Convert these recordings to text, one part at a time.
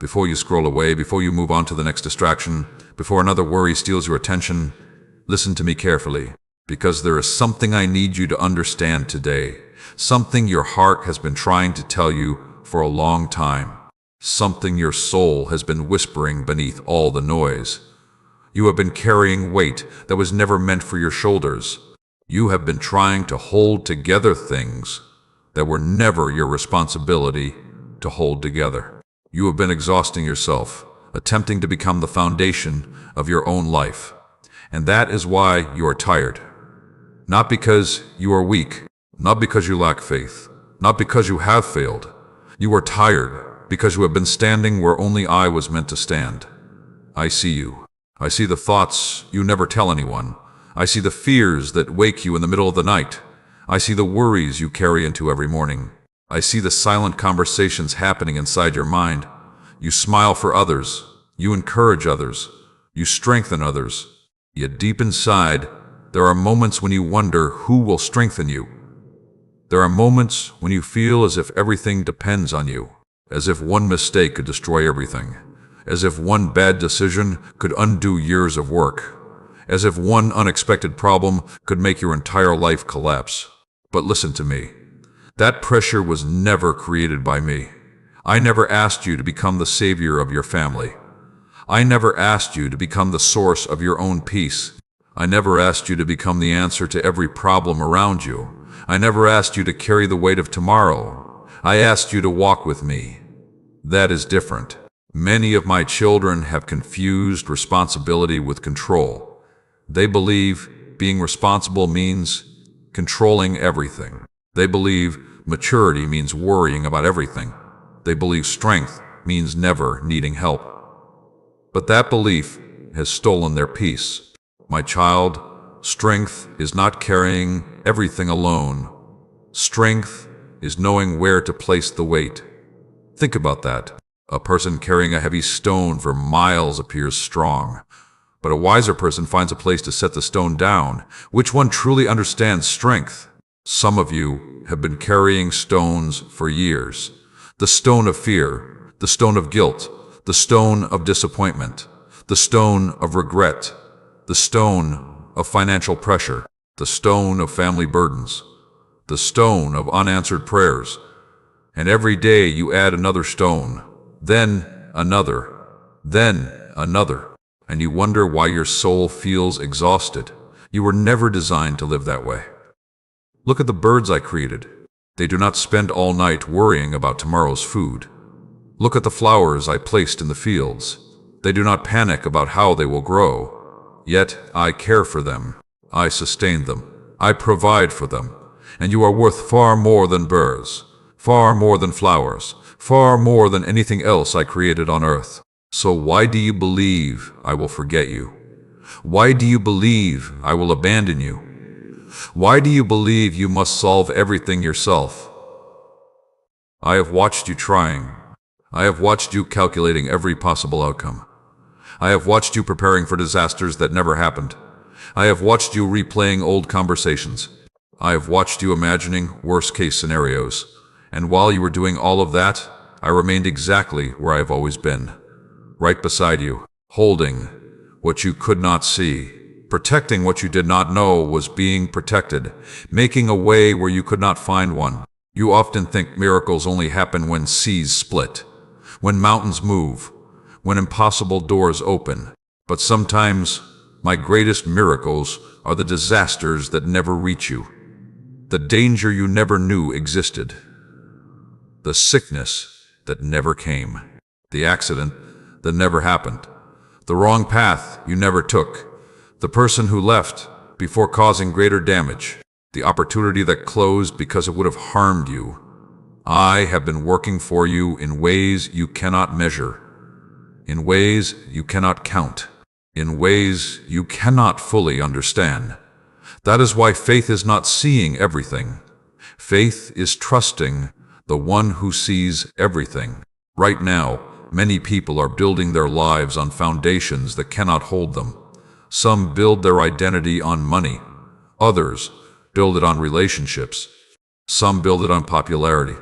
Before you scroll away, before you move on to the next distraction, before another worry steals your attention, listen to me carefully, because there is something I need you to understand today. Something your heart has been trying to tell you for a long time. Something your soul has been whispering beneath all the noise. You have been carrying weight that was never meant for your shoulders. You have been trying to hold together things that were never your responsibility to hold together. You have been exhausting yourself, attempting to become the foundation of your own life. And that is why you are tired. Not because you are weak, not because you lack faith, not because you have failed. You are tired because you have been standing where only I was meant to stand. I see you. I see the thoughts you never tell anyone. I see the fears that wake you in the middle of the night. I see the worries you carry into every morning. I see the silent conversations happening inside your mind. You smile for others. You encourage others. You strengthen others. Yet deep inside, there are moments when you wonder who will strengthen you. There are moments when you feel as if everything depends on you, as if one mistake could destroy everything, as if one bad decision could undo years of work, as if one unexpected problem could make your entire life collapse. But listen to me. That pressure was never created by me. I never asked you to become the savior of your family. I never asked you to become the source of your own peace. I never asked you to become the answer to every problem around you. I never asked you to carry the weight of tomorrow. I asked you to walk with me. That is different. Many of my children have confused responsibility with control. They believe being responsible means controlling everything. They believe maturity means worrying about everything. They believe strength means never needing help. But that belief has stolen their peace. My child, strength is not carrying everything alone. Strength is knowing where to place the weight. Think about that. A person carrying a heavy stone for miles appears strong. But a wiser person finds a place to set the stone down. Which one truly understands strength? Some of you have been carrying stones for years. The stone of fear, the stone of guilt, the stone of disappointment, the stone of regret, the stone of financial pressure, the stone of family burdens, the stone of unanswered prayers. And every day you add another stone, then another, then another. And you wonder why your soul feels exhausted. You were never designed to live that way. Look at the birds I created. They do not spend all night worrying about tomorrow's food. Look at the flowers I placed in the fields. They do not panic about how they will grow. Yet I care for them. I sustain them. I provide for them. And you are worth far more than birds, far more than flowers, far more than anything else I created on earth. So why do you believe I will forget you? Why do you believe I will abandon you? Why do you believe you must solve everything yourself? I have watched you trying. I have watched you calculating every possible outcome. I have watched you preparing for disasters that never happened. I have watched you replaying old conversations. I have watched you imagining worst-case scenarios. And while you were doing all of that, I remained exactly where I have always been. Right beside you, holding what you could not see, protecting what you did not know was being protected, making a way where you could not find one. You often think miracles only happen when seas split, when mountains move, when impossible doors open. But sometimes my greatest miracles are the disasters that never reach you, the danger you never knew existed, the sickness that never came, the accident that never happened, the wrong path you never took, the person who left before causing greater damage, the opportunity that closed because it would have harmed you. I have been working for you in ways you cannot measure, in ways you cannot count, in ways you cannot fully understand. That is why faith is not seeing everything. Faith is trusting the one who sees everything. Right now, many people are building their lives on foundations that cannot hold them. Some build their identity on money. Others build it on relationships. Some build it on popularity.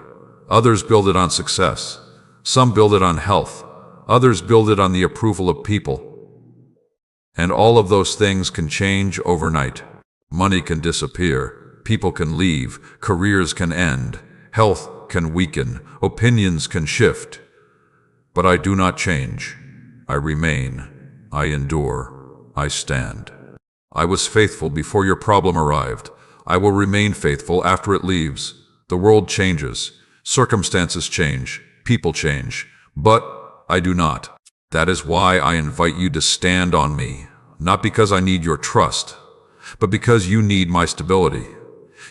Others build it on success. Some build it on health. Others build it on the approval of people. And all of those things can change overnight. Money can disappear, people can leave, careers can end, health can weaken, opinions can shift. But I do not change. I remain. I endure. I stand. I was faithful before your problem arrived. I will remain faithful after it leaves. The world changes. Circumstances change. People change. But I do not. That is why I invite you to stand on me. Not because I need your trust, but because you need my stability.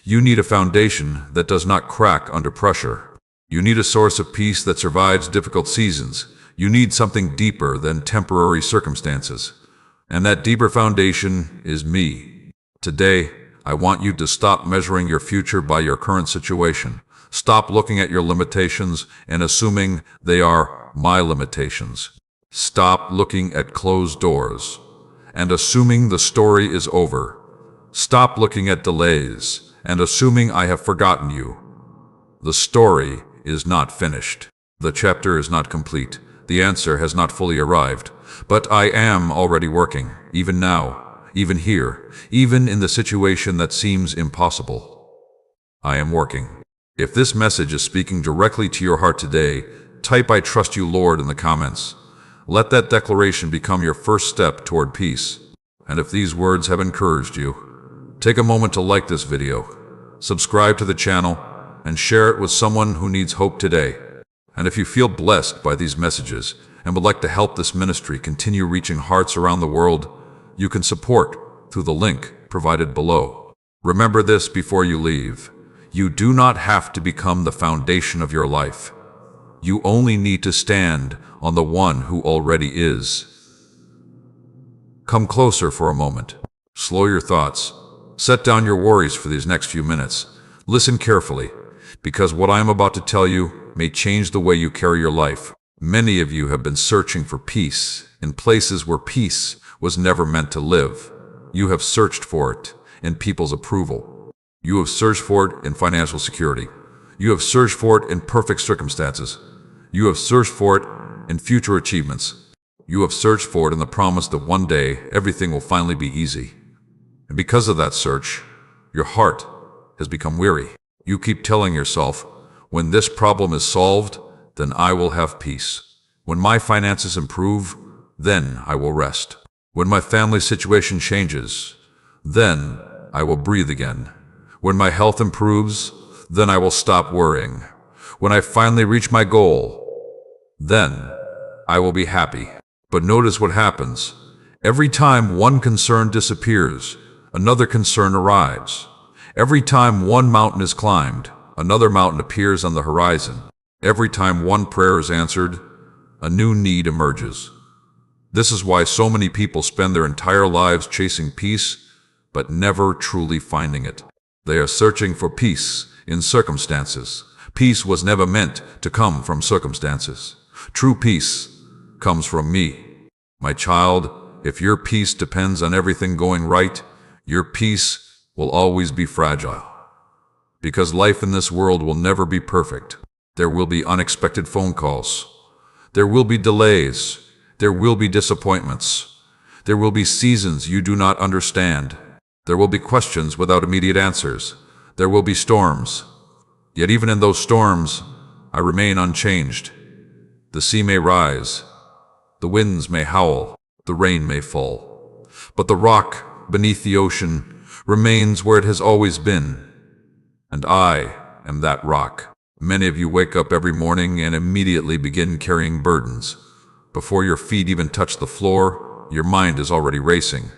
You need a foundation that does not crack under pressure. You need a source of peace that survives difficult seasons. You need something deeper than temporary circumstances. And that deeper foundation is me. Today, I want you to stop measuring your future by your current situation. Stop looking at your limitations and assuming they are my limitations. Stop looking at closed doors and assuming the story is over. Stop looking at delays and assuming I have forgotten you. The story is not finished. The chapter is not complete. The answer has not fully arrived. But I am already working, even now, even here, even in the situation that seems impossible. I am working. If this message is speaking directly to your heart today, type "I trust you, Lord" in the comments. Let that declaration become your first step toward peace. And if these words have encouraged you, take a moment to like this video, subscribe to the channel, and share it with someone who needs hope today. And if you feel blessed by these messages and would like to help this ministry continue reaching hearts around the world, you can support through the link provided below. Remember this before you leave. You do not have to become the foundation of your life. You only need to stand on the one who already is. Come closer for a moment. Slow your thoughts. Set down your worries for these next few minutes. Listen carefully, because what I am about to tell you may change the way you carry your life. Many of you have been searching for peace in places where peace was never meant to live. You have searched for it in people's approval. You have searched for it in financial security. You have searched for it in perfect circumstances. You have searched for it in future achievements. You have searched for it in the promise that one day everything will finally be easy. And because of that search, your heart has become weary. You keep telling yourself, when this problem is solved, then I will have peace. When my finances improve, then I will rest. When my family situation changes, then I will breathe again. When my health improves, then I will stop worrying. When I finally reach my goal, then I will be happy. But notice what happens. Every time one concern disappears, another concern arrives. Every time one mountain is climbed, another mountain appears on the horizon. Every time one prayer is answered, a new need emerges. This is why so many people spend their entire lives chasing peace, but never truly finding it. They are searching for peace in circumstances. Peace was never meant to come from circumstances. True peace comes from me. My child, if your peace depends on everything going right, your peace will always be fragile. Because life in this world will never be perfect. There will be unexpected phone calls. There will be delays. There will be disappointments. There will be seasons you do not understand. There will be questions without immediate answers. There will be storms. Yet even in those storms, I remain unchanged. The sea may rise. The winds may howl. The rain may fall. But the rock beneath the ocean remains where it has always been. And I am that rock. Many of you wake up every morning and immediately begin carrying burdens. Before your feet even touch the floor, your mind is already racing.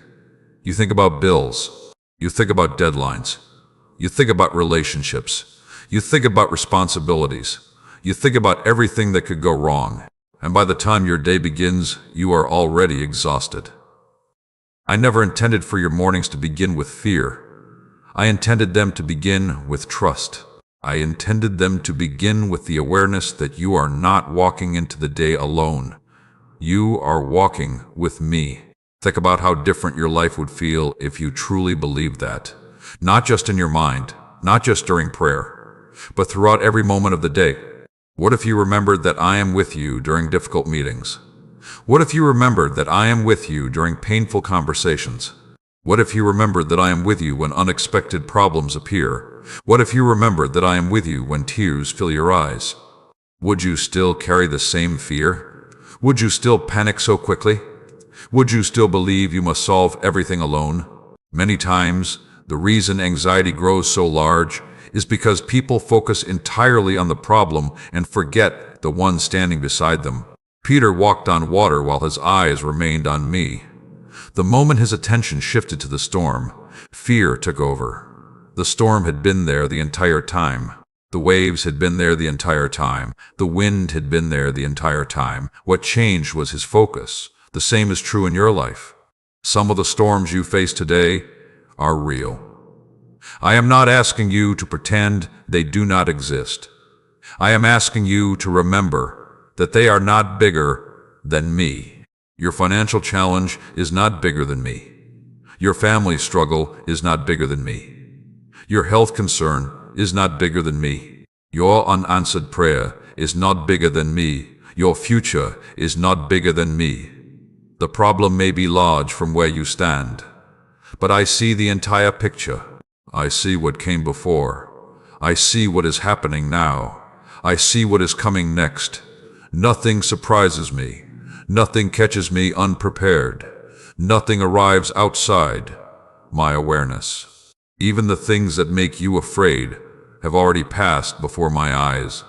You think about bills. You think about deadlines. You think about relationships. You think about responsibilities. You think about everything that could go wrong. And by the time your day begins, you are already exhausted. I never intended for your mornings to begin with fear. I intended them to begin with trust. I intended them to begin with the awareness that you are not walking into the day alone. You are walking with me. Think about how different your life would feel if you truly believed that. Not just in your mind, not just during prayer, but throughout every moment of the day. What if you remembered that I am with you during difficult meetings, What if you remembered that I am with you during painful conversations? What if you remembered that I am with you when unexpected problems appear? What if you remembered that I am with you when tears fill your eyes? Would you still carry the same fear? Would you still panic so quickly? Would you still believe you must solve everything alone? Many times, the reason anxiety grows so large is because people focus entirely on the problem and forget the one standing beside them. Peter walked on water while his eyes remained on me. The moment his attention shifted to the storm, fear took over. The storm had been there the entire time. The waves had been there the entire time. The wind had been there the entire time. What changed was his focus. The same is true in your life. Some of the storms you face today are real. I am not asking you to pretend they do not exist. I am asking you to remember that they are not bigger than me. Your financial challenge is not bigger than me. Your family struggle is not bigger than me. Your health concern is not bigger than me. Your unanswered prayer is not bigger than me. Your future is not bigger than me. The problem may be large from where you stand, but I see the entire picture. I see what came before. I see what is happening now. I see what is coming next. Nothing surprises me. Nothing catches me unprepared. Nothing arrives outside my awareness. Even the things that make you afraid have already passed before my eyes.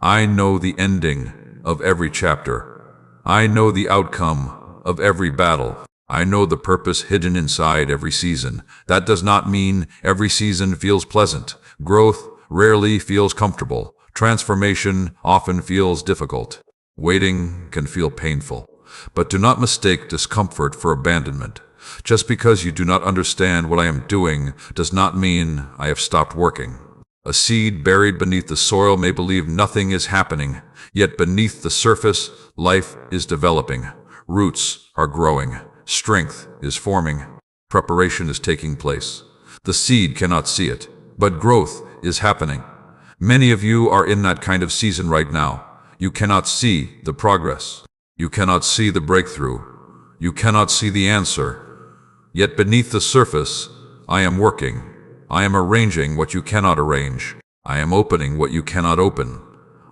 I know the ending of every chapter. I know the outcome of every battle. I know the purpose hidden inside every season. That does not mean every season feels pleasant. Growth rarely feels comfortable. Transformation often feels difficult. Waiting can feel painful. But do not mistake discomfort for abandonment. Just because you do not understand what I am doing does not mean I have stopped working. A seed buried beneath the soil may believe nothing is happening, yet beneath the surface, life is developing. Roots are growing. Strength is forming. Preparation is taking place. The seed cannot see it, but growth is happening. Many of you are in that kind of season right now. You cannot see the progress. You cannot see the breakthrough. You cannot see the answer. Yet beneath the surface, I am working. I am arranging what you cannot arrange. I am opening what you cannot open.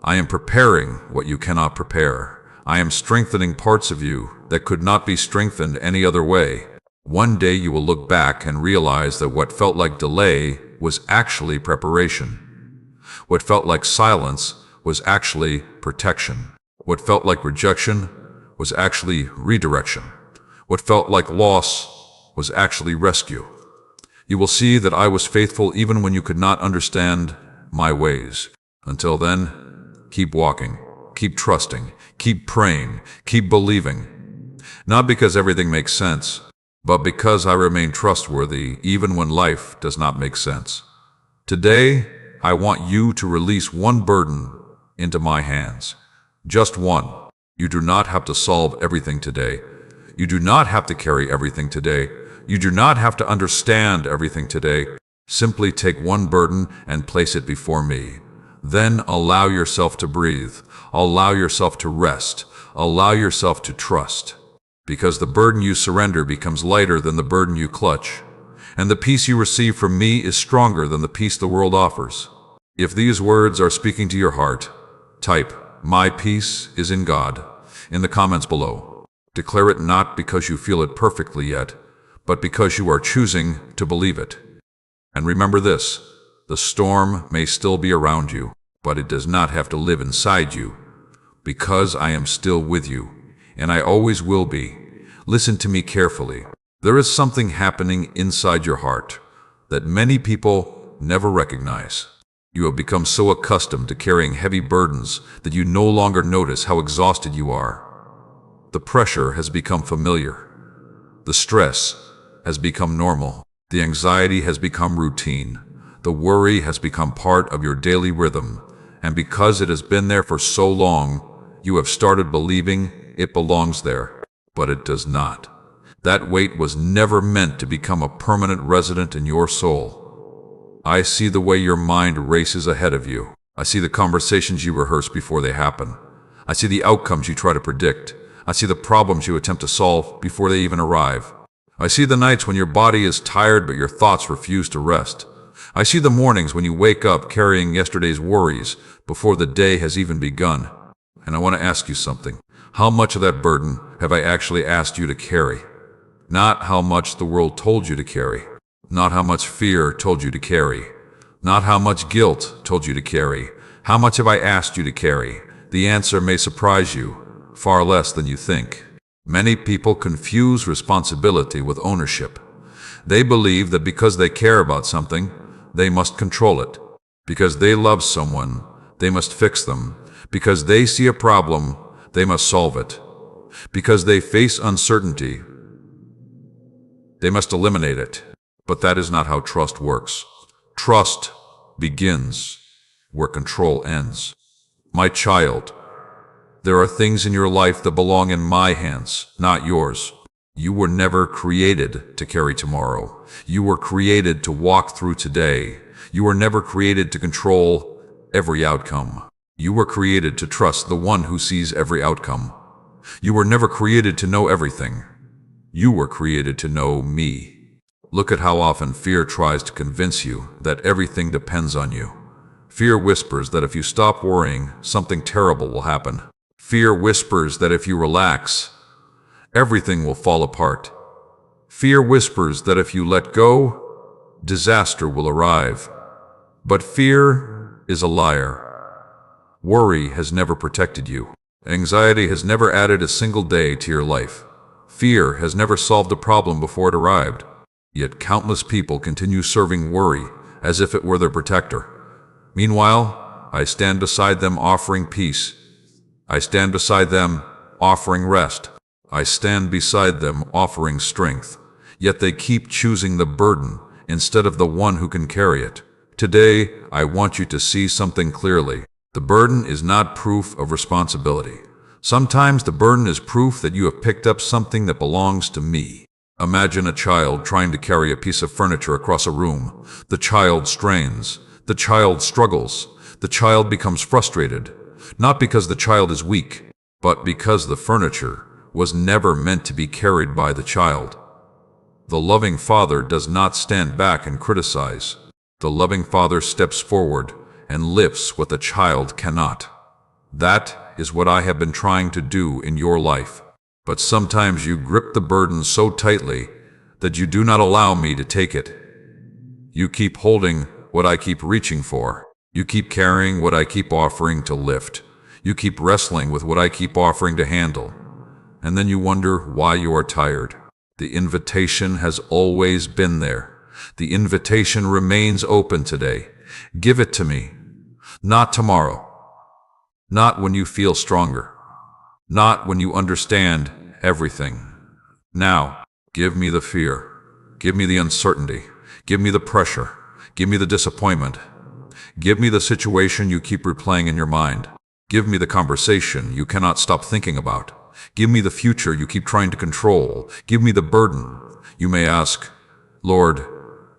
I am preparing what you cannot prepare. I am strengthening parts of you that could not be strengthened any other way. One day you will look back and realize that what felt like delay was actually preparation. What felt like silence was actually protection. What felt like rejection was actually redirection. What felt like loss was actually rescue. You will see that I was faithful even when you could not understand my ways. Until then, keep walking, keep trusting, keep praying, keep believing. Not because everything makes sense, but because I remain trustworthy even when life does not make sense. Today, I want you to release one burden into my hands. Just one. You do not have to solve everything today. You do not have to carry everything today. You do not have to understand everything today. Simply take one burden and place it before me. Then allow yourself to breathe. Allow yourself to rest. Allow yourself to trust. Because the burden you surrender becomes lighter than the burden you clutch. And the peace you receive from me is stronger than the peace the world offers. If these words are speaking to your heart, type, "My peace is in God," in the comments below. Declare it not because you feel it perfectly yet, but because you are choosing to believe it. And remember this, the storm may still be around you, but it does not have to live inside you, because I am still with you, and I always will be. Listen to me carefully. There is something happening inside your heart that many people never recognize. You have become so accustomed to carrying heavy burdens that you no longer notice how exhausted you are. The pressure has become familiar. The stress has become normal. The anxiety has become routine. The worry has become part of your daily rhythm. And because it has been there for so long, you have started believing it belongs there. But it does not. That weight was never meant to become a permanent resident in your soul. I see the way your mind races ahead of you. I see the conversations you rehearse before they happen. I see the outcomes you try to predict. I see the problems you attempt to solve before they even arrive. I see the nights when your body is tired but your thoughts refuse to rest. I see the mornings when you wake up carrying yesterday's worries before the day has even begun. And I want to ask you something. How much of that burden have I actually asked you to carry? Not how much the world told you to carry. Not how much fear told you to carry. Not how much guilt told you to carry. How much have I asked you to carry? The answer may surprise you, far less than you think. Many people confuse responsibility with ownership. They believe that because they care about something, they must control it. Because they love someone, they must fix them. Because they see a problem, they must solve it. Because they face uncertainty, they must eliminate it. But that is not how trust works. Trust begins where control ends. My child, there are things in your life that belong in my hands, not yours. You were never created to carry tomorrow. You were created to walk through today. You were never created to control every outcome. You were created to trust the one who sees every outcome. You were never created to know everything. You were created to know me. Look at how often fear tries to convince you that everything depends on you. Fear whispers that if you stop worrying, something terrible will happen. Fear whispers that if you relax, everything will fall apart. Fear whispers that if you let go, disaster will arrive. But fear is a liar. Worry has never protected you. Anxiety has never added a single day to your life. Fear has never solved a problem before it arrived. Yet countless people continue serving worry as if it were their protector. Meanwhile, I stand beside them offering peace. I stand beside them offering rest. I stand beside them offering strength. Yet they keep choosing the burden instead of the one who can carry it. Today, I want you to see something clearly. The burden is not proof of responsibility. Sometimes the burden is proof that you have picked up something that belongs to me. Imagine a child trying to carry a piece of furniture across a room. The child strains. The child struggles. The child becomes frustrated. Not because the child is weak, but because the furniture was never meant to be carried by the child. The loving father does not stand back and criticize. The loving father steps forward and lifts what the child cannot. That is what I have been trying to do in your life. But sometimes you grip the burden so tightly that you do not allow me to take it. You keep holding what I keep reaching for. You keep carrying what I keep offering to lift. You keep wrestling with what I keep offering to handle. And then you wonder why you are tired. The invitation has always been there. The invitation remains open today. Give it to me. Not tomorrow. Not when you feel stronger. Not when you understand everything. Now, give me the fear. Give me the uncertainty. Give me the pressure. Give me the disappointment. Give me the situation you keep replaying in your mind. Give me the conversation you cannot stop thinking about. Give me the future you keep trying to control. Give me the burden. You may ask, Lord,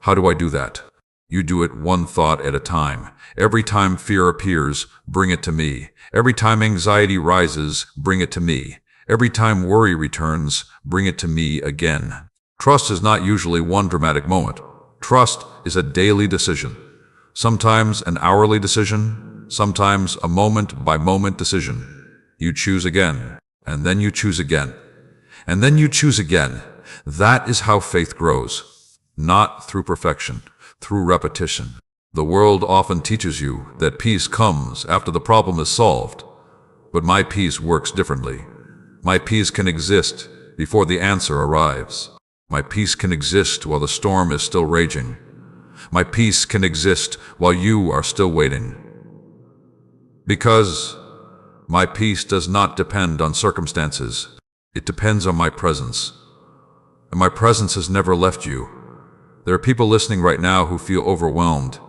how do I do that? You do it one thought at a time. Every time fear appears, bring it to me. Every time anxiety rises, bring it to me. Every time worry returns, bring it to me again. Trust is not usually one dramatic moment. Trust is a daily decision. Sometimes an hourly decision, sometimes a moment-by-moment decision. You choose again, and then you choose again, and then you choose again. That is how faith grows. Not through perfection, through repetition. The world often teaches you that peace comes after the problem is solved, but my peace works differently. My peace can exist before the answer arrives. My peace can exist while the storm is still raging. My peace can exist while you are still waiting. Because my peace does not depend on circumstances. It depends on my presence. And my presence has never left you. There are people listening right now who feel overwhelmed.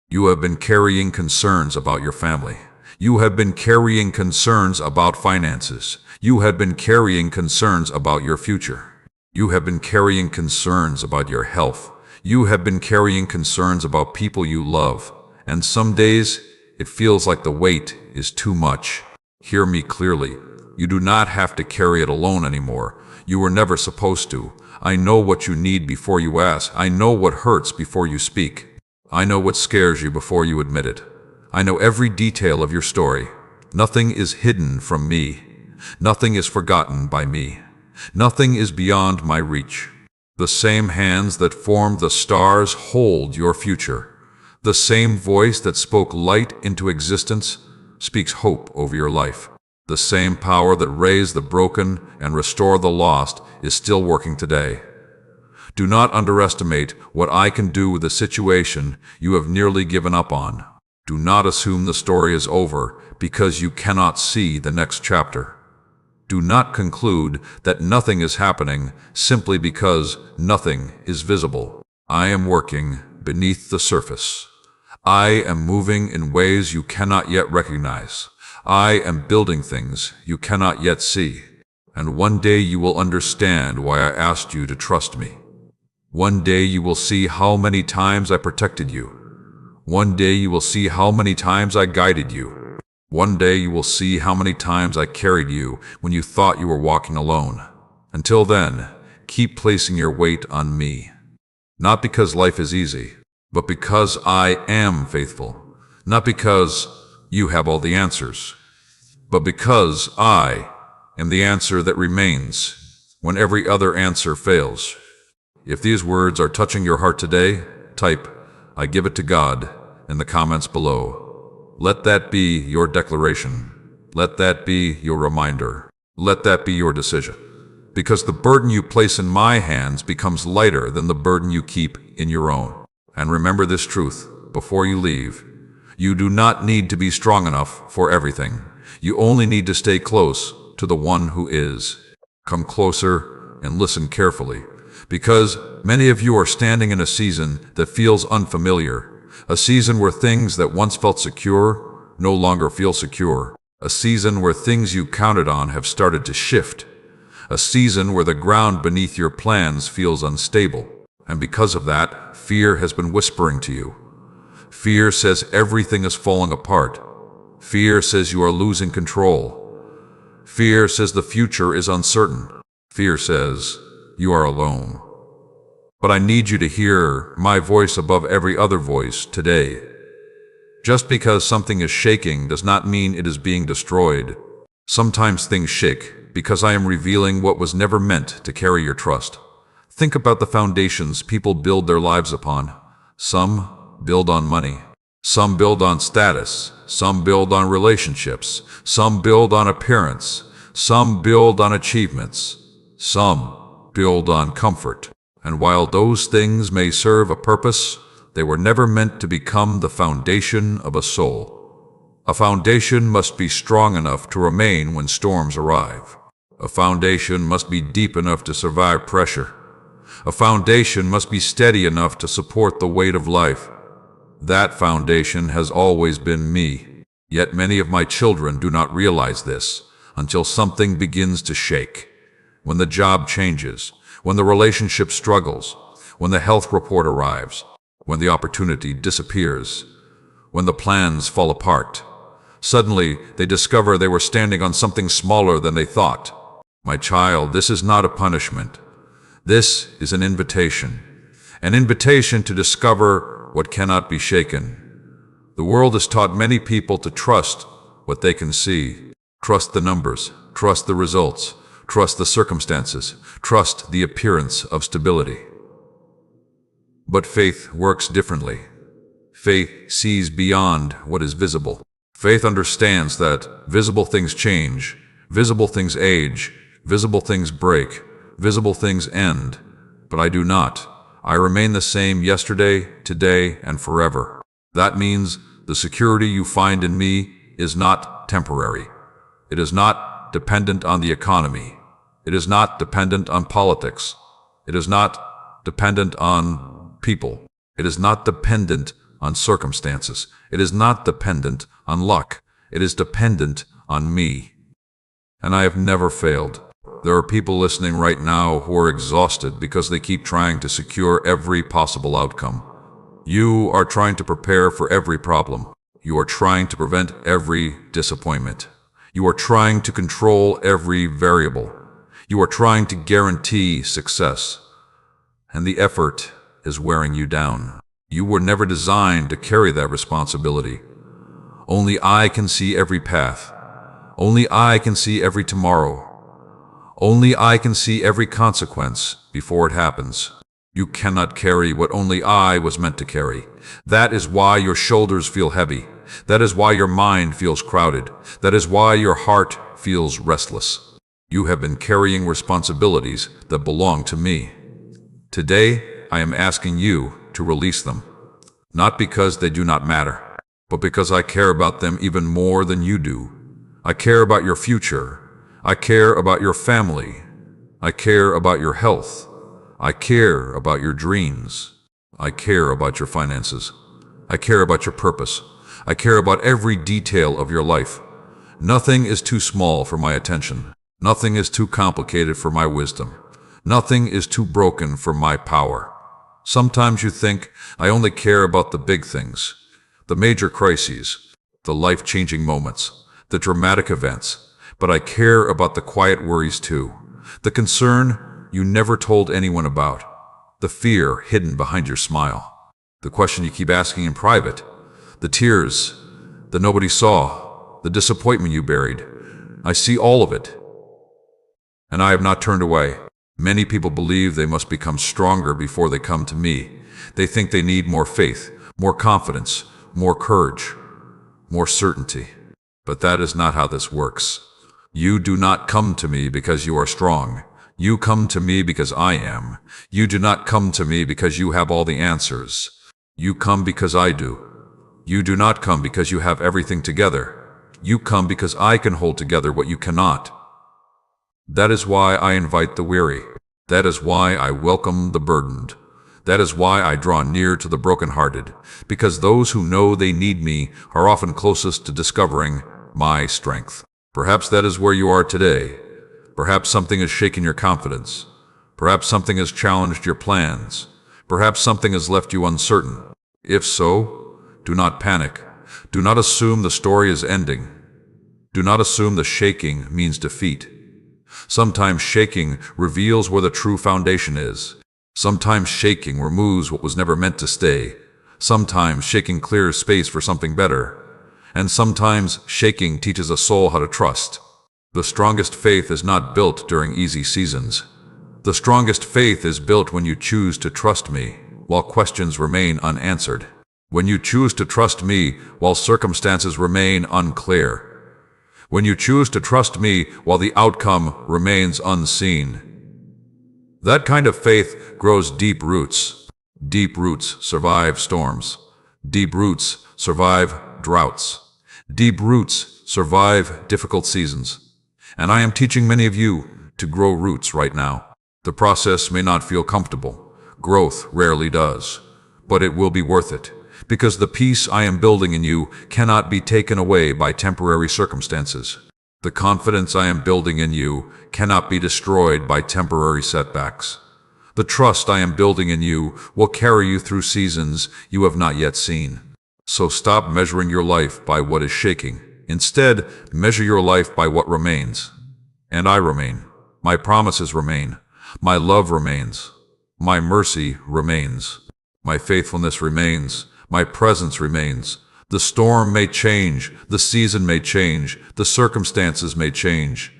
You have been carrying concerns about your family. You have been carrying concerns about finances. You have been carrying concerns about your future. You have been carrying concerns about your health. You have been carrying concerns about people you love. And some days, it feels like the weight is too much. Hear me clearly. You do not have to carry it alone anymore. You were never supposed to. I know what you need before you ask. I know what hurts before you speak. I know what scares you before you admit it. I know every detail of your story. Nothing is hidden from me. Nothing is forgotten by me. Nothing is beyond my reach. The same hands that formed the stars hold your future. The same voice that spoke light into existence speaks hope over your life. The same power that raised the broken and restored the lost is still working today. Do not underestimate what I can do with a situation you have nearly given up on. Do not assume the story is over because you cannot see the next chapter. Do not conclude that nothing is happening simply because nothing is visible. I am working beneath the surface. I am moving in ways you cannot yet recognize. I am building things you cannot yet see. And one day you will understand why I asked you to trust me. One day you will see how many times I protected you. One day you will see how many times I guided you. One day you will see how many times I carried you when you thought you were walking alone. Until then, keep placing your weight on me. Not because life is easy, but because I am faithful. Not because you have all the answers, but because I am the answer that remains when every other answer fails. If these words are touching your heart today, type, "I give it to God," in the comments below. Let that be your declaration. Let that be your reminder. Let that be your decision. Because the burden you place in my hands becomes lighter than the burden you keep in your own. And remember this truth before you leave. You do not need to be strong enough for everything. You only need to stay close to the one who is. Come closer and listen carefully, because many of you are standing in a season that feels unfamiliar, a season where things that once felt secure no longer feel secure, a season where things you counted on have started to shift, a season where the ground beneath your plans feels unstable. And because of that, fear has been whispering to you. Fear says everything is falling apart. Fear says you are losing control. Fear says the future is uncertain. Fear says you are alone. But I need you to hear my voice above every other voice today. Just because something is shaking does not mean it is being destroyed. Sometimes things shake because I am revealing what was never meant to carry your trust. Think about the foundations people build their lives upon. Some build on money. Some build on status. Some build on relationships. Some build on appearance. Some build on achievements. Some build on comfort. And while those things may serve a purpose, they were never meant to become the foundation of a soul. A foundation must be strong enough to remain when storms arrive. A foundation must be deep enough to survive pressure. A foundation must be steady enough to support the weight of life. That foundation has always been me. Yet many of my children do not realize this until something begins to shake. When the job changes, when the relationship struggles, when the health report arrives, when the opportunity disappears, when the plans fall apart. Suddenly, they discover they were standing on something smaller than they thought. My child, this is not a punishment. This is an invitation to discover what cannot be shaken. The world has taught many people to trust what they can see. Trust the numbers, trust the results, trust the circumstances, trust the appearance of stability. But faith works differently. Faith sees beyond what is visible. Faith understands that visible things change, visible things age, visible things break, visible things end. But I do not. I remain the same yesterday, today, and forever. That means the security you find in me is not temporary. It is not dependent on the economy. It is not dependent on politics. It is not dependent on people. It is not dependent on circumstances. It is not dependent on luck. It is dependent on me. And I have never failed. There are people listening right now who are exhausted because they keep trying to secure every possible outcome. You are trying to prepare for every problem. You are trying to prevent every disappointment. You are trying to control every variable. You are trying to guarantee success. And the effort is wearing you down. You were never designed to carry that responsibility. Only I can see every path. Only I can see every tomorrow. Only I can see every consequence before it happens. You cannot carry what only I was meant to carry. That is why your shoulders feel heavy. That is why your mind feels crowded. That is why your heart feels restless. You have been carrying responsibilities that belong to me. Today, I am asking you to release them. Not because they do not matter, but because I care about them even more than you do. I care about your future. I care about your family. I care about your health. I care about your dreams. I care about your finances. I care about your purpose. I care about every detail of your life. Nothing is too small for my attention. Nothing is too complicated for my wisdom. Nothing is too broken for my power. Sometimes you think I only care about the big things, the major crises, the life-changing moments, the dramatic events, but I care about the quiet worries too. The concern you never told anyone about. The fear hidden behind your smile. The question you keep asking in private. The tears that nobody saw. The disappointment you buried. I see all of it. And I have not turned away. Many people believe they must become stronger before they come to me. They think they need more faith, more confidence, more courage, more certainty. But that is not how this works. You do not come to me because you are strong. You come to me because I am. You do not come to me because you have all the answers. You come because I do. You do not come because you have everything together. You come because I can hold together what you cannot. That is why I invite the weary. That is why I welcome the burdened. That is why I draw near to the brokenhearted, because those who know they need me are often closest to discovering my strength. Perhaps that is where you are today. Perhaps something has shaken your confidence. Perhaps something has challenged your plans. Perhaps something has left you uncertain. If so, do not panic. Do not assume the story is ending. Do not assume the shaking means defeat. Sometimes shaking reveals where the true foundation is. Sometimes shaking removes what was never meant to stay. Sometimes shaking clears space for something better. And sometimes shaking teaches a soul how to trust. The strongest faith is not built during easy seasons. The strongest faith is built when you choose to trust me while questions remain unanswered. When you choose to trust me while circumstances remain unclear. When you choose to trust me while the outcome remains unseen. That kind of faith grows deep roots. Deep roots survive storms. Deep roots survive droughts. Deep roots survive difficult seasons. And I am teaching many of you to grow roots right now. The process may not feel comfortable. Growth rarely does. But it will be worth it. Because the peace I am building in you cannot be taken away by temporary circumstances. The confidence I am building in you cannot be destroyed by temporary setbacks. The trust I am building in you will carry you through seasons you have not yet seen. So stop measuring your life by what is shaking. Instead, measure your life by what remains. And I remain. My promises remain. My love remains. My mercy remains. My faithfulness remains. My presence remains. The storm may change, the season may change, the circumstances may change.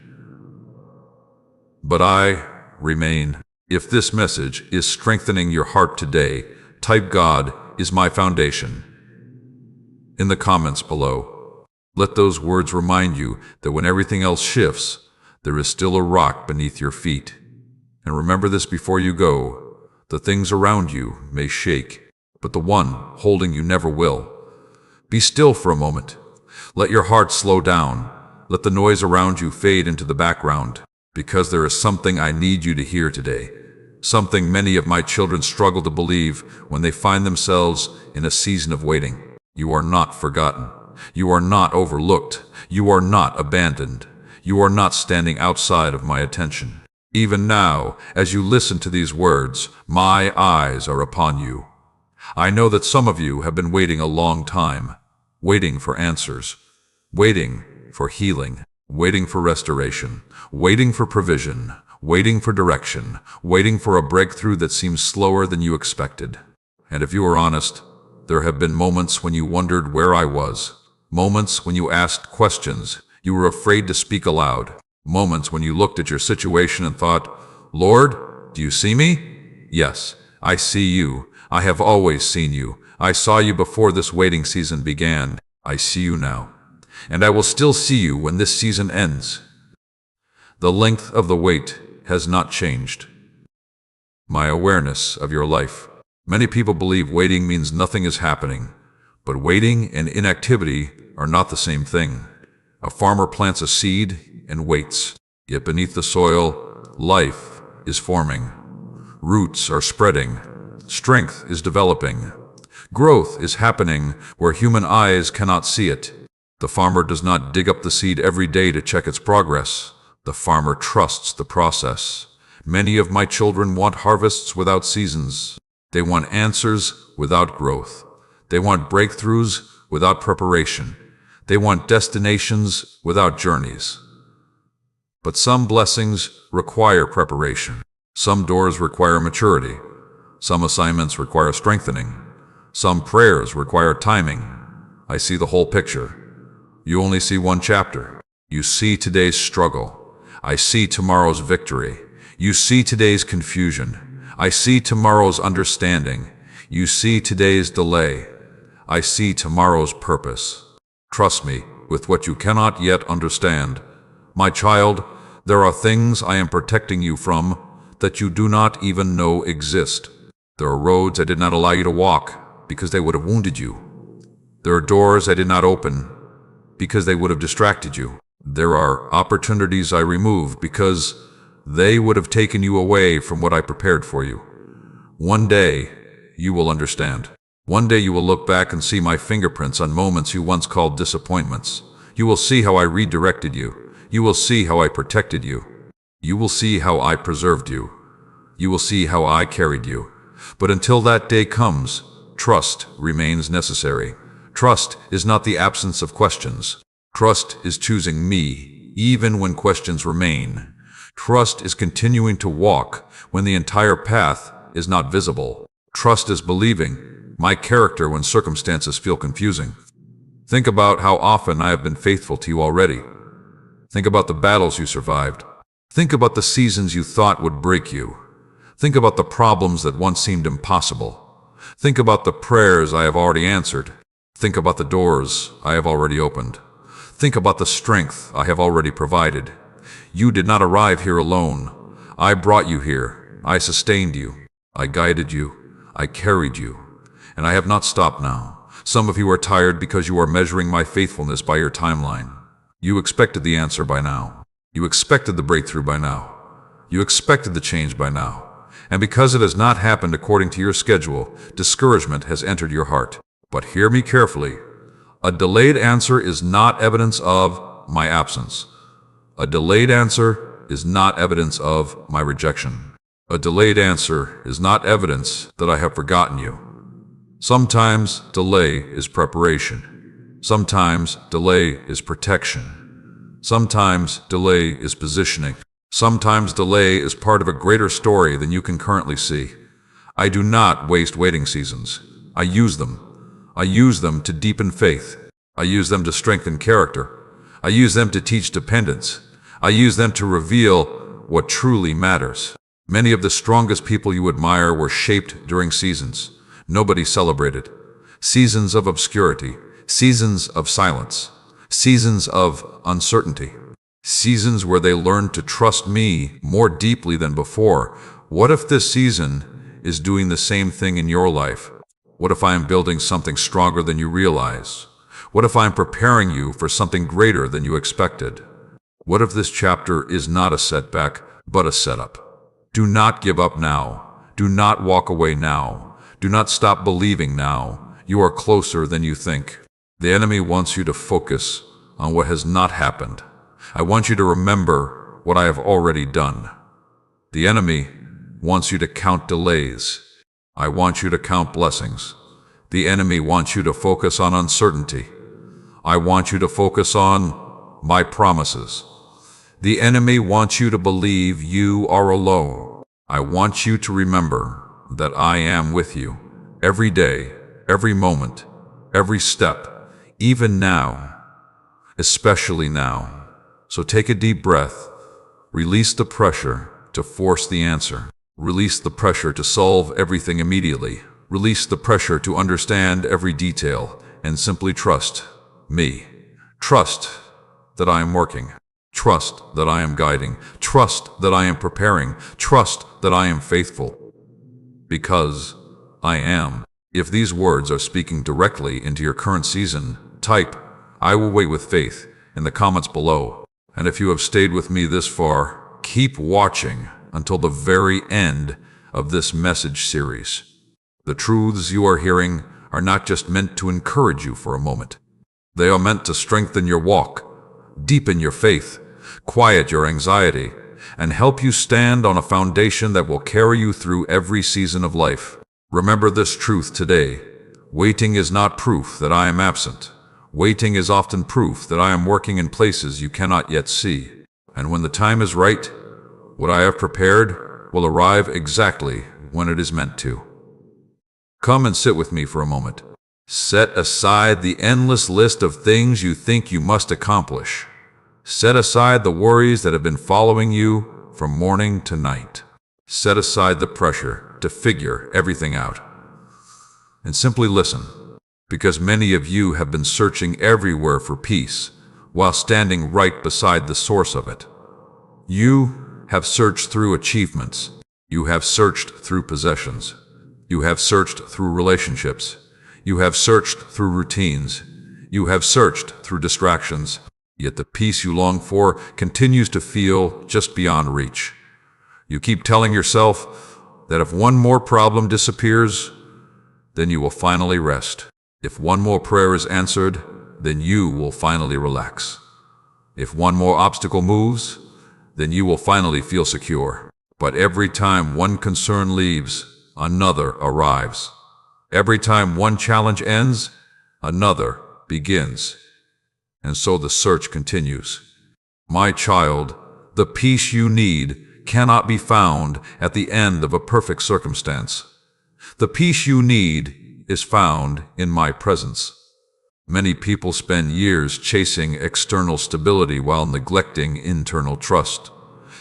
But I remain. If this message is strengthening your heart today, type "God is my foundation" in the comments below. Let those words remind you that when everything else shifts, there is still a rock beneath your feet. And remember this before you go: the things around you may shake, but the one holding you never will. Be still for a moment. Let your heart slow down. Let the noise around you fade into the background, because there is something I need you to hear today. Something many of my children struggle to believe when they find themselves in a season of waiting. You are not forgotten. You are not overlooked. You are not abandoned. You are not standing outside of my attention. Even now, as you listen to these words, my eyes are upon you. I know that some of you have been waiting a long time, waiting for answers, waiting for healing, waiting for restoration, waiting for provision, waiting for direction, waiting for a breakthrough that seems slower than you expected. And if you are honest, there have been moments when you wondered where I was, moments when you asked questions you were afraid to speak aloud, moments when you looked at your situation and thought, Lord, do you see me? Yes, I see you. I have always seen you. I saw you before this waiting season began. I see you now. And I will still see you when this season ends. The length of the wait has not changed. My awareness of your life. Many people believe waiting means nothing is happening, but waiting and inactivity are not the same thing. A farmer plants a seed and waits, yet beneath the soil, life is forming. Roots are spreading. Strength is developing. Growth is happening where human eyes cannot see it. The farmer does not dig up the seed every day to check its progress. The farmer trusts the process. Many of my children want harvests without seasons. They want answers without growth. They want breakthroughs without preparation. They want destinations without journeys. But some blessings require preparation. Some doors require maturity. Some assignments require strengthening. Some prayers require timing. I see the whole picture. You only see one chapter. You see today's struggle. I see tomorrow's victory. You see today's confusion. I see tomorrow's understanding. You see today's delay. I see tomorrow's purpose. Trust me with what you cannot yet understand. My child, there are things I am protecting you from that you do not even know exist. There are roads I did not allow you to walk because they would have wounded you. There are doors I did not open because they would have distracted you. There are opportunities I removed because they would have taken you away from what I prepared for you. One day, you will understand. One day you will look back and see my fingerprints on moments you once called disappointments. You will see how I redirected you. You will see how I protected you. You will see how I preserved you. You will see how I carried you. But until that day comes, trust remains necessary. Trust is not the absence of questions. Trust is choosing me, even when questions remain. Trust is continuing to walk when the entire path is not visible. Trust is believing my character when circumstances feel confusing. Think about how often I have been faithful to you already. Think about the battles you survived. Think about the seasons you thought would break you. Think about the problems that once seemed impossible. Think about the prayers I have already answered. Think about the doors I have already opened. Think about the strength I have already provided. You did not arrive here alone. I brought you here. I sustained you. I guided you. I carried you. And I have not stopped now. Some of you are tired because you are measuring my faithfulness by your timeline. You expected the answer by now. You expected the breakthrough by now. You expected the change by now. And because it has not happened according to your schedule, discouragement has entered your heart. But hear me carefully. A delayed answer is not evidence of my absence. A delayed answer is not evidence of my rejection. A delayed answer is not evidence that I have forgotten you. Sometimes delay is preparation. Sometimes delay is protection. Sometimes delay is positioning. Sometimes delay is part of a greater story than you can currently see. I do not waste waiting seasons. I use them. I use them to deepen faith. I use them to strengthen character. I use them to teach dependence. I use them to reveal what truly matters. Many of the strongest people you admire were shaped during seasons nobody celebrated. Seasons of obscurity, seasons of silence, seasons of uncertainty, seasons where they learned to trust me more deeply than before. What if this season is doing the same thing in your life? What if I am building something stronger than you realize? What if I am preparing you for something greater than you expected? What if this chapter is not a setback, but a setup? Do not give up now. Do not walk away now. Do not stop believing now. You are closer than you think. The enemy wants you to focus on what has not happened. I want you to remember what I have already done. The enemy wants you to count delays. I want you to count blessings. The enemy wants you to focus on uncertainty. I want you to focus on my promises. The enemy wants you to believe you are alone. I want you to remember that I am with you every day, every moment, every step, even now, especially now. So take a deep breath. Release the pressure to force the answer. Release the pressure to solve everything immediately. Release the pressure to understand every detail and simply trust me. Trust that I am working. Trust that I am guiding. Trust that I am preparing. Trust that I am faithful. Because I am. If these words are speaking directly into your current season, type, "I will wait with faith," in the comments below. And if you have stayed with me this far, keep watching until the very end of this message series. The truths you are hearing are not just meant to encourage you for a moment. They are meant to strengthen your walk, deepen your faith, quiet your anxiety, and help you stand on a foundation that will carry you through every season of life. Remember this truth today. Waiting is not proof that I am absent. Waiting is often proof that I am working in places you cannot yet see. And when the time is right, what I have prepared will arrive exactly when it is meant to. Come and sit with me for a moment. Set aside the endless list of things you think you must accomplish. Set aside the worries that have been following you from morning to night. Set aside the pressure to figure everything out. And simply listen, because many of you have been searching everywhere for peace while standing right beside the source of it. You have searched through achievements. You have searched through possessions. You have searched through relationships. You have searched through routines. You have searched through distractions. Yet the peace you long for continues to feel just beyond reach. You keep telling yourself that if one more problem disappears, then you will finally rest. If one more prayer is answered, then you will finally relax. If one more obstacle moves, then you will finally feel secure. But every time one concern leaves, another arrives. Every time one challenge ends, another begins. And so the search continues. My child, the peace you need cannot be found at the end of a perfect circumstance. The peace you need is found in my presence. Many people spend years chasing external stability while neglecting internal trust.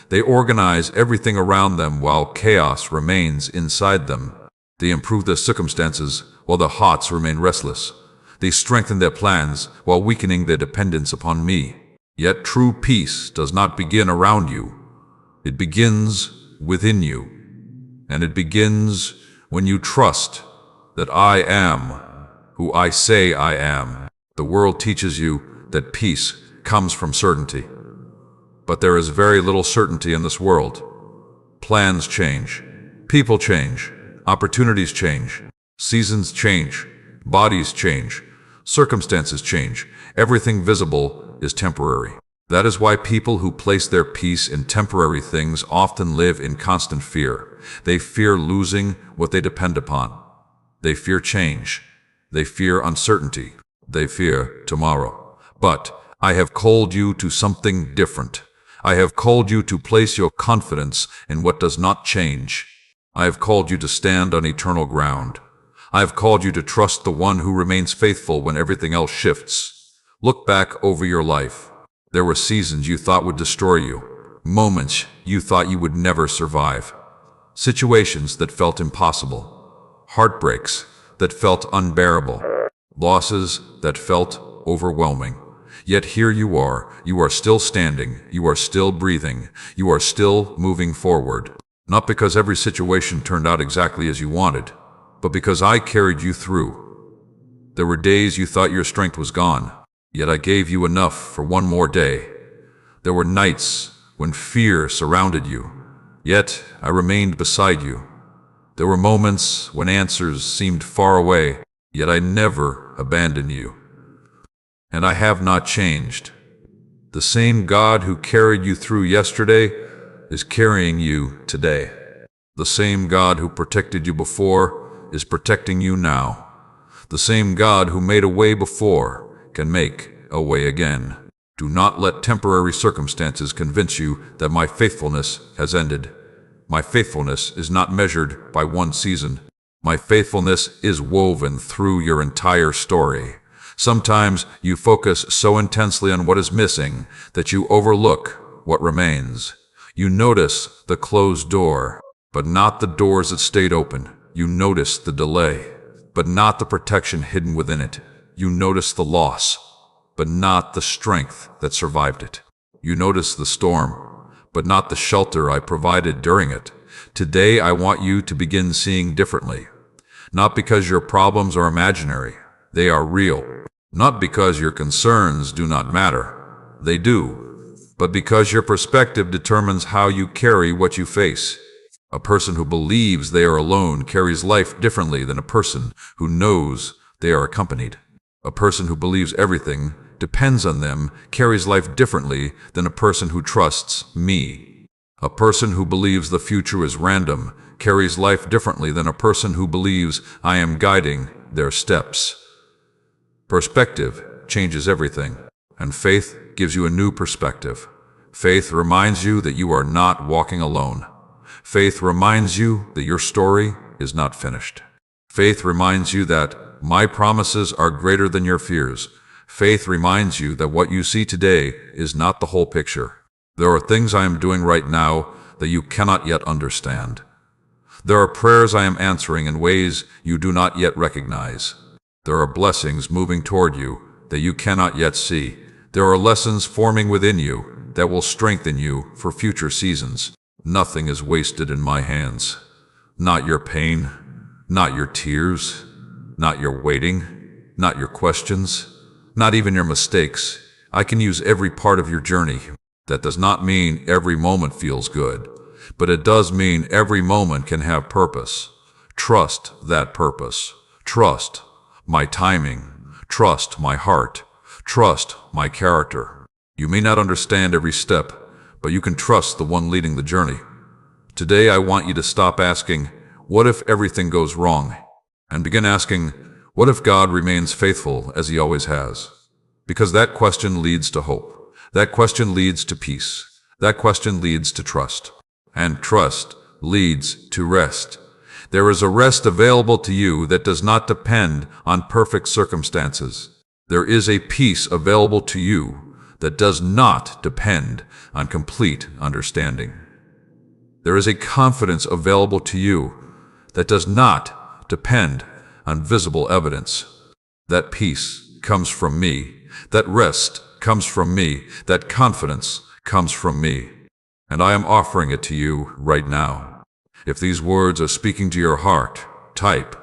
They organize everything around them while chaos remains inside them. They improve their circumstances while their hearts remain restless. They strengthen their plans while weakening their dependence upon me. Yet true peace does not begin around you. It begins within you. And it begins when you trust that I am who I say I am. The world teaches you that peace comes from certainty. But there is very little certainty in this world. Plans change. People change. Opportunities change. Seasons change. Bodies change. Circumstances change. Everything visible is temporary. That is why people who place their peace in temporary things often live in constant fear. They fear losing what they depend upon. They fear change. They fear uncertainty. They fear tomorrow. But I have called you to something different. I have called you to place your confidence in what does not change. I have called you to stand on eternal ground. I have called you to trust the one who remains faithful when everything else shifts. Look back over your life. There were seasons you thought would destroy you, moments you thought you would never survive, situations that felt impossible, heartbreaks that felt unbearable, losses that felt overwhelming. Yet here you are still standing, you are still breathing, you are still moving forward. Not because every situation turned out exactly as you wanted, but because I carried you through. There were days you thought your strength was gone, yet I gave you enough for one more day. There were nights when fear surrounded you, yet I remained beside you. There were moments when answers seemed far away, yet I never abandoned you. And I have not changed. The same God who carried you through yesterday is carrying you today. The same God who protected you before is protecting you now. The same God who made a way before can make a way again. Do not let temporary circumstances convince you that my faithfulness has ended. My faithfulness is not measured by one season. My faithfulness is woven through your entire story. Sometimes you focus so intensely on what is missing that you overlook what remains. You notice the closed door, but not the doors that stayed open. You notice the delay, but not the protection hidden within it. You notice the loss, but not the strength that survived it. You notice the storm, but not the shelter I provided during it. Today I want you to begin seeing differently. Not because your problems are imaginary, they are real. Not because your concerns do not matter, they do. But because your perspective determines how you carry what you face. A person who believes they are alone carries life differently than a person who knows they are accompanied. A person who believes everything depends on them carries life differently than a person who trusts me. A person who believes the future is random carries life differently than a person who believes I am guiding their steps. Perspective changes everything, and faith gives you a new perspective. Faith reminds you that you are not walking alone. Faith reminds you that your story is not finished. Faith reminds you that my promises are greater than your fears. Faith reminds you that what you see today is not the whole picture. There are things I am doing right now that you cannot yet understand. There are prayers I am answering in ways you do not yet recognize. There are blessings moving toward you that you cannot yet see. There are lessons forming within you that will strengthen you for future seasons. Nothing is wasted in my hands. Not your pain, not your tears, not your waiting, not your questions, not even your mistakes. I can use every part of your journey. That does not mean every moment feels good, but it does mean every moment can have purpose. Trust that purpose. Trust my timing. Trust my heart. Trust my character. You may not understand every step, but you can trust the one leading the journey. Today I want you to stop asking, what if everything goes wrong? And begin asking, what if God remains faithful as he always has? Because that question leads to hope. That question leads to peace. That question leads to trust. And trust leads to rest. There is a rest available to you that does not depend on perfect circumstances. There is a peace available to you that does not depend on complete understanding. There is a confidence available to you that does not depend on visible evidence. That peace comes from me. That rest comes from me. That confidence comes from me. And I am offering it to you right now. If these words are speaking to your heart, type,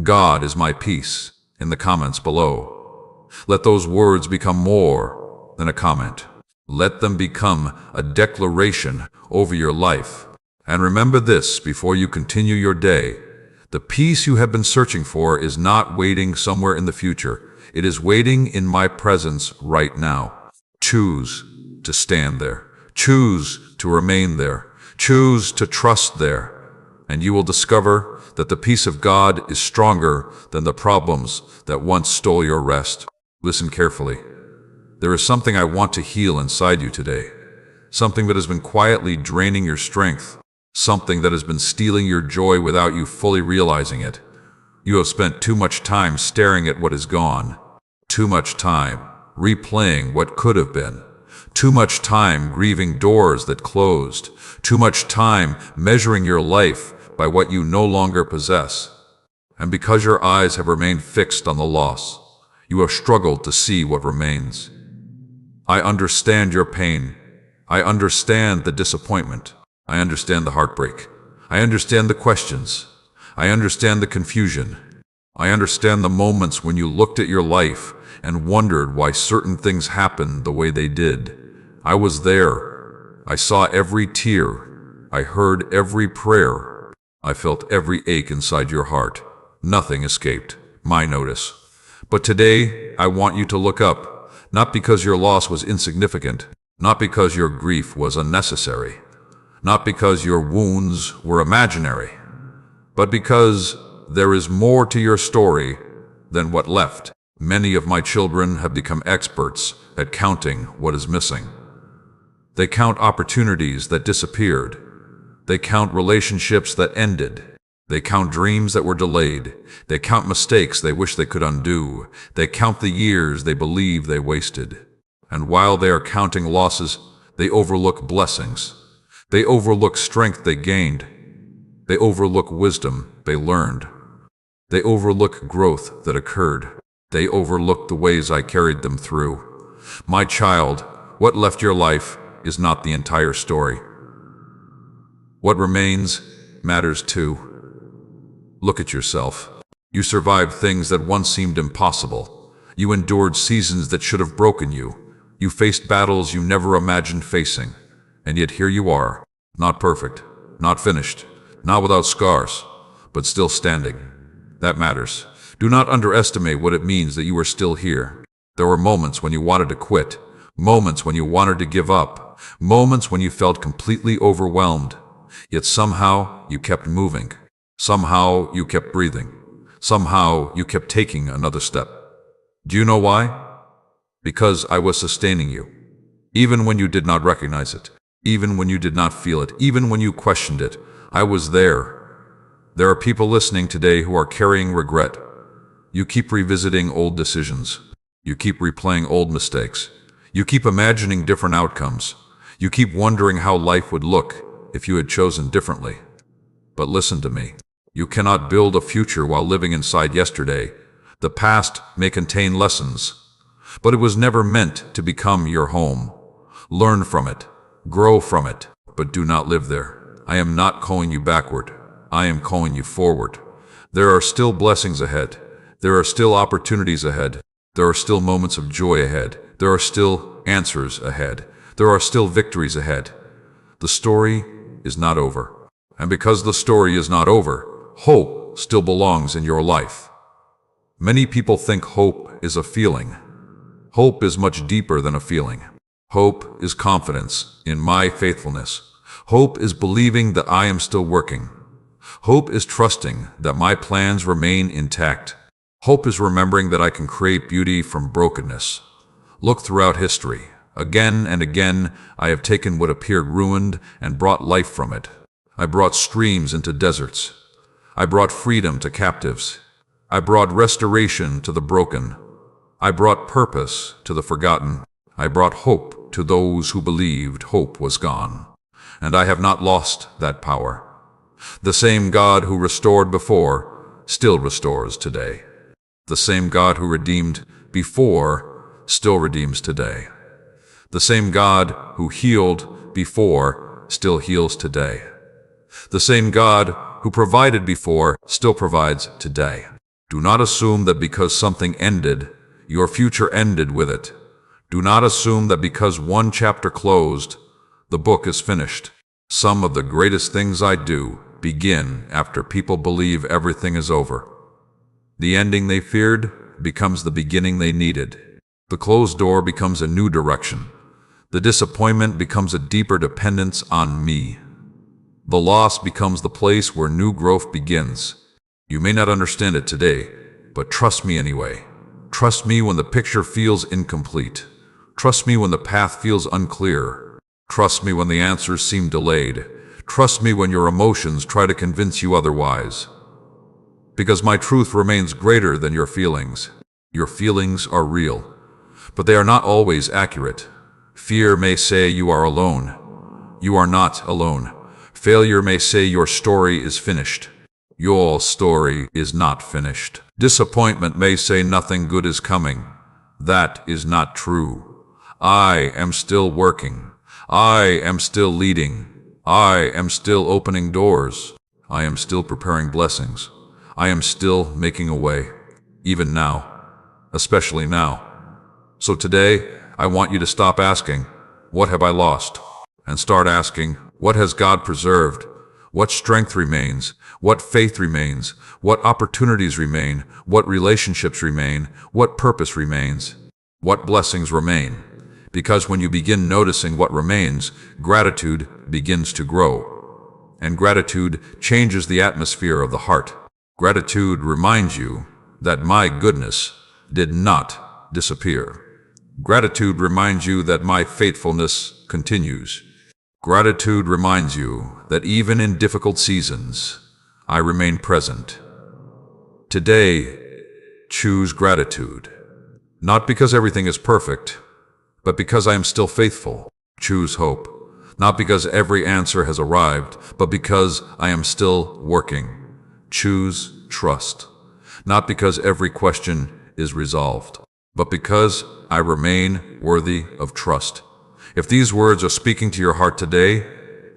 God is my peace, in the comments below. Let those words become more than a comment. Let them become a declaration over your life. And remember this before you continue your day. The peace you have been searching for is not waiting somewhere in the future. It is waiting in my presence right now. Choose to stand there. Choose to remain there. Choose to trust there. And you will discover that the peace of God is stronger than the problems that once stole your rest. Listen carefully. There is something I want to heal inside you today. Something that has been quietly draining your strength. Something that has been stealing your joy without you fully realizing it. You have spent too much time staring at what is gone. Too much time replaying what could have been. Too much time grieving doors that closed. Too much time measuring your life by what you no longer possess. And because your eyes have remained fixed on the loss, you have struggled to see what remains. I understand your pain. I understand the disappointment. I understand the heartbreak. I understand the questions. I understand the confusion. I understand the moments when you looked at your life and wondered why certain things happened the way they did. I was there. I saw every tear. I heard every prayer. I felt every ache inside your heart. Nothing escaped my notice. But today, I want you to look up, not because your loss was insignificant, not because your grief was unnecessary, not because your wounds were imaginary, but because there is more to your story than what left Many of my children have become experts at counting what is missing. They count opportunities that disappeared. They count relationships that ended. They count dreams that were delayed. They count mistakes they wish they could undo. They count the years they believe they wasted. And while they are counting losses, they overlook blessings. They overlook strength they gained. They overlook wisdom they learned. They overlook growth that occurred. They overlook the ways I carried them through. My child, what left your life is not the entire story. What remains matters too. Look at yourself. You survived things that once seemed impossible. You endured seasons that should have broken you. You faced battles you never imagined facing. And yet here you are, not perfect, not finished, not without scars, but still standing. That matters. Do not underestimate what it means that you are still here. There were moments when you wanted to quit, moments when you wanted to give up, moments when you felt completely overwhelmed. Yet somehow you kept moving. Somehow you kept breathing. Somehow you kept taking another step. Do you know why? Because I was sustaining you. Even when you did not recognize it, even when you did not feel it, even when you questioned it, I was there. There are people listening today who are carrying regret. You keep revisiting old decisions. You keep replaying old mistakes. You keep imagining different outcomes. You keep wondering how life would look if you had chosen differently. But listen to me. You cannot build a future while living inside yesterday. The past may contain lessons, but it was never meant to become your home. Learn from it. Grow from it, but do not live there. I am not calling you backward. I am calling you forward. There are still blessings ahead. There are still opportunities ahead. There are still moments of joy ahead. There are still answers ahead. There are still victories ahead. The story is not over. And because the story is not over, hope still belongs in your life. Many people think hope is a feeling. Hope is much deeper than a feeling. Hope is confidence in my faithfulness. Hope is believing that I am still working. Hope is trusting that my plans remain intact. Hope is remembering that I can create beauty from brokenness. Look throughout history. Again and again, I have taken what appeared ruined and brought life from it. I brought streams into deserts. I brought freedom to captives. I brought restoration to the broken. I brought purpose to the forgotten. I brought hope to those who believed hope was gone. And I have not lost that power. The same God who restored before still restores today. The same God who redeemed before still redeems today. The same God who healed before still heals today. The same God who provided before still provides today. Do not assume that because something ended, your future ended with it. Do not assume that because one chapter closed, the book is finished. Some of the greatest things I do begin after people believe everything is over. The ending they feared becomes the beginning they needed. The closed door becomes a new direction. The disappointment becomes a deeper dependence on me. The loss becomes the place where new growth begins. You may not understand it today, but trust me anyway. Trust me when the picture feels incomplete. Trust me when the path feels unclear. Trust me when the answers seem delayed. Trust me when your emotions try to convince you otherwise. Because my truth remains greater than your feelings. Your feelings are real, but they are not always accurate. Fear may say you are alone. You are not alone. Failure may say your story is finished. Your story is not finished. Disappointment may say nothing good is coming. That is not true. I am still working. I am still leading. I am still opening doors. I am still preparing blessings. I am still making a way, even now, especially now. So today, I want you to stop asking, what have I lost? And start asking, what has God preserved? What strength remains? What faith remains? What opportunities remain? What relationships remain? What purpose remains? What blessings remain? Because when you begin noticing what remains, gratitude begins to grow. And gratitude changes the atmosphere of the heart. Gratitude reminds you that my goodness did not disappear. Gratitude reminds you that my faithfulness continues. Gratitude reminds you that even in difficult seasons, I remain present. Today, choose gratitude. Not because everything is perfect, but because I am still faithful. Choose hope. Not because every answer has arrived, but because I am still working. Choose trust. Not because every question is resolved, but because I remain worthy of trust. If these words are speaking to your heart today,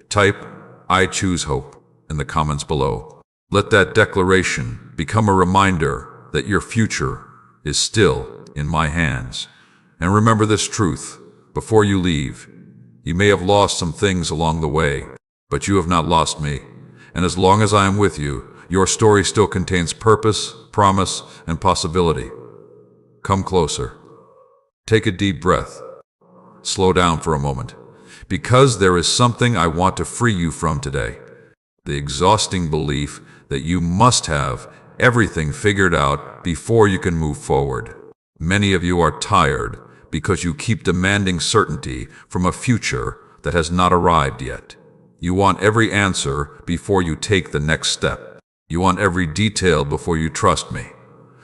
type "I choose hope" in the comments below. Let that declaration become a reminder that your future is still in my hands. And remember this truth before you leave. You may have lost some things along the way, but you have not lost me. And as long as I am with you, your story still contains purpose, promise, and possibility. Come closer. Take a deep breath. Slow down for a moment, because there is something I want to free you from today. The exhausting belief that you must have everything figured out before you can move forward. Many of you are tired because you keep demanding certainty from a future that has not arrived yet. You want every answer before you take the next step. You want every detail before you trust me.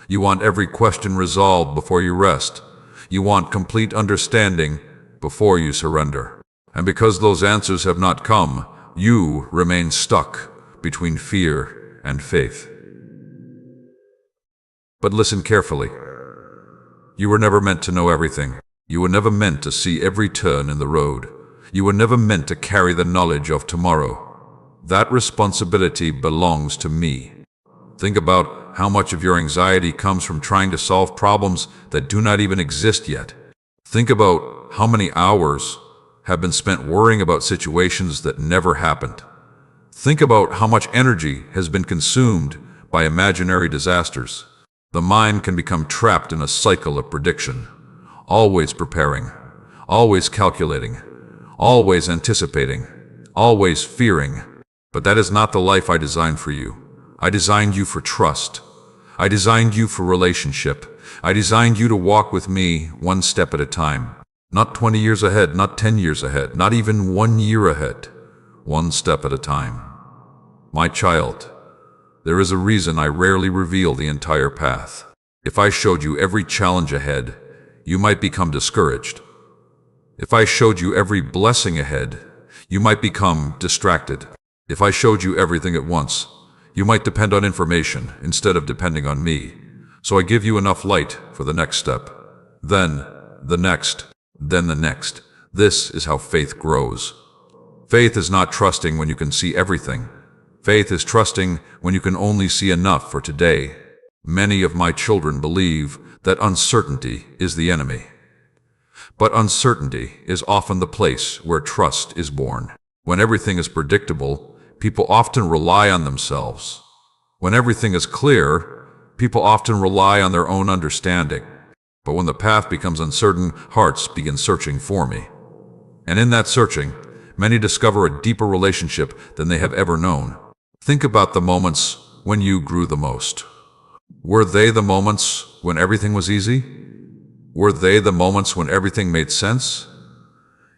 You want every question resolved before you rest. You want complete understanding before you surrender. And because those answers have not come, you remain stuck between fear and faith. But listen carefully. You were never meant to know everything. You were never meant to see every turn in the road. You were never meant to carry the knowledge of tomorrow. That responsibility belongs to me. Think about how much of your anxiety comes from trying to solve problems that do not even exist yet. Think about how many hours have been spent worrying about situations that never happened. Think about how much energy has been consumed by imaginary disasters. The mind can become trapped in a cycle of prediction, always preparing, always calculating, always anticipating, always fearing. But that is not the life I designed for you. I designed you for trust. I designed you for relationship. I designed you to walk with me one step at a time. Not 20 years ahead, not 10 years ahead, not even 1 year ahead. One step at a time. My child, there is a reason I rarely reveal the entire path. If I showed you every challenge ahead, you might become discouraged. If I showed you every blessing ahead, you might become distracted. If I showed you everything at once, you might depend on information instead of depending on me. So I give you enough light for the next step. Then the next, then the next. This is how faith grows. Faith is not trusting when you can see everything. Faith is trusting when you can only see enough for today. Many of my children believe that uncertainty is the enemy. But uncertainty is often the place where trust is born. When everything is predictable, people often rely on themselves. When everything is clear, people often rely on their own understanding. But when the path becomes uncertain, hearts begin searching for me. And in that searching, many discover a deeper relationship than they have ever known. Think about the moments when you grew the most. Were they the moments when everything was easy? Were they the moments when everything made sense?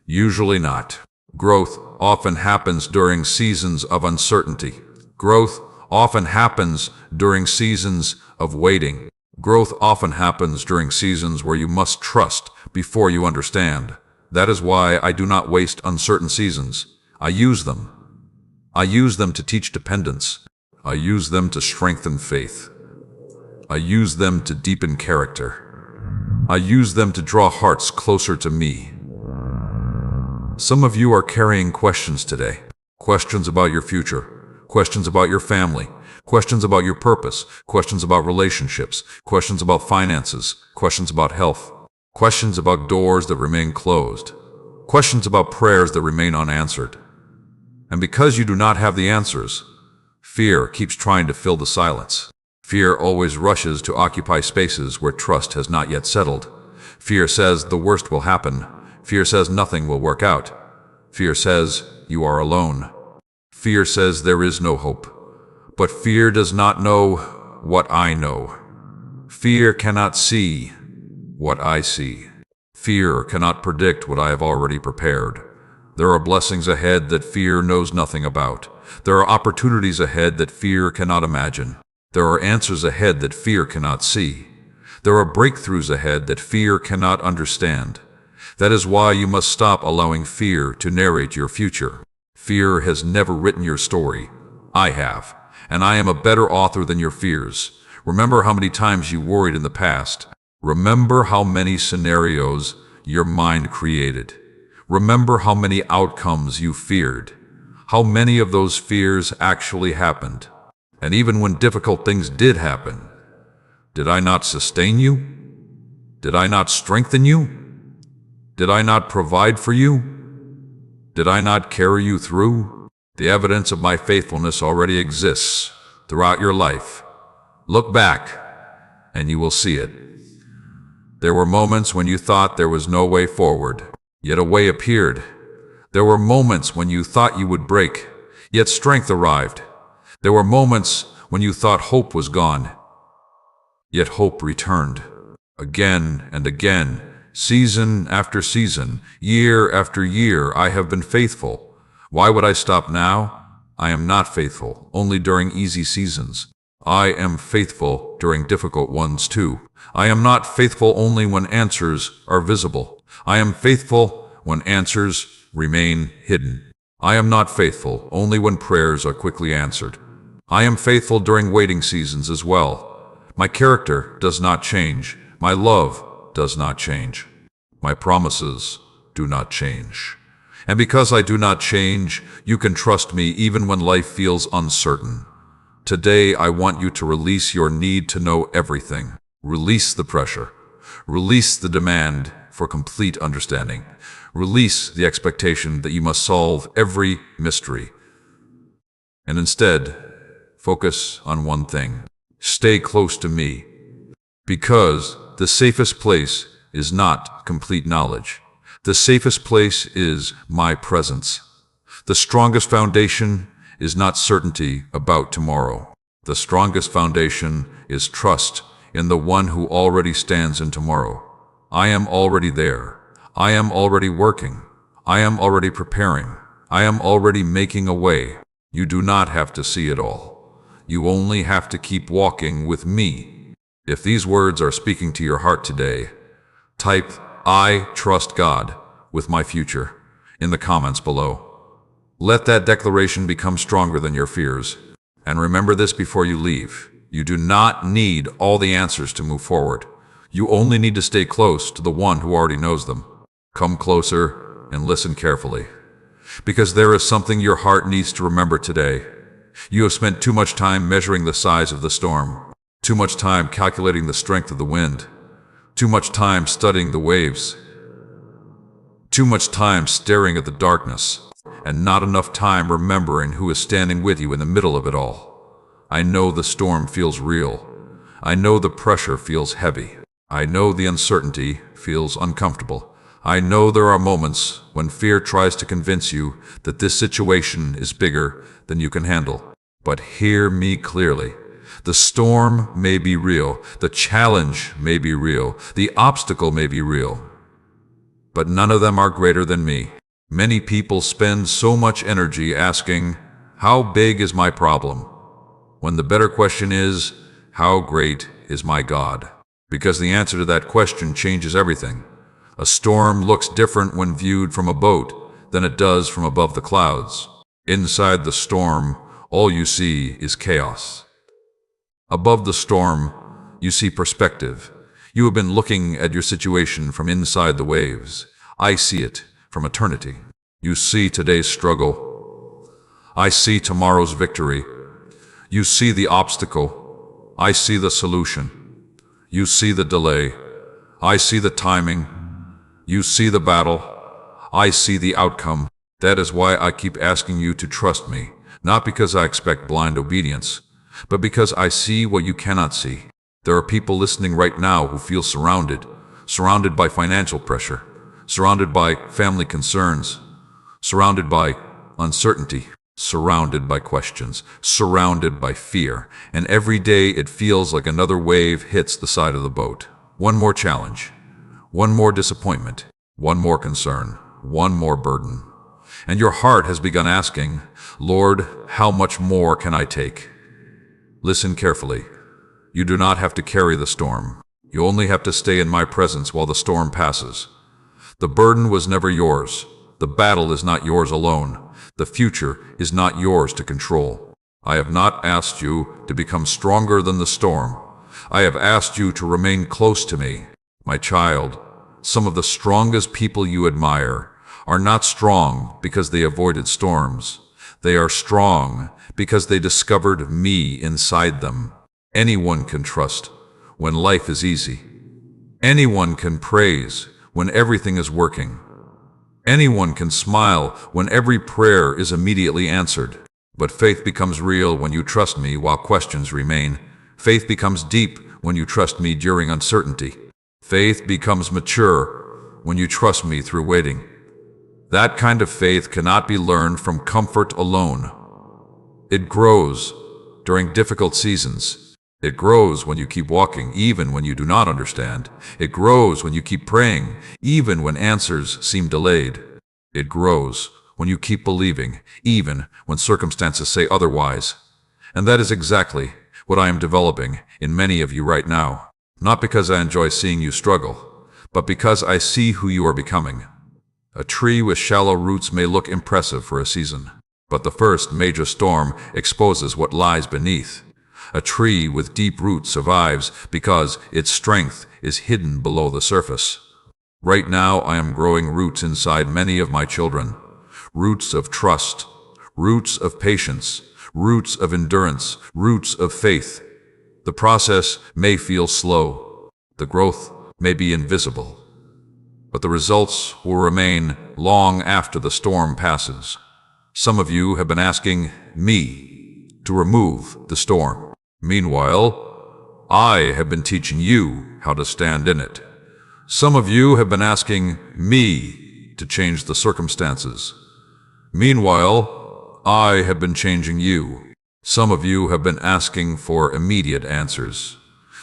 Usually not. Growth often happens during seasons of uncertainty. Growth often happens during seasons of waiting. Growth often happens during seasons where you must trust before you understand. That is why I do not waste uncertain seasons. I use them. I use them to teach dependence. I use them to strengthen faith. I use them to deepen character. I use them to draw hearts closer to me. Some of you are carrying questions today. Questions about your future. Questions about your family. Questions about your purpose. Questions about relationships. Questions about finances. Questions about health. Questions about doors that remain closed. Questions about prayers that remain unanswered. And because you do not have the answers, fear keeps trying to fill the silence. Fear always rushes to occupy spaces where trust has not yet settled. Fear says the worst will happen. Fear says nothing will work out. Fear says you are alone. Fear says there is no hope. But fear does not know what I know. Fear cannot see what I see. Fear cannot predict what I have already prepared. There are blessings ahead that fear knows nothing about. There are opportunities ahead that fear cannot imagine. There are answers ahead that fear cannot see. There are breakthroughs ahead that fear cannot understand. That is why you must stop allowing fear to narrate your future. Fear has never written your story. I have, and I am a better author than your fears. Remember how many times you worried in the past. Remember how many scenarios your mind created. Remember how many outcomes you feared. How many of those fears actually happened. And even when difficult things did happen, did I not sustain you? Did I not strengthen you? Did I not provide for you? Did I not carry you through? The evidence of my faithfulness already exists throughout your life. Look back, and you will see it. There were moments when you thought there was no way forward, yet a way appeared. There were moments when you thought you would break, yet strength arrived. There were moments when you thought hope was gone, yet hope returned. Again and again, season after season, year after year, I have been faithful. Why would I stop now? I am not faithful only during easy seasons. I am faithful during difficult ones too. I am not faithful only when answers are visible. I am faithful when answers remain hidden. I am not faithful only when prayers are quickly answered. I am faithful during waiting seasons as well. My character does not change. My love does not change. My promises do not change. And because I do not change, you can trust me even when life feels uncertain. Today, I want you to release your need to know everything. Release the pressure. Release the demand for complete understanding. Release the expectation that you must solve every mystery. And instead, focus on one thing. Stay close to me. Because the safest place is not complete knowledge. The safest place is my presence. The strongest foundation is not certainty about tomorrow. The strongest foundation is trust in the one who already stands in tomorrow. I am already there. I am already working. I am already preparing. I am already making a way. You do not have to see it all. You only have to keep walking with me. If these words are speaking to your heart today, type "I trust God with my future" in the comments below. Let that declaration become stronger than your fears. And remember this before you leave. You do not need all the answers to move forward. You only need to stay close to the one who already knows them. Come closer and listen carefully. Because there is something your heart needs to remember today. You have spent too much time measuring the size of the storm, too much time calculating the strength of the wind, too much time studying the waves, too much time staring at the darkness, and not enough time remembering who is standing with you in the middle of it all. I know the storm feels real. I know the pressure feels heavy. I know the uncertainty feels uncomfortable. I know there are moments when fear tries to convince you that this situation is bigger than you can handle. But hear me clearly. The storm may be real. The challenge may be real. The obstacle may be real. But none of them are greater than me. Many people spend so much energy asking, "How big is my problem?" when the better question is, "How great is my God?" Because the answer to that question changes everything. A storm looks different when viewed from a boat than it does from above the clouds. Inside the storm, all you see is chaos. Above the storm, you see perspective. You have been looking at your situation from inside the waves. I see it from eternity. You see today's struggle. I see tomorrow's victory. You see the obstacle. I see the solution. You see the delay. I see the timing. You see the battle. I see the outcome. That is why I keep asking you to trust me, not because I expect blind obedience, but because I see what you cannot see. There are people listening right now who feel surrounded by financial pressure, surrounded by family concerns, surrounded by uncertainty. surrounded by questions, surrounded by fear, and every day it feels like another wave hits the side of the boat. One more challenge, one more disappointment, one more concern, one more burden. And your heart has begun asking, Lord, how much more can I take? Listen carefully. You do not have to carry the storm. You only have to stay in my presence while the storm passes. The burden was never yours. The battle is not yours alone. The future is not yours to control. I have not asked you to become stronger than the storm. I have asked you to remain close to me. My child, some of the strongest people you admire are not strong because they avoided storms. They are strong because they discovered me inside them. Anyone can trust when life is easy. Anyone can praise when everything is working. Anyone can smile when every prayer is immediately answered. But faith becomes real when you trust me while questions remain. Faith becomes deep when you trust me during uncertainty. Faith becomes mature when you trust me through waiting. That kind of faith cannot be learned from comfort alone. It grows during difficult seasons. It grows when you keep walking, even when you do not understand. It grows when you keep praying, even when answers seem delayed. It grows when you keep believing, even when circumstances say otherwise. And that is exactly what I am developing in many of you right now. Not because I enjoy seeing you struggle, but because I see who you are becoming. A tree with shallow roots may look impressive for a season, but the first major storm exposes what lies beneath. A tree with deep roots survives because its strength is hidden below the surface. Right now, I am growing roots inside many of my children. Roots of trust, roots of patience, roots of endurance, roots of faith. The process may feel slow. The growth may be invisible. But the results will remain long after the storm passes. Some of you have been asking me to remove the storm. Meanwhile, I have been teaching you how to stand in it. Some of you have been asking me to change the circumstances. Meanwhile, I have been changing you. Some of you have been asking for immediate answers.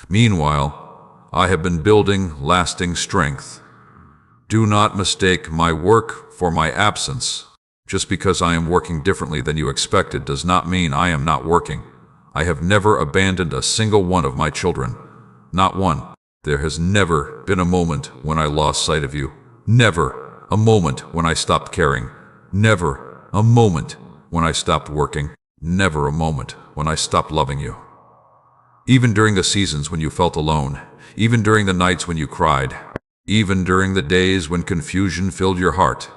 Meanwhile, I have been building lasting strength. Do not mistake my work for my absence. Just because I am working differently than you expected does not mean I am not working. I have never abandoned a single one of my children. Not one. There has never been a moment when I lost sight of you. Never a moment when I stopped caring. Never a moment when I stopped working. Never a moment when I stopped loving you. Even during the seasons when you felt alone, even during the nights when you cried, even during the days when confusion filled your heart,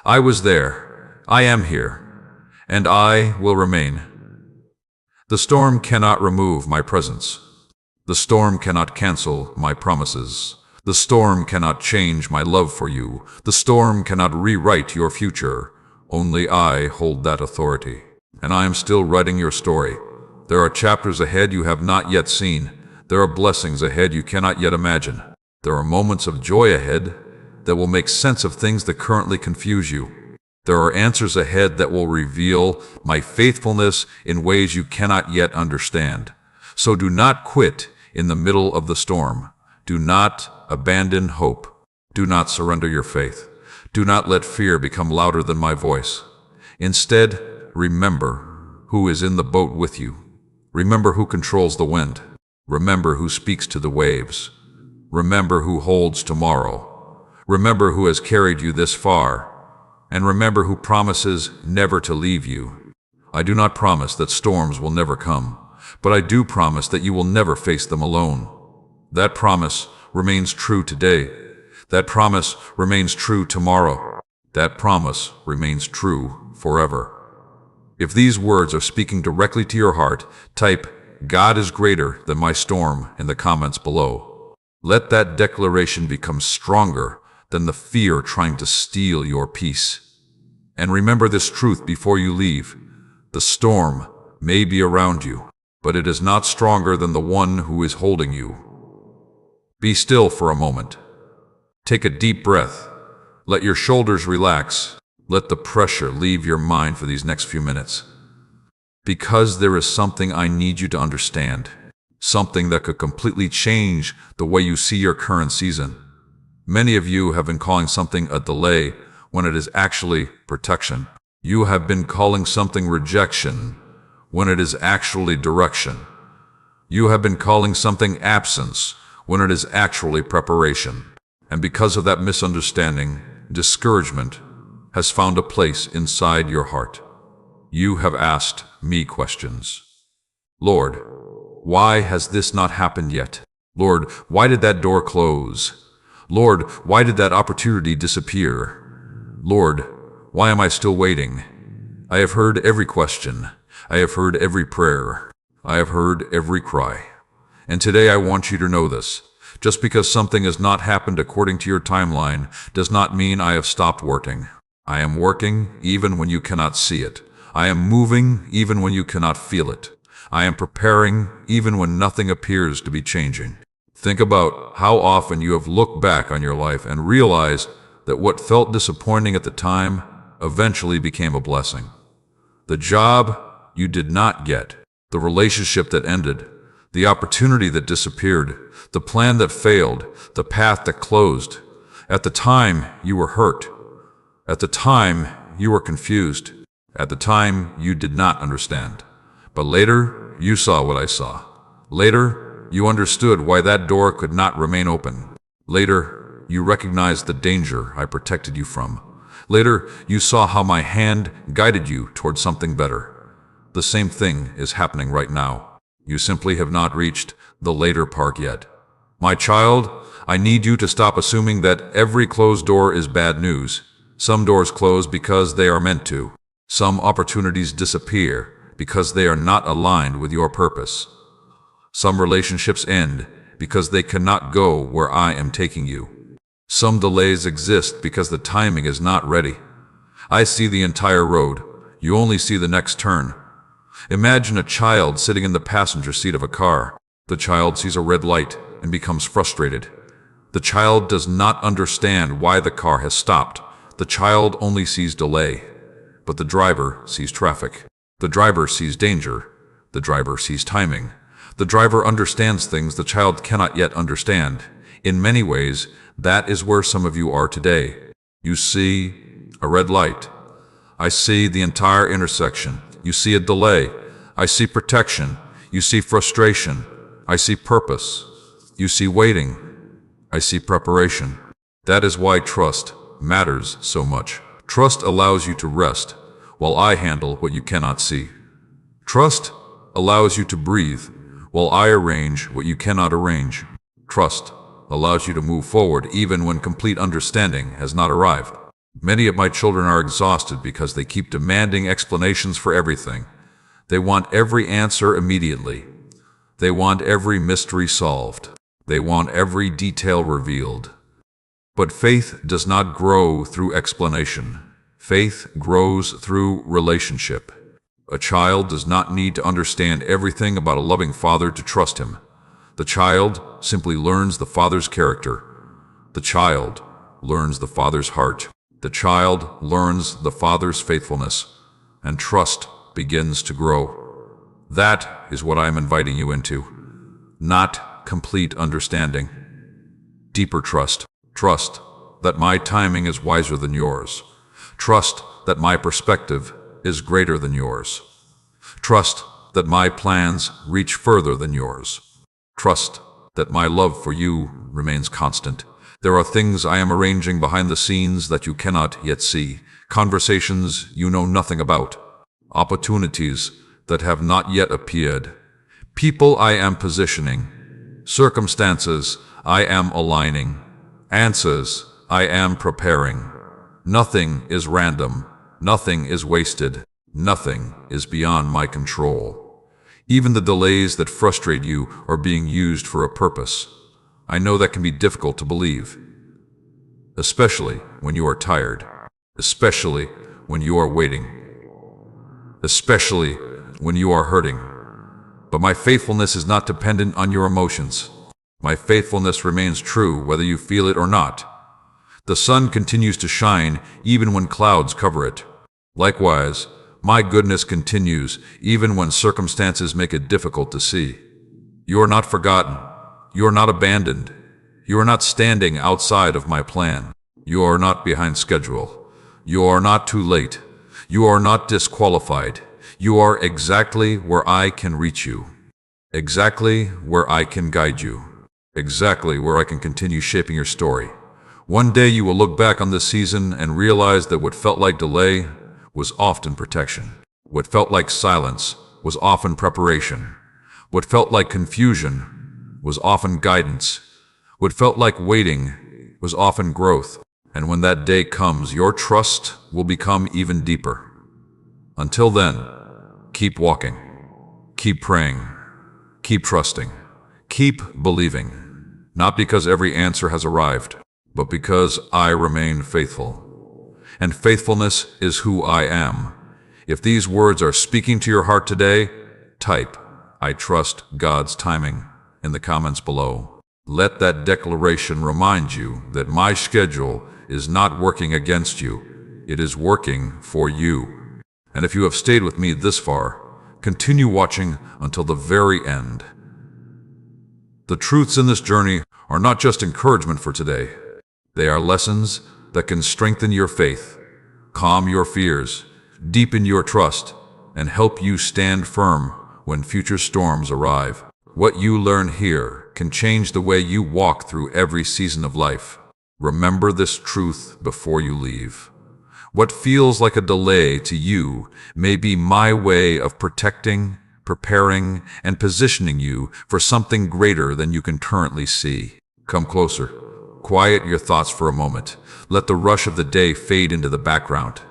I was there. I am here. And I will remain. The storm cannot remove my presence. The storm cannot cancel my promises. The storm cannot change my love for you. The storm cannot rewrite your future. Only I hold that authority. And I am still writing your story. There are chapters ahead you have not yet seen. There are blessings ahead you cannot yet imagine. There are moments of joy ahead that will make sense of things that currently confuse you. There are answers ahead that will reveal my faithfulness in ways you cannot yet understand. So do not quit in the middle of the storm. Do not abandon hope. Do not surrender your faith. Do not let fear become louder than my voice. Instead, remember who is in the boat with you. Remember who controls the wind. Remember who speaks to the waves. Remember who holds tomorrow. Remember who has carried you this far. And remember who promises never to leave you. I do not promise that storms will never come, but I do promise that you will never face them alone. That promise remains true today. That promise remains true tomorrow. That promise remains true forever. If these words are speaking directly to your heart, type, "God is greater than my storm" in the comments below. Let that declaration become stronger than the fear trying to steal your peace. And remember this truth before you leave. The storm may be around you, but it is not stronger than the one who is holding you. Be still for a moment. Take a deep breath. Let your shoulders relax. Let the pressure leave your mind for these next few minutes. Because there is something I need you to understand. Something that could completely change the way you see your current season. Many of you have been calling something a delay when it is actually protection. You have been calling something rejection when it is actually direction. You have been calling something absence when it is actually preparation. And because of that misunderstanding, discouragement has found a place inside your heart. You have asked me questions. Lord, why has this not happened yet? Lord, why did that door close? Lord, why did that opportunity disappear? Lord, why am I still waiting? I have heard every question. I have heard every prayer. I have heard every cry. And today I want you to know this. Just because something has not happened according to your timeline does not mean I have stopped working. I am working even when you cannot see it. I am moving even when you cannot feel it. I am preparing even when nothing appears to be changing. Think about how often you have looked back on your life and realized that what felt disappointing at the time eventually became a blessing. The job you did not get, the relationship that ended, the opportunity that disappeared, the plan that failed, the path that closed. At the time, you were hurt. At the time, you were confused. At the time, you did not understand. But later, you saw what I saw. Later, you understood why that door could not remain open. Later, you recognized the danger I protected you from. Later, you saw how my hand guided you towards something better. The same thing is happening right now. You simply have not reached the later part yet. My child, I need you to stop assuming that every closed door is bad news. Some doors close because they are meant to. Some opportunities disappear because they are not aligned with your purpose. Some relationships end because they cannot go where I am taking you. Some delays exist because the timing is not ready. I see the entire road. You only see the next turn. Imagine a child sitting in the passenger seat of a car. The child sees a red light and becomes frustrated. The child does not understand why the car has stopped. The child only sees delay. But the driver sees traffic. The driver sees danger. The driver sees timing. The driver understands things the child cannot yet understand. In many ways, that is where some of you are today. You see a red light. I see the entire intersection. You see a delay. I see protection. You see frustration. I see purpose. You see waiting. I see preparation. That is why trust matters so much. Trust allows you to rest while I handle what you cannot see. Trust allows you to breathe while I arrange what you cannot arrange. Trust allows you to move forward even when complete understanding has not arrived. Many of my children are exhausted because they keep demanding explanations for everything. They want every answer immediately. They want every mystery solved. They want every detail revealed. But faith does not grow through explanation. Faith grows through relationship. A child does not need to understand everything about a loving father to trust him. The child simply learns the father's character. The child learns the father's heart. The child learns the father's faithfulness, and trust begins to grow. That is what I am inviting you into. Not complete understanding. Deeper trust. Trust that my timing is wiser than yours. Trust that my perspective is greater than yours. Trust that my plans reach further than yours. Trust that my love for you remains constant. There are things I am arranging behind the scenes that you cannot yet see, conversations you know nothing about, opportunities that have not yet appeared, people I am positioning, circumstances I am aligning, answers I am preparing. Nothing is random. Nothing is wasted. Nothing is beyond my control. Even the delays that frustrate you are being used for a purpose. I know that can be difficult to believe, especially when you are tired, especially when you are waiting, especially when you are hurting. But my faithfulness is not dependent on your emotions. My faithfulness remains true whether you feel it or not. The sun continues to shine even when clouds cover it. Likewise, my goodness continues even when circumstances make it difficult to see. You are not forgotten. You are not abandoned. You are not standing outside of my plan. You are not behind schedule. You are not too late. You are not disqualified. You are exactly where I can reach you. Exactly where I can guide you. Exactly where I can continue shaping your story. One day you will look back on this season and realize that what felt like delay was often protection. What felt like silence was often preparation. What felt like confusion was often guidance. What felt like waiting was often growth. And when that day comes, your trust will become even deeper. Until then, keep walking, keep praying, keep trusting, keep believing. Not because every answer has arrived, but because I remain faithful. And faithfulness is who I am. If these words are speaking to your heart today, type, "I trust God's timing," in the comments below. Let that declaration remind you that my schedule is not working against you. It is working for you. And if you have stayed with me this far, continue watching until the very end. The truths in this journey are not just encouragement for today. They are lessons that can strengthen your faith, calm your fears, deepen your trust, and help you stand firm when future storms arrive. What you learn here can change the way you walk through every season of life. Remember this truth before you leave. What feels like a delay to you may be my way of protecting, preparing, and positioning you for something greater than you can currently see. Come closer. Quiet your thoughts for a moment. Let the rush of the day fade into the background.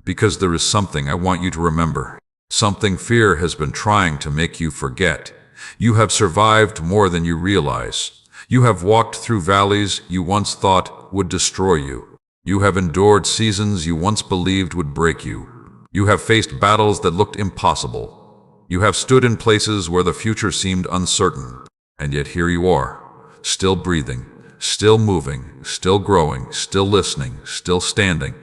Because there is something I want you to remember. Something fear has been trying to make you forget. You have survived more than you realize. You have walked through valleys you once thought would destroy you. You have endured seasons you once believed would break you. You have faced battles that looked impossible. You have stood in places where the future seemed uncertain. And yet here you are, still breathing, still moving, still growing, still listening, still standing.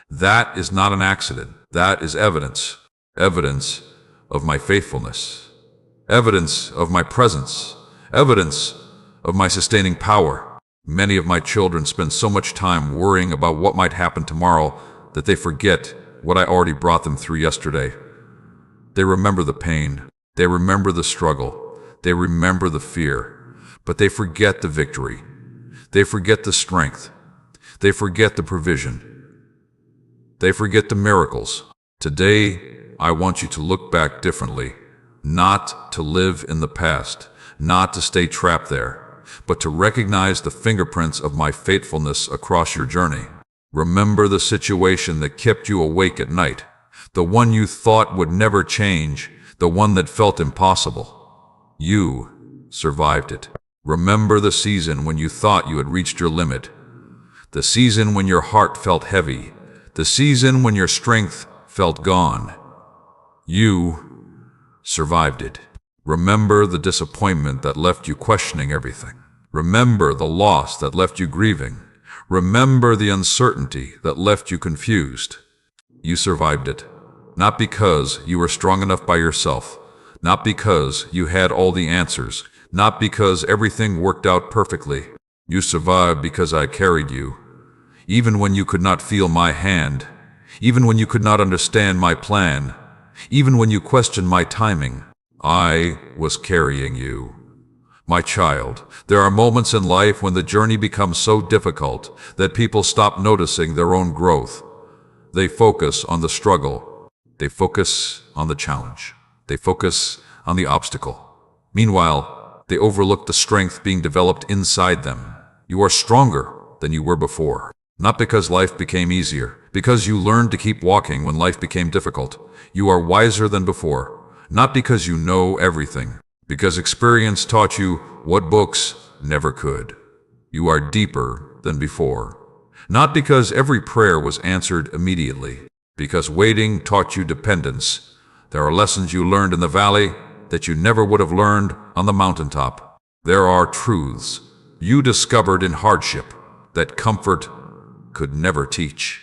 That is not an accident. That is evidence. Evidence of my faithfulness. Evidence of my presence. Evidence of my sustaining power. Many of my children spend so much time worrying about what might happen tomorrow that they forget what I already brought them through yesterday. They remember the pain. They remember the struggle. They remember the fear. But they forget the victory. They forget the strength. They forget the provision. They forget the miracles. Today, I want you to look back differently. Not to live in the past. Not to stay trapped there, but to recognize the fingerprints of my faithfulness across your journey. Remember the situation that kept you awake at night, the one you thought would never change, the one that felt impossible. You survived it. Remember the season when you thought you had reached your limit, the season when your heart felt heavy, the season when your strength felt gone. You survived it. Remember the disappointment that left you questioning everything. Remember the loss that left you grieving. Remember the uncertainty that left you confused. You survived it. Not because you were strong enough by yourself. Not because you had all the answers. Not because everything worked out perfectly. You survived because I carried you. Even when you could not feel my hand. Even when you could not understand my plan. Even when you questioned my timing. I was carrying you. My child, there are moments in life when the journey becomes so difficult that people stop noticing their own growth. They focus on the struggle. They focus on the challenge. They focus on the obstacle. Meanwhile, they overlook the strength being developed inside them. You are stronger than you were before. Not because life became easier, because you learned to keep walking when life became difficult. You are wiser than before. Not because you know everything, because experience taught you what books never could. You are deeper than before. Not because every prayer was answered immediately, because waiting taught you dependence. There are lessons you learned in the valley that you never would have learned on the mountaintop. There are truths you discovered in hardship that comfort could never teach.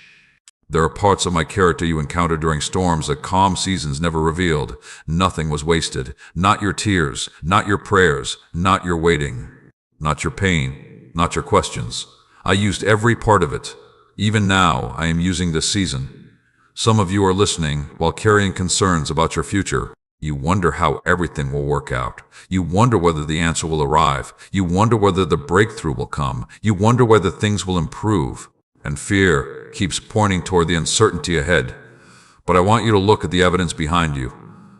There are parts of my character you encountered during storms that calm seasons never revealed. Nothing was wasted. Not your tears, not your prayers, not your waiting, not your pain, not your questions. I used every part of it. Even now, I am using this season. Some of you are listening while carrying concerns about your future. You wonder how everything will work out. You wonder whether the answer will arrive. You wonder whether the breakthrough will come. You wonder whether things will improve. And fear keeps pointing toward the uncertainty ahead. But I want you to look at the evidence behind you.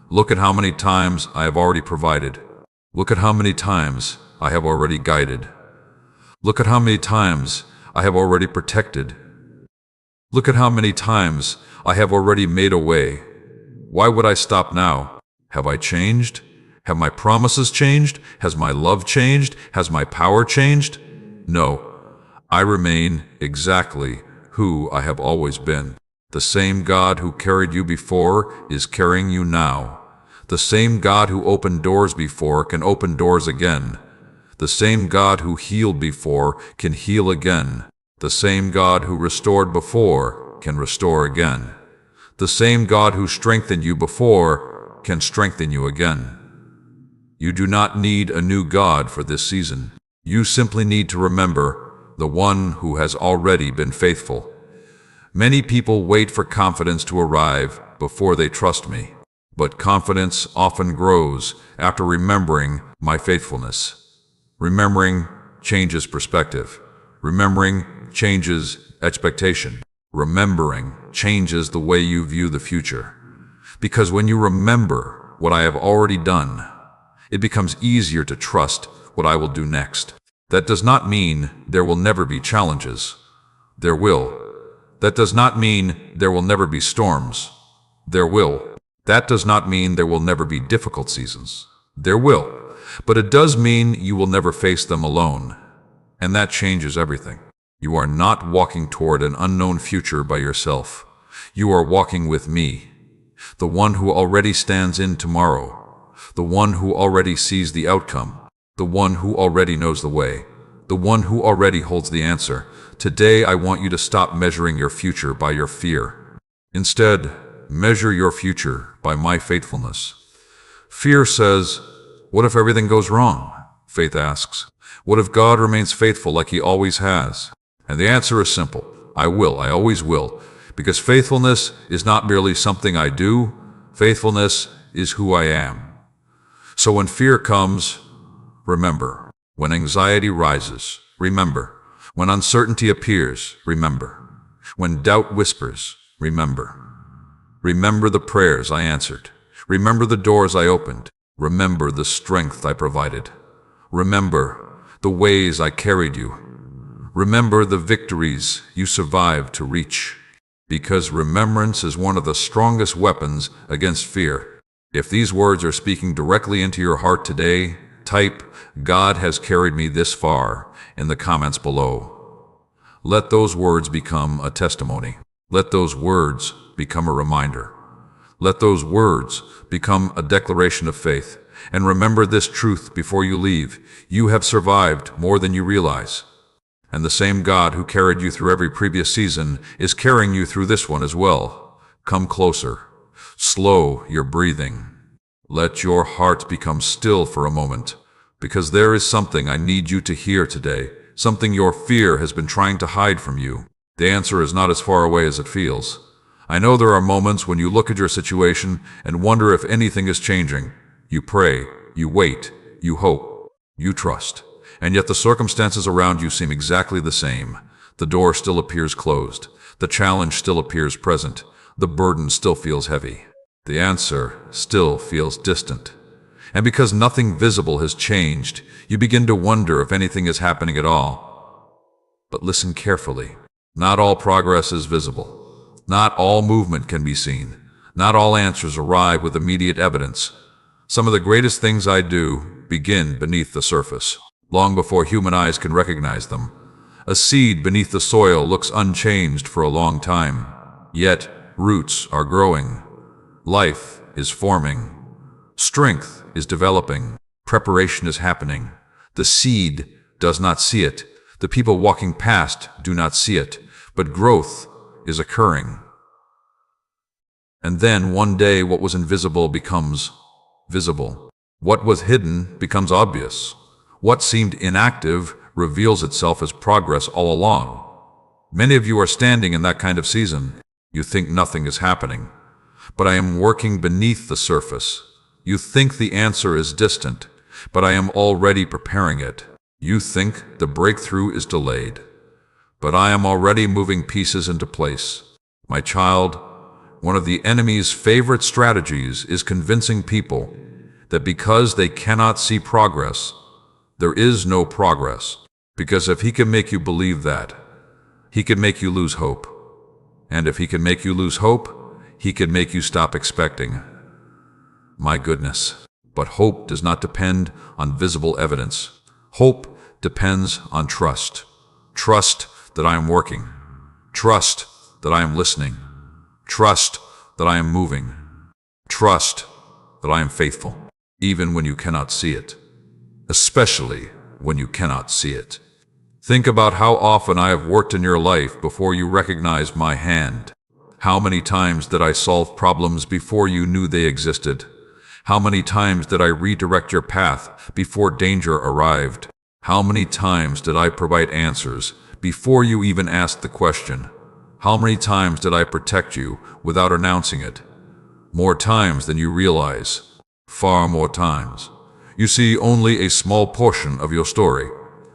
Look at how many times I have already provided. Look at how many times I have already guided. Look at how many times I have already protected. Look at how many times I have already made a way. Why would I stop now? Have I changed? Have my promises changed? Has my love changed? Has my power changed? No. I remain exactly who I have always been. The same God who carried you before is carrying you now. The same God who opened doors before can open doors again. The same God who healed before can heal again. The same God who restored before can restore again. The same God who strengthened you before can strengthen you again. You do not need a new God for this season. You simply need to remember the one who has already been faithful. Many people wait for confidence to arrive before they trust me, but confidence often grows after remembering my faithfulness. Remembering changes perspective. Remembering changes expectation. Remembering changes the way you view the future. Because when you remember what I have already done, it becomes easier to trust what I will do next. That does not mean there will never be challenges. There will. That does not mean there will never be storms. There will. That does not mean there will never be difficult seasons. There will. But it does mean you will never face them alone. And that changes everything. You are not walking toward an unknown future by yourself. You are walking with me, the one who already stands in tomorrow, the one who already sees the outcome, the one who already knows the way, the one who already holds the answer. Today, I want you to stop measuring your future by your fear. Instead, measure your future by my faithfulness. Fear says, what if everything goes wrong? Faith asks, what if God remains faithful like he always has? And the answer is simple. I will. I always will. Because faithfulness is not merely something I do. Faithfulness is who I am. So when fear comes, remember. When anxiety rises, remember. When uncertainty appears, remember. When doubt whispers, remember. Remember the prayers I answered. Remember the doors I opened. Remember the strength I provided. Remember the ways I carried you. Remember the victories you survived to reach. Because remembrance is one of the strongest weapons against fear. If these words are speaking directly into your heart today, type, God has carried me this far, in the comments below. Let those words become a testimony. Let those words become a reminder. Let those words become a declaration of faith. And remember this truth before you leave. You have survived more than you realize. And the same God who carried you through every previous season is carrying you through this one as well. Come closer. Slow your breathing. Let your heart become still for a moment, because there is something I need you to hear today, something your fear has been trying to hide from you. The answer is not as far away as it feels. I know there are moments when you look at your situation and wonder if anything is changing. You pray, you wait, you hope, you trust, and yet the circumstances around you seem exactly the same. The door still appears closed. The challenge still appears present. The burden still feels heavy. The answer still feels distant. And because nothing visible has changed, you begin to wonder if anything is happening at all. But listen carefully. Not all progress is visible. Not all movement can be seen. Not all answers arrive with immediate evidence. Some of the greatest things I do begin beneath the surface, long before human eyes can recognize them. A seed beneath the soil looks unchanged for a long time, yet roots are growing. Life is forming. Strength is developing. Preparation is happening. The seed does not see it. The people walking past do not see it. but growth is occurring. And then one day what was invisible becomes visible. What was hidden becomes obvious. What seemed inactive reveals itself as progress all along. Many of you are standing in that kind of season. You think nothing is happening, but I am working beneath the surface. You think the answer is distant, but I am already preparing it. You think the breakthrough is delayed, but I am already moving pieces into place. My child, one of the enemy's favorite strategies is convincing people that because they cannot see progress, there is no progress. Because if he can make you believe that, he can make you lose hope. And if he can make you lose hope, he can make you stop expecting. My goodness. But hope does not depend on visible evidence. Hope depends on trust. Trust that I am working. Trust that I am listening. Trust that I am moving. Trust that I am faithful, even when you cannot see it. Especially when you cannot see it. Think about how often I have worked in your life before you recognized my hand. How many times did I solve problems before you knew they existed? How many times did I redirect your path before danger arrived? How many times did I provide answers before you even asked the question? How many times did I protect you without announcing it? More times than you realize. Far more times. You see only a small portion of your story.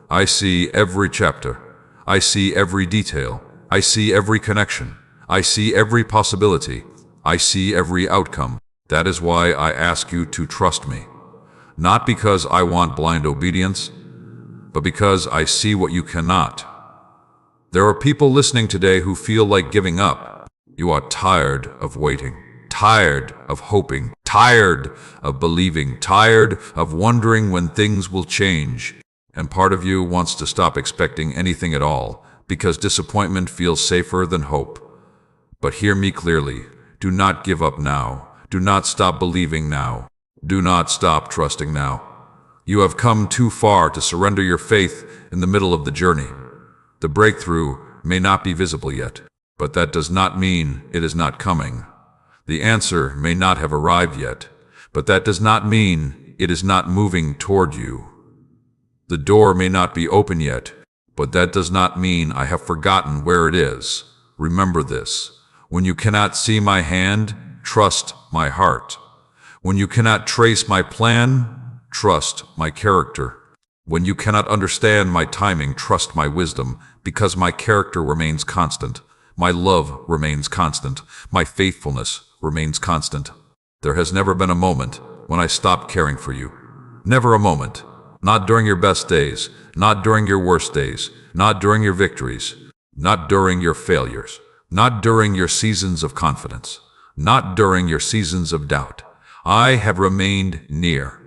I see every chapter. I see every detail. I see every connection. I see every possibility. I see every outcome. That is why I ask you to trust me. Not because I want blind obedience, but because I see what you cannot. There are people listening today who feel like giving up. You are tired of waiting, tired of hoping, tired of believing, tired of wondering when things will change. And part of you wants to stop expecting anything at all because disappointment feels safer than hope. But hear me clearly. Do not give up now. Do not stop believing now. Do not stop trusting now. You have come too far to surrender your faith in the middle of the journey. The breakthrough may not be visible yet, but that does not mean it is not coming. The answer may not have arrived yet, but that does not mean it is not moving toward you. The door may not be open yet, but that does not mean I have forgotten where it is. Remember this. When you cannot see my hand, trust my heart. When you cannot trace my plan, trust my character. When you cannot understand my timing, trust my wisdom, because my character remains constant. My love remains constant. My faithfulness remains constant. There has never been a moment when I stopped caring for you. Never a moment. Not during your best days, not during your worst days, not during your victories, not during your failures, not during your seasons of confidence, not during your seasons of doubt. I have remained near.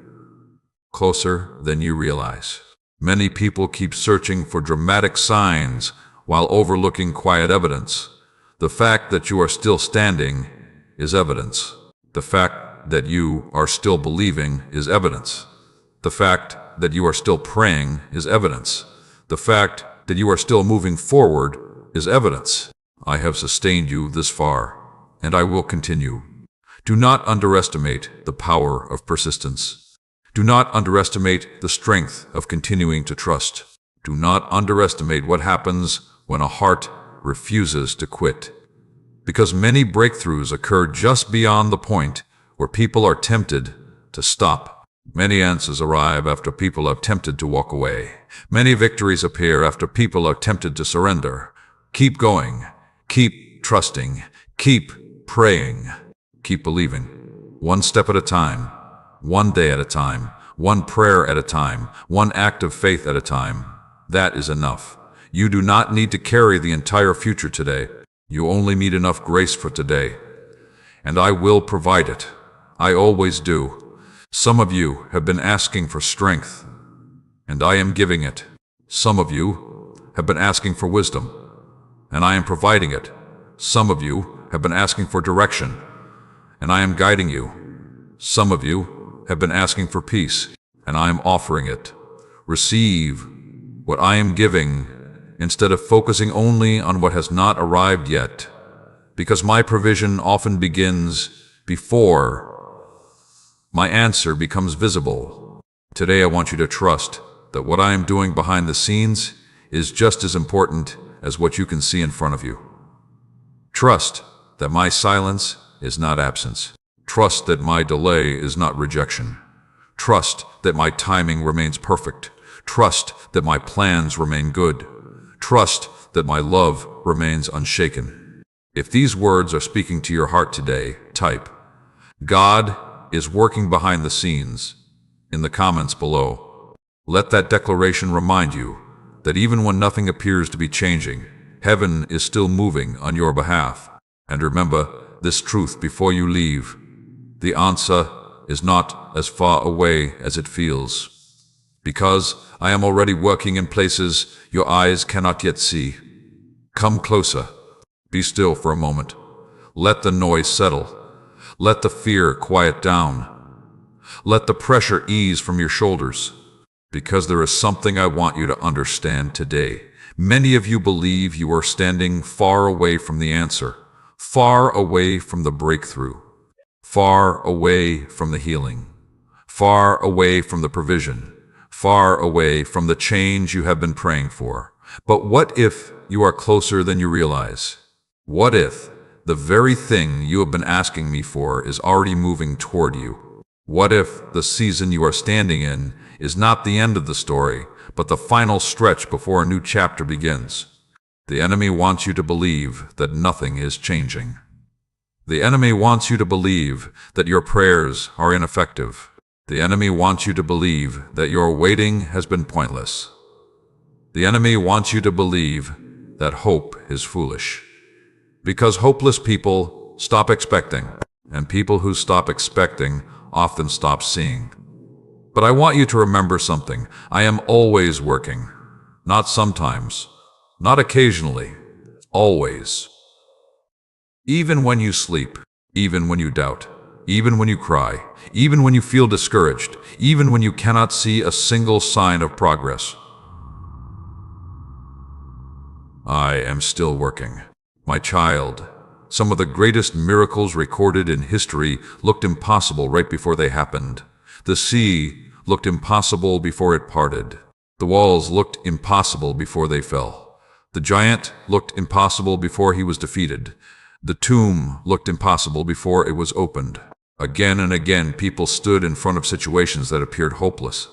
Closer than you realize. Many people keep searching for dramatic signs while overlooking quiet evidence. The fact that you are still standing is evidence. The fact that you are still believing is evidence. The fact that you are still praying is evidence. The fact that you are still moving forward is evidence. I have sustained you this far, and I will continue. Do not underestimate the power of persistence. Do not underestimate the strength of continuing to trust. Do not underestimate what happens when a heart refuses to quit. Because many breakthroughs occur just beyond the point where people are tempted to stop. Many answers arrive after people are tempted to walk away. Many victories appear after people are tempted to surrender. Keep going. Keep trusting. Keep praying. Keep believing. One step at a time. One day at a time, one prayer at a time, one act of faith at a time. That is enough. You do not need to carry the entire future today. You only need enough grace for today. And I will provide it. I always do. Some of you have been asking for strength, and I am giving it. Some of you have been asking for wisdom, and I am providing it. Some of you have been asking for direction, and I am guiding you. Some of you have been asking for peace, and I am offering it. Receive what I am giving, instead of focusing only on what has not arrived yet, because my provision often begins before my answer becomes visible. Today I want you to trust that what I am doing behind the scenes is just as important as what you can see in front of you. Trust that my silence is not absence. Trust that my delay is not rejection. Trust that my timing remains perfect. Trust that my plans remain good. Trust that my love remains unshaken. If these words are speaking to your heart today, type, "God is working behind the scenes," in the comments below. Let that declaration remind you that even when nothing appears to be changing, heaven is still moving on your behalf. And remember this truth before you leave: the answer is not as far away as it feels, because I am already working in places your eyes cannot yet see. Come closer. Be still for a moment. Let the noise settle. Let the fear quiet down. Let the pressure ease from your shoulders, because there is something I want you to understand today. Many of you believe you are standing far away from the answer, far away from the breakthrough, far away from the healing, far away from the provision, far away from the change you have been praying for. But what if you are closer than you realize? What if the very thing you have been asking me for is already moving toward you? What if the season you are standing in is not the end of the story, but the final stretch before a new chapter begins? The enemy wants you to believe that nothing is changing. The enemy wants you to believe that your prayers are ineffective. The enemy wants you to believe that your waiting has been pointless. The enemy wants you to believe that hope is foolish. Because hopeless people stop expecting, and people who stop expecting often stop seeing. But I want you to remember something. I am always working. Not sometimes. Not occasionally. Always. Even when you sleep, even when you doubt, even when you cry, even when you feel discouraged, even when you cannot see a single sign of progress, I am still working. My child, some of the greatest miracles recorded in history looked impossible right before they happened. The sea looked impossible before it parted. The walls looked impossible before they fell. The giant looked impossible before he was defeated. The tomb looked impossible before it was opened. Again and again, people stood in front of situations that appeared hopeless.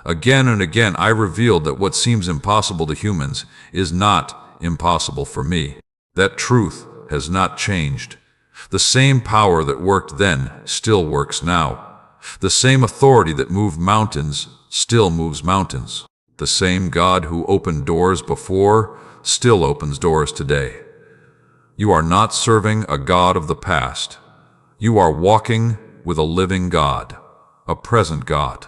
Again and again, I revealed that what seems impossible to humans is not impossible for me. That truth has not changed. The same power that worked then still works now. The same authority that moved mountains still moves mountains. The same God who opened doors before still opens doors today. You are not serving a God of the past. You are walking with a living God, a present God,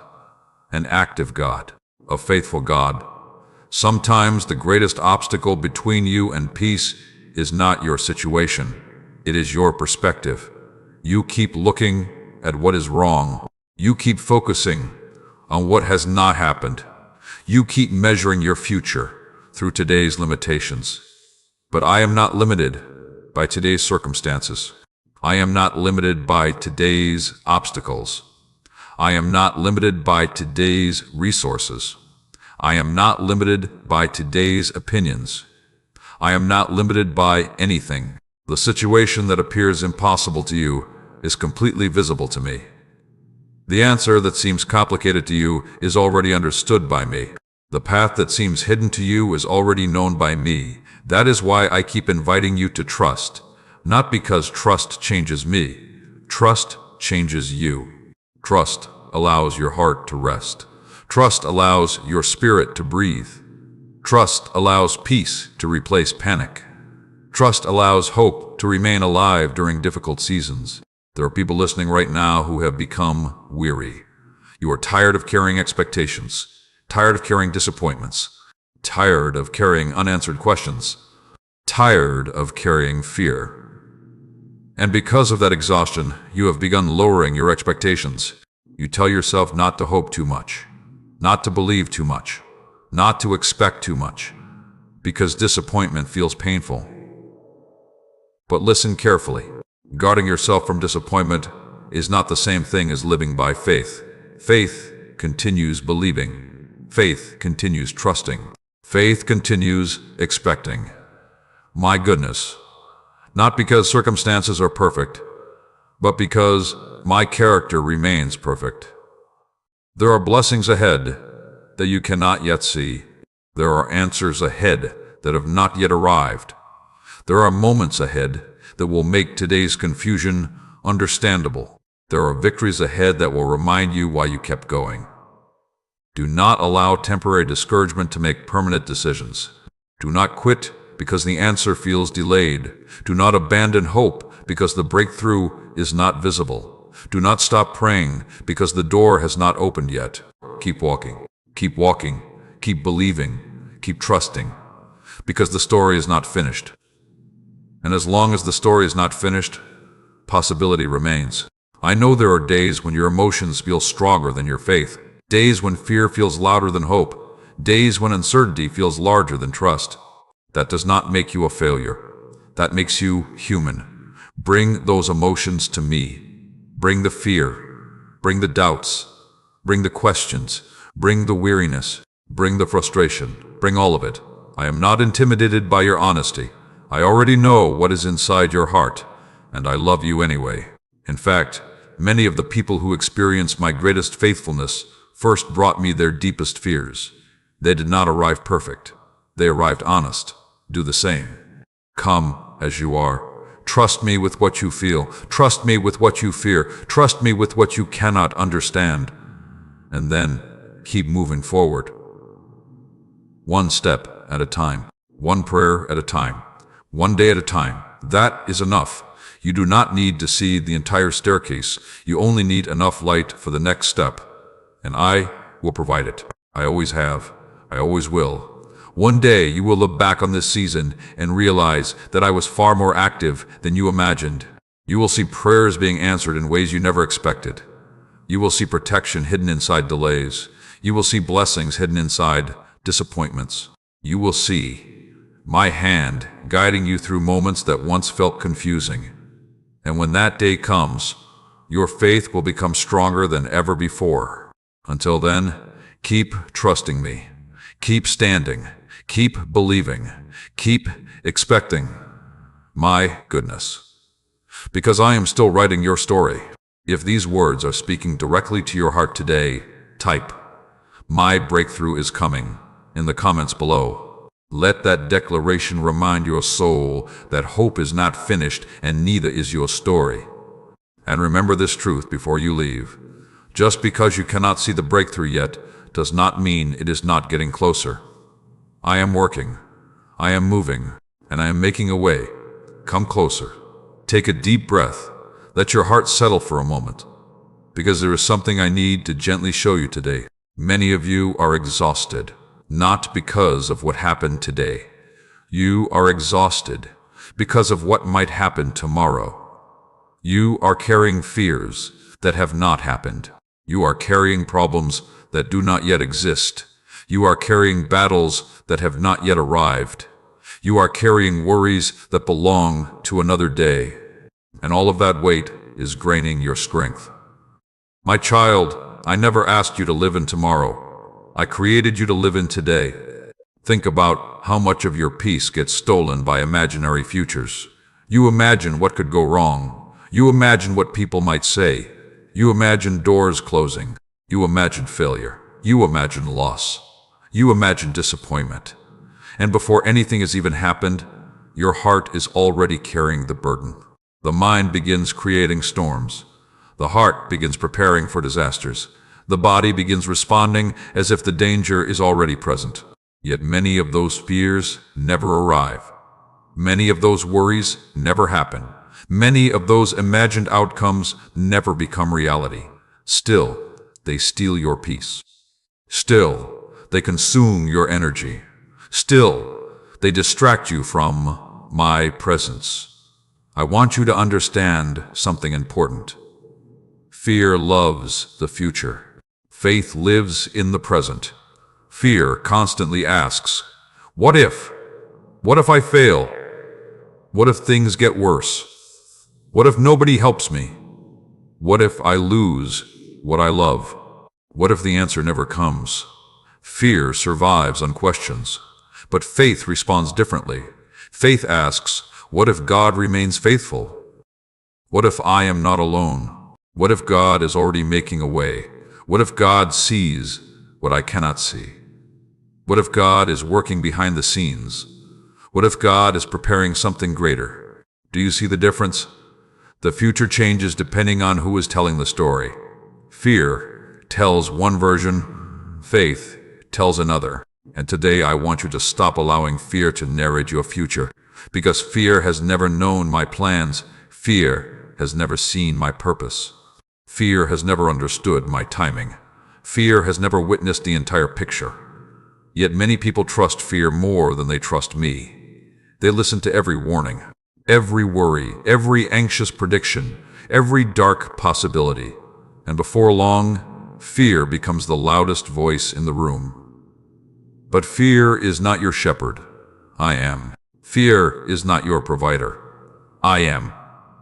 an active God, a faithful God. Sometimes the greatest obstacle between you and peace is not your situation. It is your perspective. You keep looking at what is wrong. You keep focusing on what has not happened. You keep measuring your future through today's limitations. But I am not limited by today's circumstances. I am not limited by today's obstacles. I am not limited by today's resources. I am not limited by today's opinions. I am not limited by anything. The situation that appears impossible to you is completely visible to me. The answer that seems complicated to you is already understood by me. The path that seems hidden to you is already known by me. That is why I keep inviting you to trust, not because trust changes me. Trust changes you. Trust allows your heart to rest. Trust allows your spirit to breathe. Trust allows peace to replace panic. Trust allows hope to remain alive during difficult seasons. There are people listening right now who have become weary. You are tired of carrying expectations, tired of carrying disappointments, tired of carrying unanswered questions, tired of carrying fear. And because of that exhaustion, you have begun lowering your expectations. You tell yourself not to hope too much, not to believe too much, not to expect too much. because disappointment feels painful. But listen carefully. Guarding yourself from disappointment is not the same thing as living by faith. Faith continues believing. Faith continues trusting. Faith continues expecting. My goodness, not because circumstances are perfect, but because my character remains perfect. There are blessings ahead that you cannot yet see. There are answers ahead that have not yet arrived. There are moments ahead that will make today's confusion understandable. There are victories ahead that will remind you why you kept going. Do not allow temporary discouragement to make permanent decisions. Do not quit because the answer feels delayed. Do not abandon hope because the breakthrough is not visible. Do not stop praying because the door has not opened yet. Keep walking. Keep walking. Keep believing. Keep trusting. Because the story is not finished. And as long as the story is not finished, possibility remains. I know there are days when your emotions feel stronger than your faith. Days when fear feels louder than hope. Days when uncertainty feels larger than trust. That does not make you a failure. That makes you human. Bring those emotions to me. Bring the fear. Bring the doubts. Bring the questions. Bring the weariness. Bring the frustration. Bring all of it. I am not intimidated by your honesty. I already know what is inside your heart, and I love you anyway. In fact, many of the people who experienced my greatest faithfulness first brought me their deepest fears. They did not arrive perfect. They arrived honest. Do the same. Come as you are. Trust me with what you feel. Trust me with what you fear. Trust me with what you cannot understand. And then keep moving forward. One step at a time. One prayer at a time. One day at a time. That is enough. You do not need to see the entire staircase. You only need enough light for the next step. And I will provide it. I always have. I always will. One day you will look back on this season and realize that I was far more active than you imagined. You will see prayers being answered in ways you never expected. You will see protection hidden inside delays. You will see blessings hidden inside disappointments. You will see my hand guiding you through moments that once felt confusing. And when that day comes, your faith will become stronger than ever before. Until then, keep trusting me. Keep standing. Keep believing. Keep expecting. My goodness. Because I am still writing your story. If these words are speaking directly to your heart today, type, "My breakthrough is coming," in the comments below. Let that declaration remind your soul that hope is not finished and neither is your story. And remember this truth before you leave. Just because you cannot see the breakthrough yet does not mean it is not getting closer. I am working, I am moving, and I am making a way. Come closer. Take a deep breath. Let your heart settle for a moment, because there is something I need to gently show you today. Many of you are exhausted, not because of what happened today. You are exhausted because of what might happen tomorrow. You are carrying fears that have not happened. You are carrying problems that do not yet exist. You are carrying battles that have not yet arrived. You are carrying worries that belong to another day. And all of that weight is draining your strength. My child, I never asked you to live in tomorrow. I created you to live in today. Think about how much of your peace gets stolen by imaginary futures. You imagine what could go wrong. You imagine what people might say. You imagine doors closing. You imagine failure. You imagine loss. You imagine disappointment. And before anything has even happened, your heart is already carrying the burden. The mind begins creating storms. The heart begins preparing for disasters. The body begins responding as if the danger is already present. Yet many of those fears never arrive. Many of those worries never happen. Many of those imagined outcomes never become reality. Still, they steal your peace. Still, they consume your energy. Still, they distract you from my presence. I want you to understand something important. Fear loves the future. Faith lives in the present. Fear constantly asks, "What if?" What if I fail? What if things get worse? What if nobody helps me? What if I lose what I love? What if the answer never comes? Fear survives on questions, but faith responds differently. Faith asks, what if God remains faithful? What if I am not alone? What if God is already making a way? What if God sees what I cannot see? What if God is working behind the scenes? What if God is preparing something greater? Do you see the difference? The future changes depending on who is telling the story. Fear tells one version, faith tells another. And today I want you to stop allowing fear to narrate your future, because fear has never known my plans. Fear has never seen my purpose. Fear has never understood my timing. Fear has never witnessed the entire picture. Yet many people trust fear more than they trust me. They listen to every warning, every worry, every anxious prediction, every dark possibility. And before long, fear becomes the loudest voice in the room. But fear is not your shepherd. I am. Fear is not your provider. I am.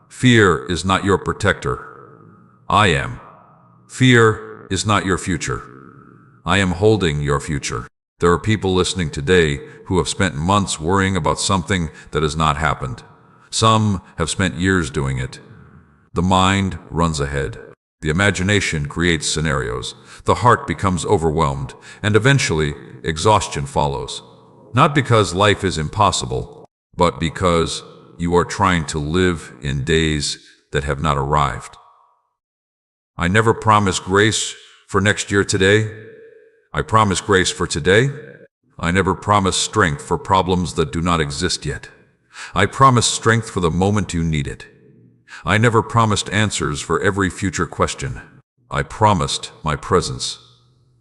Fear is not your protector. I am. Fear is not your future. I am holding your future. There are people listening today who have spent months worrying about something that has not happened. Some have spent years doing it. The mind runs ahead. The imagination creates scenarios. The heart becomes overwhelmed, and eventually, exhaustion follows. Not because life is impossible, but because you are trying to live in days that have not arrived. I never promise grace for next year today. I promise grace for today. I never promise strength for problems that do not exist yet. I promise strength for the moment you need it. I never promised answers for every future question. I promised my presence.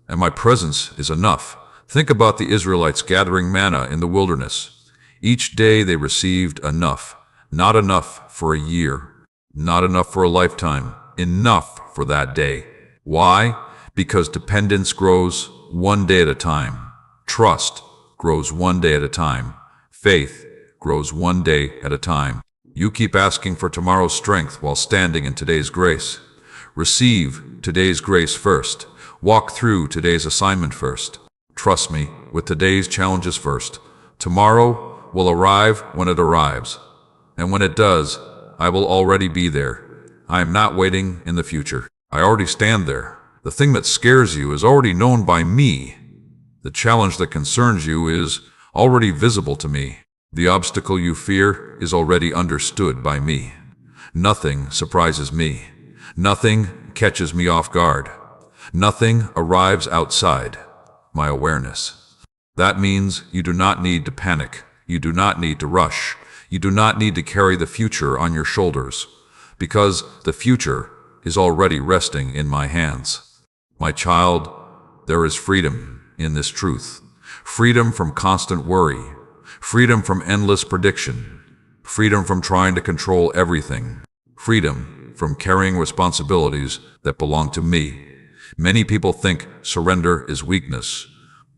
And my presence is enough. Think about the Israelites gathering manna in the wilderness. Each day they received enough. Not enough for a year. Not enough for a lifetime. Enough for that day. Why? Because dependence grows one day at a time. Trust grows one day at a time. Faith grows one day at a time. You keep asking for tomorrow's strength while standing in today's grace. Receive today's grace first. Walk through today's assignment first. Trust me with today's challenges first. Tomorrow will arrive when it arrives. And when it does, I will already be there. I am not waiting in the future. I already stand there. The thing that scares you is already known by me. The challenge that concerns you is already visible to me. The obstacle you fear is already understood by me. Nothing surprises me. Nothing catches me off guard. Nothing arrives outside my awareness. That means you do not need to panic. You do not need to rush. You do not need to carry the future on your shoulders, because the future is already resting in my hands. My child, there is freedom in this truth. Freedom from constant worry. Freedom from endless prediction. Freedom from trying to control everything. Freedom from carrying responsibilities that belong to me. Many people think surrender is weakness,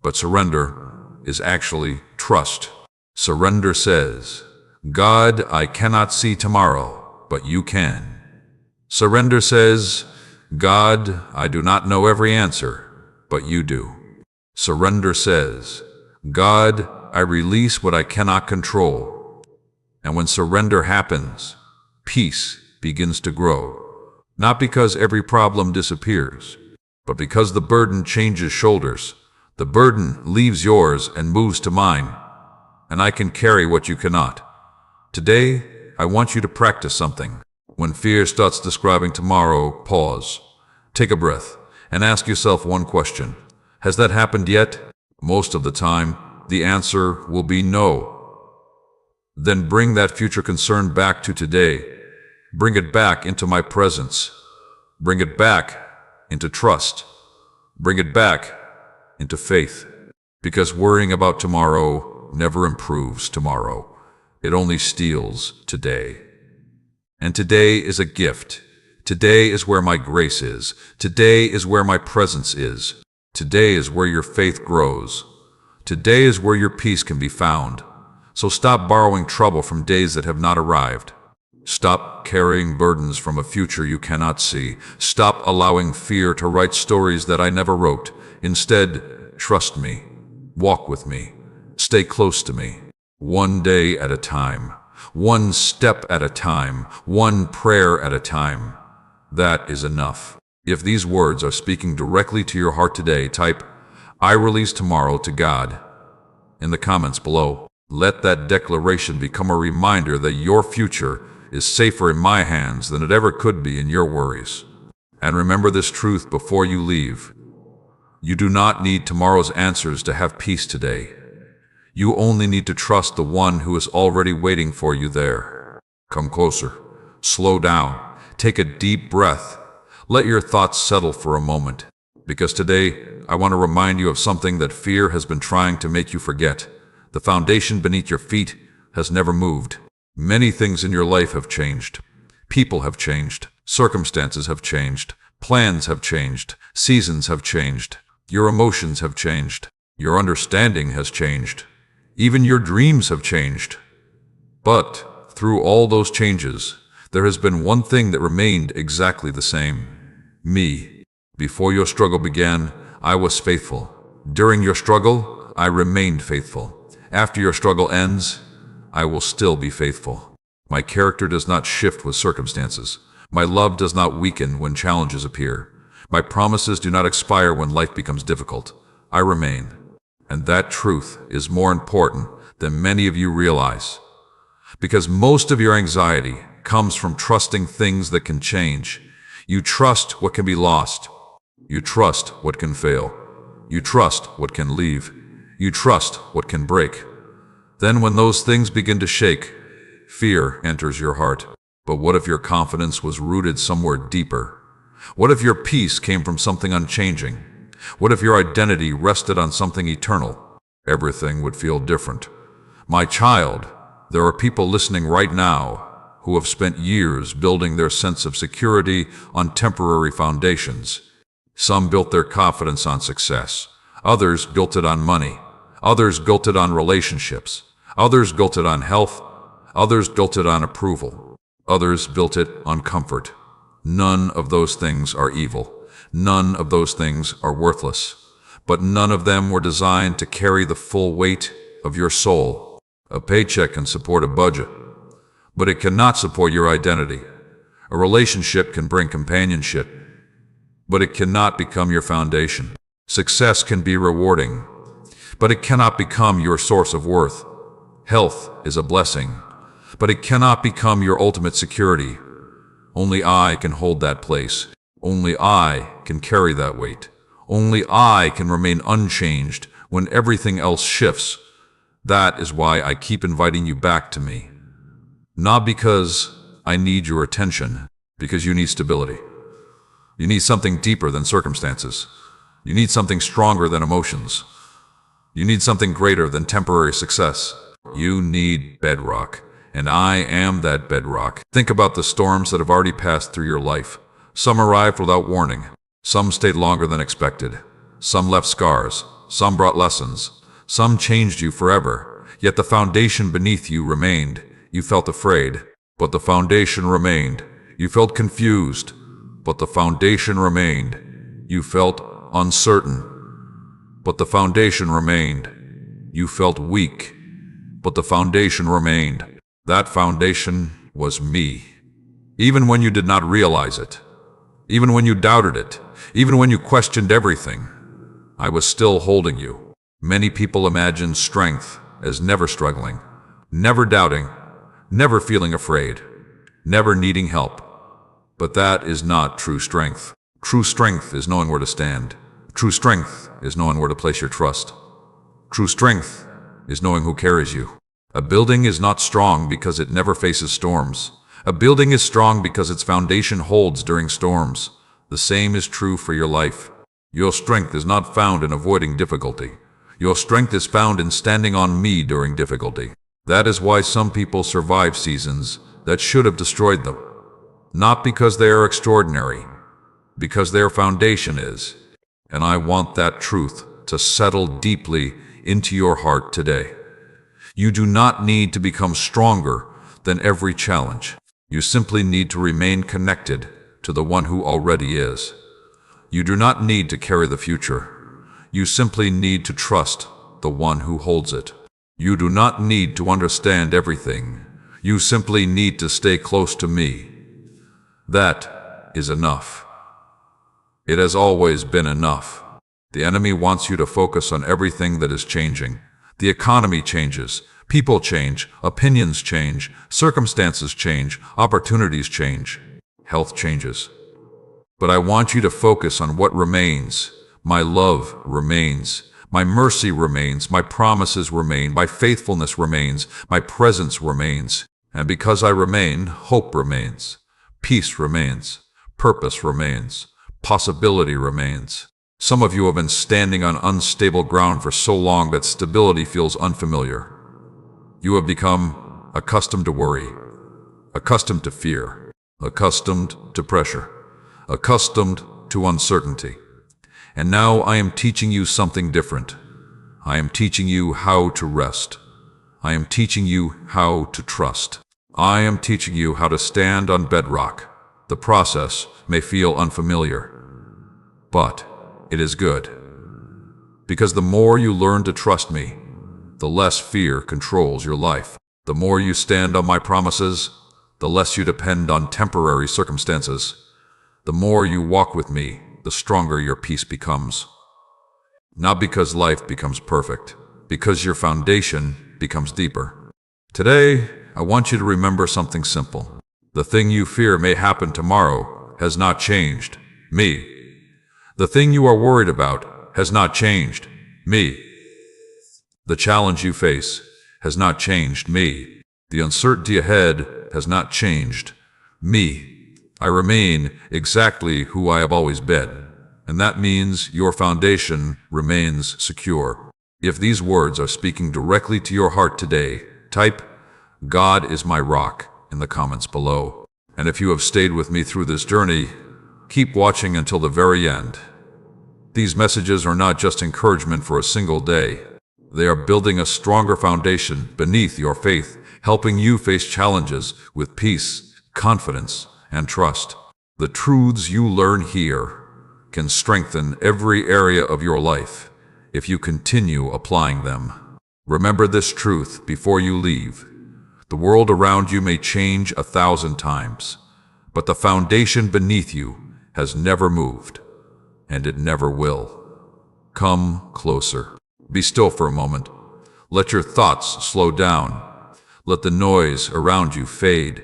but surrender is actually trust. Surrender says, God, I cannot see tomorrow, but you can. Surrender says, God, I do not know every answer, but you do. Surrender says, God, I release what I cannot control. And when surrender happens, peace begins to grow. Not because every problem disappears, but because the burden changes shoulders. The burden leaves yours and moves to mine, and I can carry what you cannot. Today, I want you to practice something. When fear starts describing tomorrow, pause, take a breath, and ask yourself one question. Has that happened yet? Most of the time, the answer will be no. Then bring that future concern back to today. Bring it back into my presence. Bring it back into trust. Bring it back into faith. Because worrying about tomorrow never improves tomorrow. It only steals today. And today is a gift. Today is where my grace is. Today is where my presence is. Today is where your faith grows. Today is where your peace can be found. So stop borrowing trouble from days that have not arrived. Stop carrying burdens from a future you cannot see. Stop allowing fear to write stories that I never wrote. Instead, trust me. Walk with me. Stay close to me. One day at a time. One step at a time. One prayer at a time. That is enough. If these words are speaking directly to your heart today, type, "I release tomorrow to God," in the comments below. Let that declaration become a reminder that your future is safer in my hands than it ever could be in your worries. And remember this truth before you leave. You do not need tomorrow's answers to have peace today. You only need to trust the one who is already waiting for you there. Come closer. Slow down. Take a deep breath. Let your thoughts settle for a moment. Because today, I want to remind you of something that fear has been trying to make you forget. The foundation beneath your feet has never moved. Many things in your life have changed. People have changed. Circumstances have changed. Plans have changed. Seasons have changed. Your emotions have changed. Your understanding has changed. Even your dreams have changed. But through all those changes, there has been one thing that remained exactly the same. Me. Before your struggle began, I was faithful. During your struggle, I remained faithful. After your struggle ends, I will still be faithful. My character does not shift with circumstances. My love does not weaken when challenges appear. My promises do not expire when life becomes difficult. I remain. And that truth is more important than many of you realize. Because most of your anxiety comes from trusting things that can change. You trust what can be lost. You trust what can fail. You trust what can leave. You trust what can break. Then when those things begin to shake, fear enters your heart. But what if your confidence was rooted somewhere deeper? What if your peace came from something unchanging? What if your identity rested on something eternal? Everything would feel different. My child, there are people listening right now who have spent years building their sense of security on temporary foundations. Some built their confidence on success. Others built it on money. Others built it on relationships. Others built it on health. Others built it on approval. Others built it on comfort. None of those things are evil. None of those things are worthless. But none of them were designed to carry the full weight of your soul. A paycheck can support a budget, but it cannot support your identity. A relationship can bring companionship, but it cannot become your foundation. Success can be rewarding, but it cannot become your source of worth. Health is a blessing, but it cannot become your ultimate security. Only I can hold that place. Only I can carry that weight. Only I can remain unchanged when everything else shifts. That is why I keep inviting you back to me. Not because I need your attention, because you need stability. You need something deeper than circumstances. You need something stronger than emotions. You need something greater than temporary success. You need bedrock, and I am that bedrock. Think about the storms that have already passed through your life. Some arrived without warning. Some stayed longer than expected. Some left scars. Some brought lessons. Some changed you forever. Yet the foundation beneath you remained. You felt afraid, but the foundation remained. You felt confused, but the foundation remained. You felt uncertain, but the foundation remained. You felt weak, but the foundation remained. That foundation was me. Even when you did not realize it, even when you doubted it, even when you questioned everything, I was still holding you. Many people imagine strength as never struggling, never doubting, never feeling afraid, never needing help. But that is not true strength. True strength is knowing where to stand. True strength is knowing where to place your trust. True strength is knowing who carries you. A building is not strong because it never faces storms. A building is strong because its foundation holds during storms. The same is true for your life. Your strength is not found in avoiding difficulty. Your strength is found in standing on me during difficulty. That is why some people survive seasons that should have destroyed them. Not because they are extraordinary, because their foundation is. And I want that truth to settle deeply into your heart today. You do not need to become stronger than every challenge. You simply need to remain connected to the one who already is. You do not need to carry the future. You simply need to trust the one who holds it. You do not need to understand everything. You simply need to stay close to me. That is enough. It has always been enough. The enemy wants you to focus on everything that is changing. The economy changes, people change, opinions change, circumstances change, opportunities change, health changes. But I want you to focus on what remains. My love remains. My mercy remains. My promises remain. My faithfulness remains. My presence remains. And because I remain, hope remains. Peace remains. Purpose remains. Possibility remains. Some of you have been standing on unstable ground for so long that stability feels unfamiliar. You have become accustomed to worry, accustomed to fear, accustomed to pressure, accustomed to uncertainty. And now I am teaching you something different. I am teaching you how to rest. I am teaching you how to trust. I am teaching you how to stand on bedrock. The process may feel unfamiliar, but it is good. Because the more you learn to trust me, the less fear controls your life. The more you stand on my promises, the less you depend on temporary circumstances. The more you walk with me, the stronger your peace becomes. Not because life becomes perfect, because your foundation becomes deeper. Today, I want you to remember something simple. The thing you fear may happen tomorrow has not changed me. The thing you are worried about has not changed me. The challenge you face has not changed me. The uncertainty ahead has not changed me. I remain exactly who I have always been, and that means your foundation remains secure. If these words are speaking directly to your heart today, type "God is my rock" in the comments below. And if you have stayed with me through this journey, keep watching until the very end. These messages are not just encouragement for a single day. They are building a stronger foundation beneath your faith, helping you face challenges with peace, confidence, and trust. The truths you learn here can strengthen every area of your life if you continue applying them. Remember this truth before you leave. The world around you may change 1,000 times, but the foundation beneath you has never moved, and it never will. Come closer. Be still for a moment. Let your thoughts slow down. Let the noise around you fade.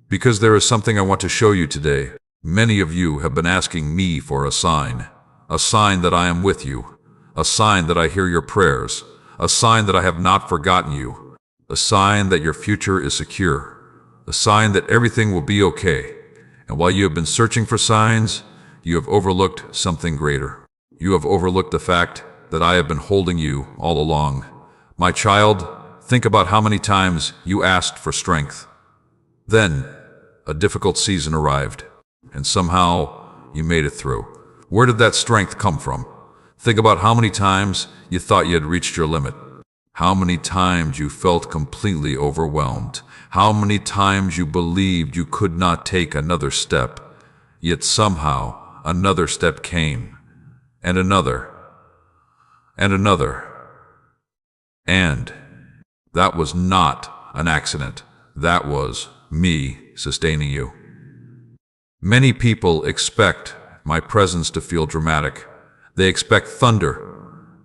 Because there is something I want to show you today. Many of you have been asking me for a sign that I am with you, a sign that I hear your prayers, a sign that I have not forgotten you, a sign that your future is secure, a sign that everything will be okay. And while you have been searching for signs, you have overlooked something greater. You have overlooked the fact that I have been holding you all along. My child, think about how many times you asked for strength. Then, a difficult season arrived, and somehow you made it through. Where did that strength come from? Think about how many times you thought you had reached your limit. How many times you felt completely overwhelmed. How many times you believed you could not take another step. Yet somehow, another step came, and another, and another. And that was not an accident. That was me sustaining you. Many people expect my presence to feel dramatic. They expect thunder.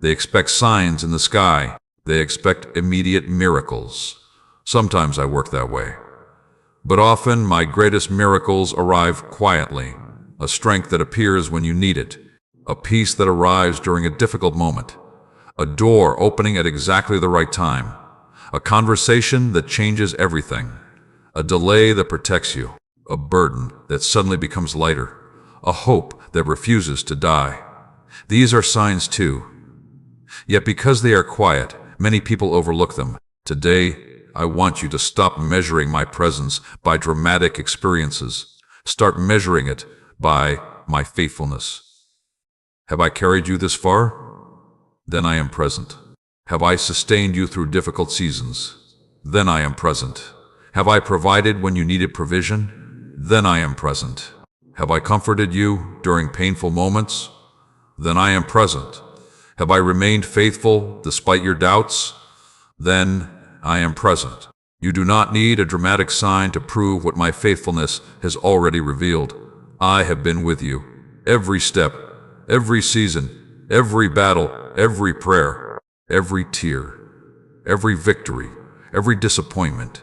They expect signs in the sky. They expect immediate miracles. Sometimes I work that way. But often my greatest miracles arrive quietly. A strength that appears when you need it. A peace that arrives during a difficult moment. A door opening at exactly the right time. A conversation that changes everything. A delay that protects you. A burden that suddenly becomes lighter. A hope that refuses to die. These are signs too. Yet because they are quiet, many people overlook them. Today, I want you to stop measuring my presence by dramatic experiences. Start measuring it by my faithfulness. Have I carried you this far? Then I am present. Have I sustained you through difficult seasons? Then I am present. Have I provided when you needed provision? Then I am present. Have I comforted you during painful moments? Then I am present. Have I remained faithful despite your doubts? Then I am present. You do not need a dramatic sign to prove what my faithfulness has already revealed. I have been with you. Every step, every season, every battle, every prayer, every tear, every victory, every disappointment,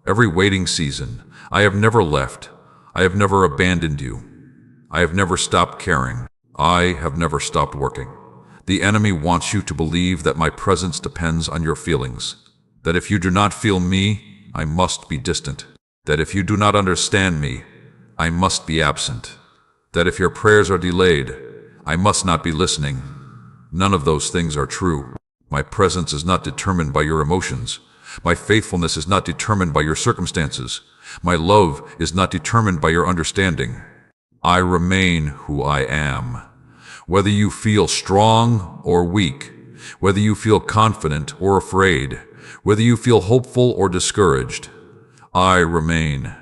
every waiting season. I have never left. I have never abandoned you. I have never stopped caring. I have never stopped working. The enemy wants you to believe that my presence depends on your feelings, that if you do not feel me, I must be distant, that if you do not understand me, I must be absent, that if your prayers are delayed, I must not be listening. None of those things are true. My presence is not determined by your emotions. My faithfulness is not determined by your circumstances. My love is not determined by your understanding. I remain who I am. Whether you feel strong or weak, whether you feel confident or afraid, whether you feel hopeful or discouraged, I remain.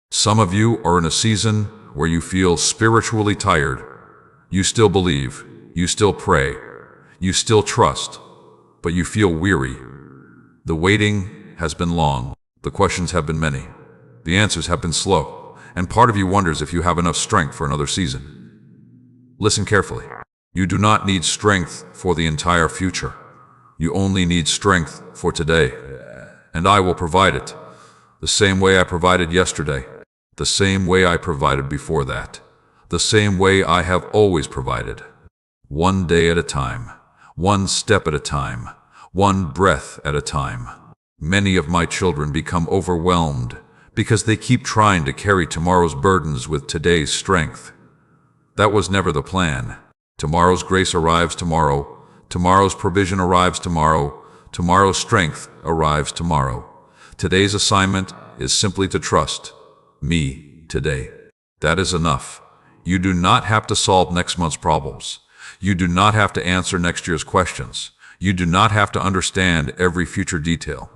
Some of you are in a season where you feel spiritually tired. You still believe, you still pray, you still trust, but you feel weary. The waiting has been long. The questions have been many. The answers have been slow. And part of you wonders if you have enough strength for another season. Listen carefully. You do not need strength for the entire future. You only need strength for today. And I will provide it. The same way I provided yesterday. The same way I provided before that. The same way I have always provided. One day at a time. One step at a time. One breath at a time. Many of my children become overwhelmed because they keep trying to carry tomorrow's burdens with today's strength. That was never the plan. Tomorrow's grace arrives tomorrow. Tomorrow's provision arrives tomorrow. Tomorrow's strength arrives tomorrow. Today's assignment is simply to trust me today. That is enough. You do not have to solve next month's problems. You do not have to answer next year's questions. You do not have to understand every future detail.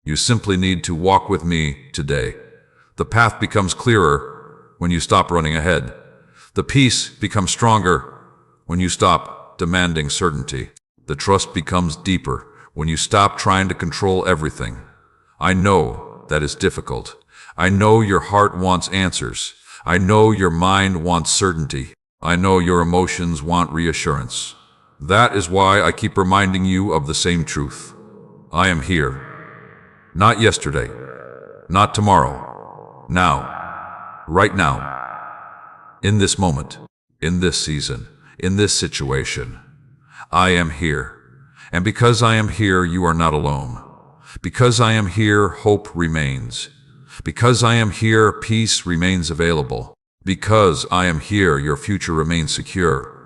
You simply need to walk with me today. The path becomes clearer when you stop running ahead. The peace becomes stronger when you stop demanding certainty. The trust becomes deeper when you stop trying to control everything. I know that is difficult. I know your heart wants answers. I know your mind wants certainty. I know your emotions want reassurance. That is why I keep reminding you of the same truth. I am here. Not yesterday. Not tomorrow. Now. Right now. In this moment. In this season. In this situation. I am here. And because I am here, you are not alone. Because I am here, hope remains. Because I am here, peace remains available. Because I am here, your future remains secure.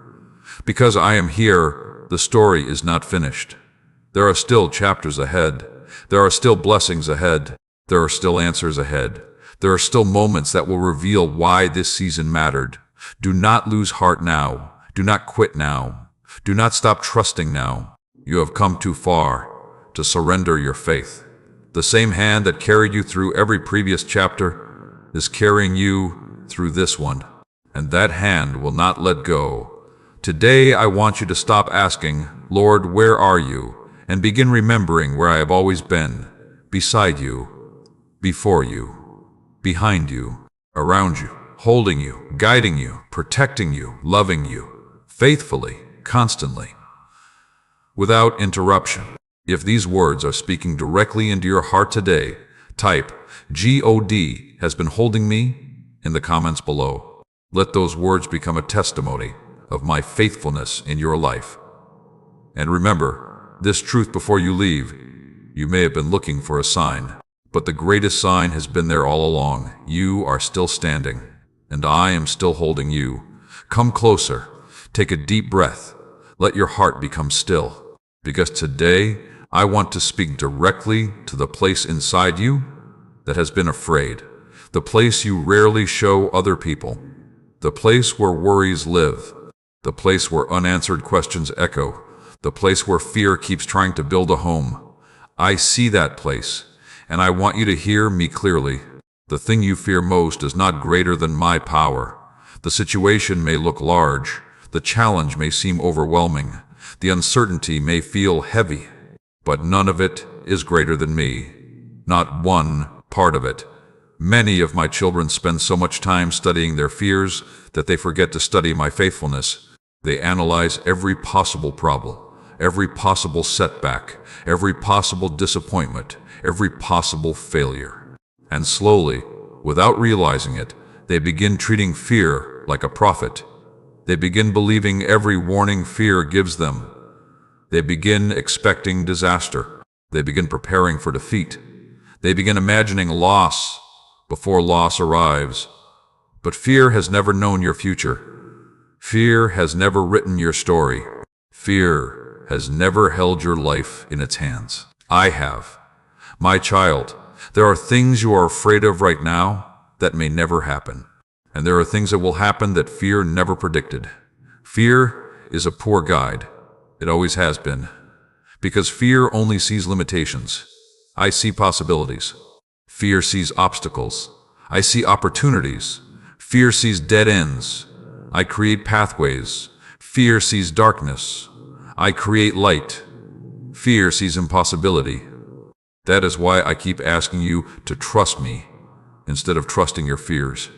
Because I am here, the story is not finished. There are still chapters ahead. There are still blessings ahead. There are still answers ahead. There are still moments that will reveal why this season mattered. Do not lose heart now. Do not quit now. Do not stop trusting now. You have come too far to surrender your faith. The same hand that carried you through every previous chapter is carrying you through this one, and that hand will not let go. Today I want you to stop asking, Lord, where are you? And begin remembering where I have always been, beside you, before you, behind you, around you, holding you, guiding you, protecting you, loving you, faithfully, constantly, without interruption. If these words are speaking directly into your heart today, type God has been holding me in the comments below. Let those words become a testimony of my faithfulness in your life. And remember this truth before you leave. You may have been looking for a sign, but the greatest sign has been there all along. You are still standing, and I am still holding you. Come closer. Take a deep breath. Let your heart become still, because today I want to speak directly to the place inside you that has been afraid, the place you rarely show other people, the place where worries live, the place where unanswered questions echo, the place where fear keeps trying to build a home. I see that place, and I want you to hear me clearly. The thing you fear most is not greater than my power. The situation may look large, the challenge may seem overwhelming, the uncertainty may feel heavy, but none of it is greater than me. Not one part of it. Many of my children spend so much time studying their fears that they forget to study my faithfulness. They analyze every possible problem, every possible setback, every possible disappointment, every possible failure. And slowly, without realizing it, they begin treating fear like a prophet. They begin believing every warning fear gives them. They begin expecting disaster. They begin preparing for defeat. They begin imagining loss before loss arrives. But fear has never known your future. Fear has never written your story. Fear has never held your life in its hands. I have. My child, there are things you are afraid of right now that may never happen. And there are things that will happen that fear never predicted. Fear is a poor guide. It always has been. Because fear only sees limitations. I see possibilities. Fear sees obstacles. I see opportunities. Fear sees dead ends. I create pathways. Fear sees darkness. I create light. Fear sees impossibility. That is why I keep asking you to trust me instead of trusting your fears.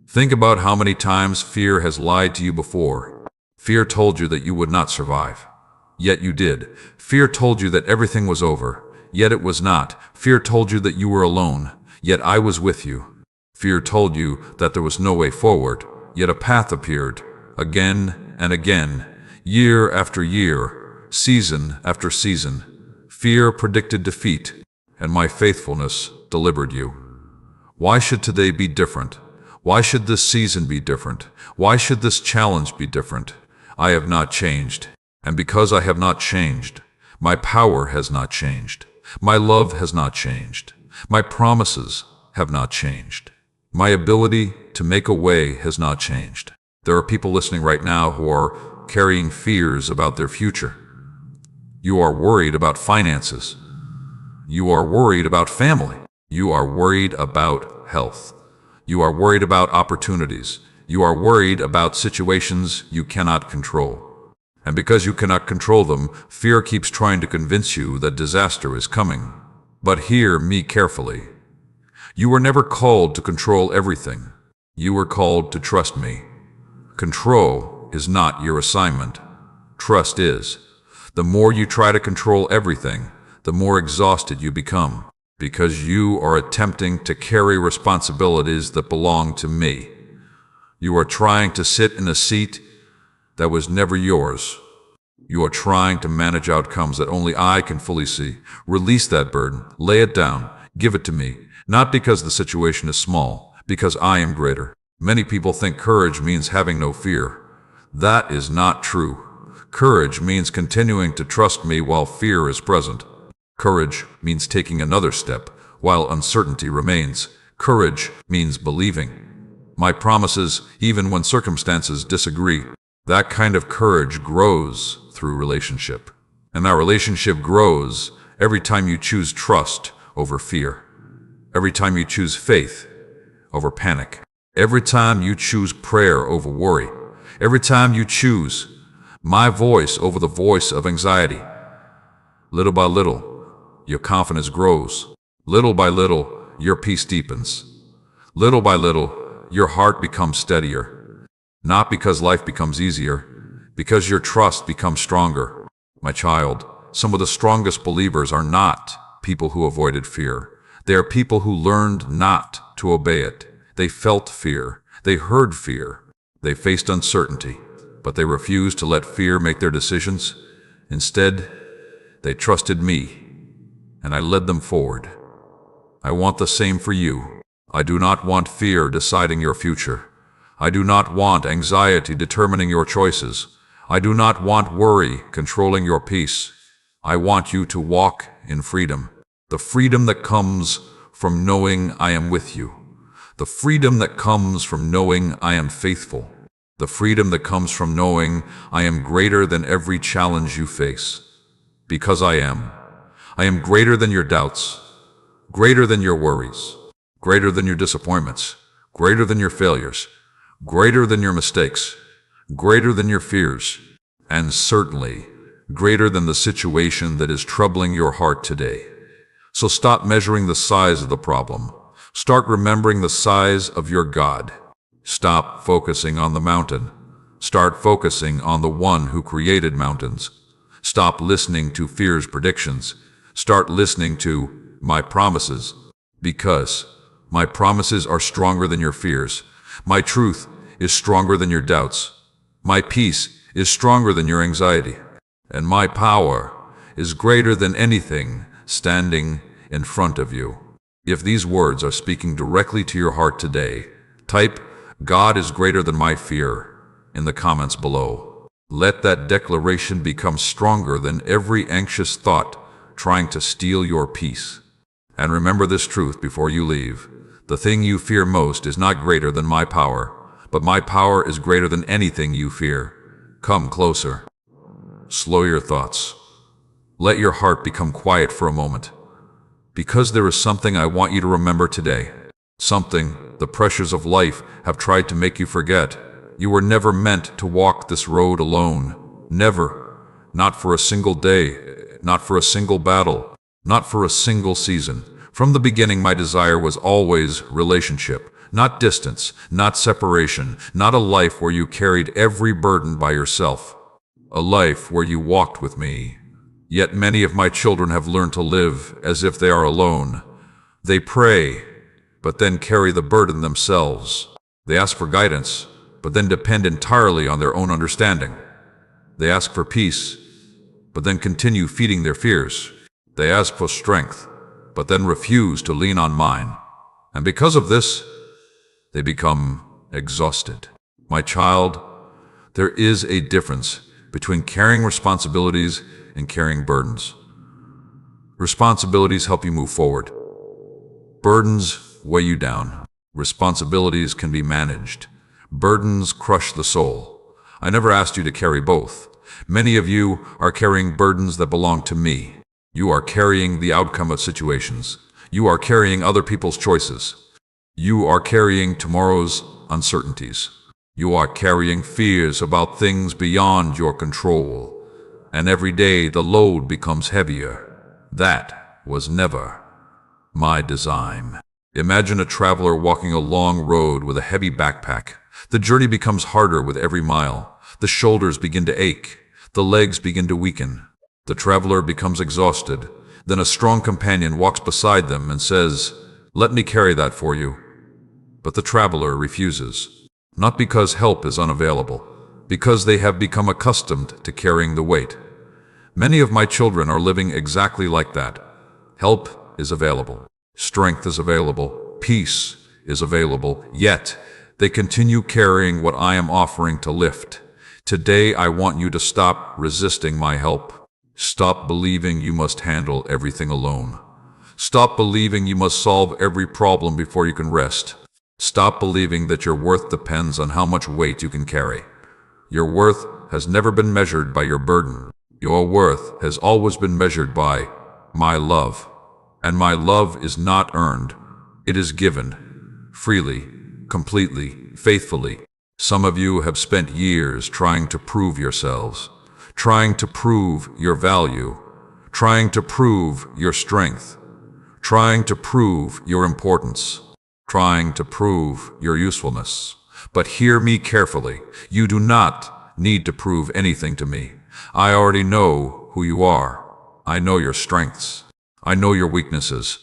Think about how many times fear has lied to you before. Fear told you that you would not survive, yet you did. Fear told you that everything was over, yet it was not. Fear told you that you were alone, yet I was with you. Fear told you that there was no way forward, yet a path appeared, again and again, year after year, season after season. Fear predicted defeat, and my faithfulness delivered you. Why should today be different? Why should this season be different? Why should this challenge be different? I have not changed, and because I have not changed, my power has not changed. My love has not changed. My promises have not changed. My ability to make a way has not changed. There are people listening right now who are carrying fears about their future. You are worried about finances. You are worried about family. You are worried about health. You are worried about opportunities. You are worried about situations you cannot control. And because you cannot control them, fear keeps trying to convince you that disaster is coming. But hear me carefully. You were never called to control everything. You were called to trust me. Control is not your assignment. Trust is. The more you try to control everything, the more exhausted you become, because you are attempting to carry responsibilities that belong to me. You are trying to sit in a seat that was never yours. You are trying to manage outcomes that only I can fully see. Release that burden. Lay it down. Give it to me. Not because the situation is small, because I am greater. Many people think courage means having no fear. That is not true. Courage means continuing to trust me while fear is present. Courage means taking another step while uncertainty remains. Courage means believing my promises even when circumstances disagree. That kind of courage grows through relationship. And our relationship grows every time you choose trust over fear. Every time you choose faith over panic. Every time you choose prayer over worry. Every time you choose my voice over the voice of anxiety. Little by little, your confidence grows. Little by little, your peace deepens. Little by little, your heart becomes steadier. Not because life becomes easier, because your trust becomes stronger. My child, some of the strongest believers are not people who avoided fear. They are people who learned not to obey it. They felt fear. They heard fear. They faced uncertainty, but they refused to let fear make their decisions. Instead, they trusted me, and I led them forward. I want the same for you. I do not want fear deciding your future. I do not want anxiety determining your choices. I do not want worry controlling your peace. I want you to walk in freedom. The freedom that comes from knowing I am with you. The freedom that comes from knowing I am faithful. The freedom that comes from knowing I am greater than every challenge you face. Because I am. I am greater than your doubts, greater than your worries, greater than your disappointments, greater than your failures, greater than your mistakes, greater than your fears, and certainly greater than the situation that is troubling your heart today. So stop measuring the size of the problem. Start remembering the size of your God. Stop focusing on the mountain. Start focusing on the one who created mountains. Stop listening to fear's predictions. Start listening to my promises, because my promises are stronger than your fears. My truth is stronger than your doubts. My peace is stronger than your anxiety. And my power is greater than anything standing in front of you. If these words are speaking directly to your heart today, type "God is greater than my fear" in the comments below. Let that declaration become stronger than every anxious thought trying to steal your peace. And remember this truth before you leave. The thing you fear most is not greater than my power, but my power is greater than anything you fear. Come closer. Slow your thoughts. Let your heart become quiet for a moment. Because there is something I want you to remember today. Something the pressures of life have tried to make you forget. You were never meant to walk this road alone. Never. Not for a single day. Not for a single battle. Not for a single season. From the beginning, my desire was always relationship. Not distance. Not separation. Not a life where you carried every burden by yourself. A life where you walked with me. Yet many of my children have learned to live as if they are alone. They pray, but then carry the burden themselves. They ask for guidance, but then depend entirely on their own understanding. They ask for peace, but then continue feeding their fears. They ask for strength, but then refuse to lean on mine. And because of this, they become exhausted. My child, there is a difference between carrying responsibilities and carrying burdens. Responsibilities help you move forward. Burdens weigh you down. Responsibilities can be managed. Burdens crush the soul. I never asked you to carry both. Many of you are carrying burdens that belong to me. You are carrying the outcome of situations. You are carrying other people's choices. You are carrying tomorrow's uncertainties. You are carrying fears about things beyond your control. And every day the load becomes heavier. That was never my design. Imagine a traveler walking a long road with a heavy backpack. The journey becomes harder with every mile. The shoulders begin to ache. The legs begin to weaken. The traveler becomes exhausted. Then a strong companion walks beside them and says, "Let me carry that for you." But the traveler refuses. Not because help is unavailable, because they have become accustomed to carrying the weight. Many of my children are living exactly like that. Help is available. Strength is available. Peace is available. Yet, they continue carrying what I am offering to lift. Today, I want you to stop resisting my help. Stop believing you must handle everything alone. Stop believing you must solve every problem before you can rest. Stop believing that your worth depends on how much weight you can carry. Your worth has never been measured by your burden. Your worth has always been measured by my love. And my love is not earned. It is given. Freely, completely, faithfully. Some of you have spent years trying to prove yourselves, trying to prove your value, trying to prove your strength, trying to prove your importance, trying to prove your usefulness. But hear me carefully. You do not need to prove anything to me. I already know who you are. I know your strengths. I know your weaknesses.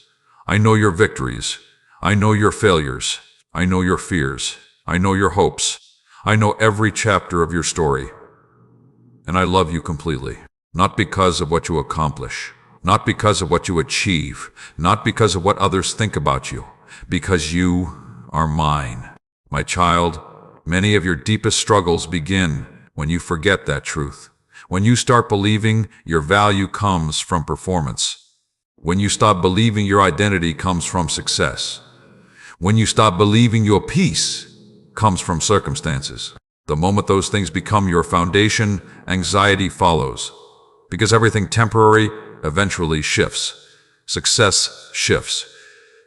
I know your victories. I know your failures. I know your fears. I know your hopes. I know every chapter of your story. And I love you completely. Not because of what you accomplish. Not because of what you achieve. Not because of what others think about you. Because you are mine. My child, many of your deepest struggles begin when you forget that truth. When you start believing your value comes from performance. When you stop believing your identity comes from success. When you stop believing your peace comes from circumstances. The moment those things become your foundation, anxiety follows. Because everything temporary eventually shifts. Success shifts.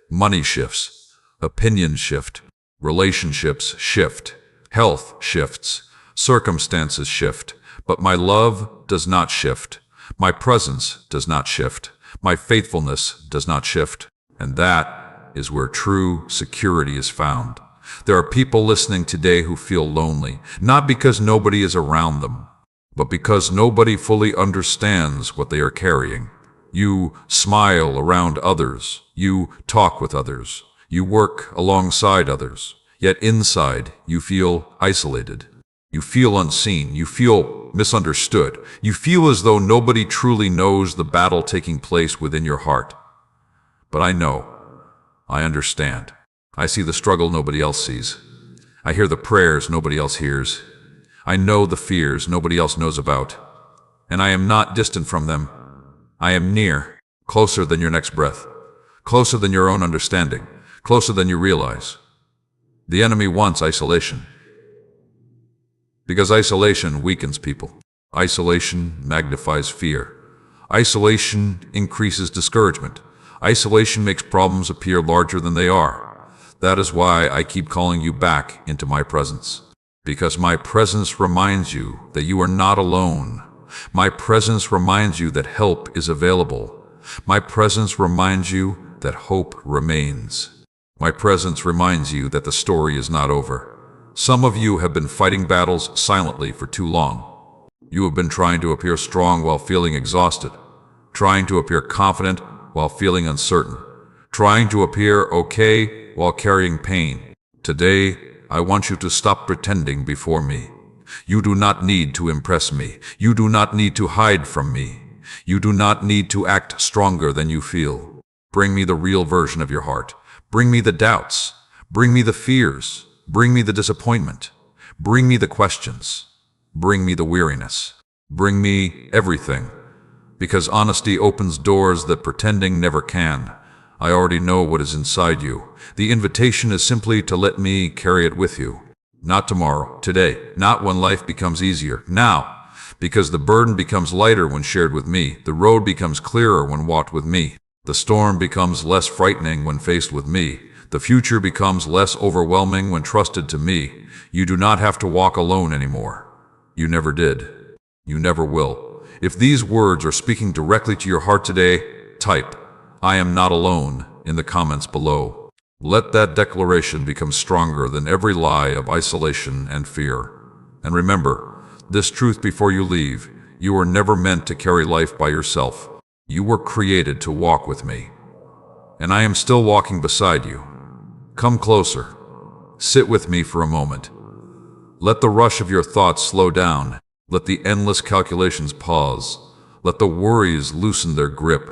Money shifts. Opinions shift. Relationships shift. Health shifts. Circumstances shift. But my love does not shift. My presence does not shift. My faithfulness does not shift. And that is where true security is found. There are people listening today who feel lonely, not because nobody is around them, but because nobody fully understands what they are carrying. You smile around others. You talk with others. You work alongside others. Yet inside, you feel isolated. You feel unseen. You feel misunderstood. You feel as though nobody truly knows the battle taking place within your heart. But I know. I understand. I see the struggle nobody else sees. I hear the prayers nobody else hears. I know the fears nobody else knows about. And I am not distant from them. I am near, closer than your next breath, closer than your own understanding, closer than you realize. The enemy wants isolation. Because isolation weakens people. Isolation magnifies fear. Isolation increases discouragement. Isolation makes problems appear larger than they are. That is why I keep calling you back into my presence. Because my presence reminds you that you are not alone. My presence reminds you that help is available. My presence reminds you that hope remains. My presence reminds you that the story is not over. Some of you have been fighting battles silently for too long. You have been trying to appear strong while feeling exhausted, trying to appear confident while feeling uncertain, trying to appear okay while carrying pain. Today, I want you to stop pretending before me. You do not need to impress me. You do not need to hide from me. You do not need to act stronger than you feel. Bring me the real version of your heart. Bring me the doubts. Bring me the fears. Bring me the disappointment. Bring me the questions. Bring me the weariness. Bring me everything. Because honesty opens doors that pretending never can. I already know what is inside you. The invitation is simply to let me carry it with you. Not tomorrow, today, not when life becomes easier, now. Because the burden becomes lighter when shared with me. The road becomes clearer when walked with me. The storm becomes less frightening when faced with me. The future becomes less overwhelming when trusted to me. You do not have to walk alone anymore. You never did. You never will. If these words are speaking directly to your heart today, type, "I am not alone," in the comments below. Let that declaration become stronger than every lie of isolation and fear. And remember, this truth before you leave, you were never meant to carry life by yourself. You were created to walk with me. And I am still walking beside you. Come closer. Sit with me for a moment. Let the rush of your thoughts slow down. Let the endless calculations pause. Let the worries loosen their grip.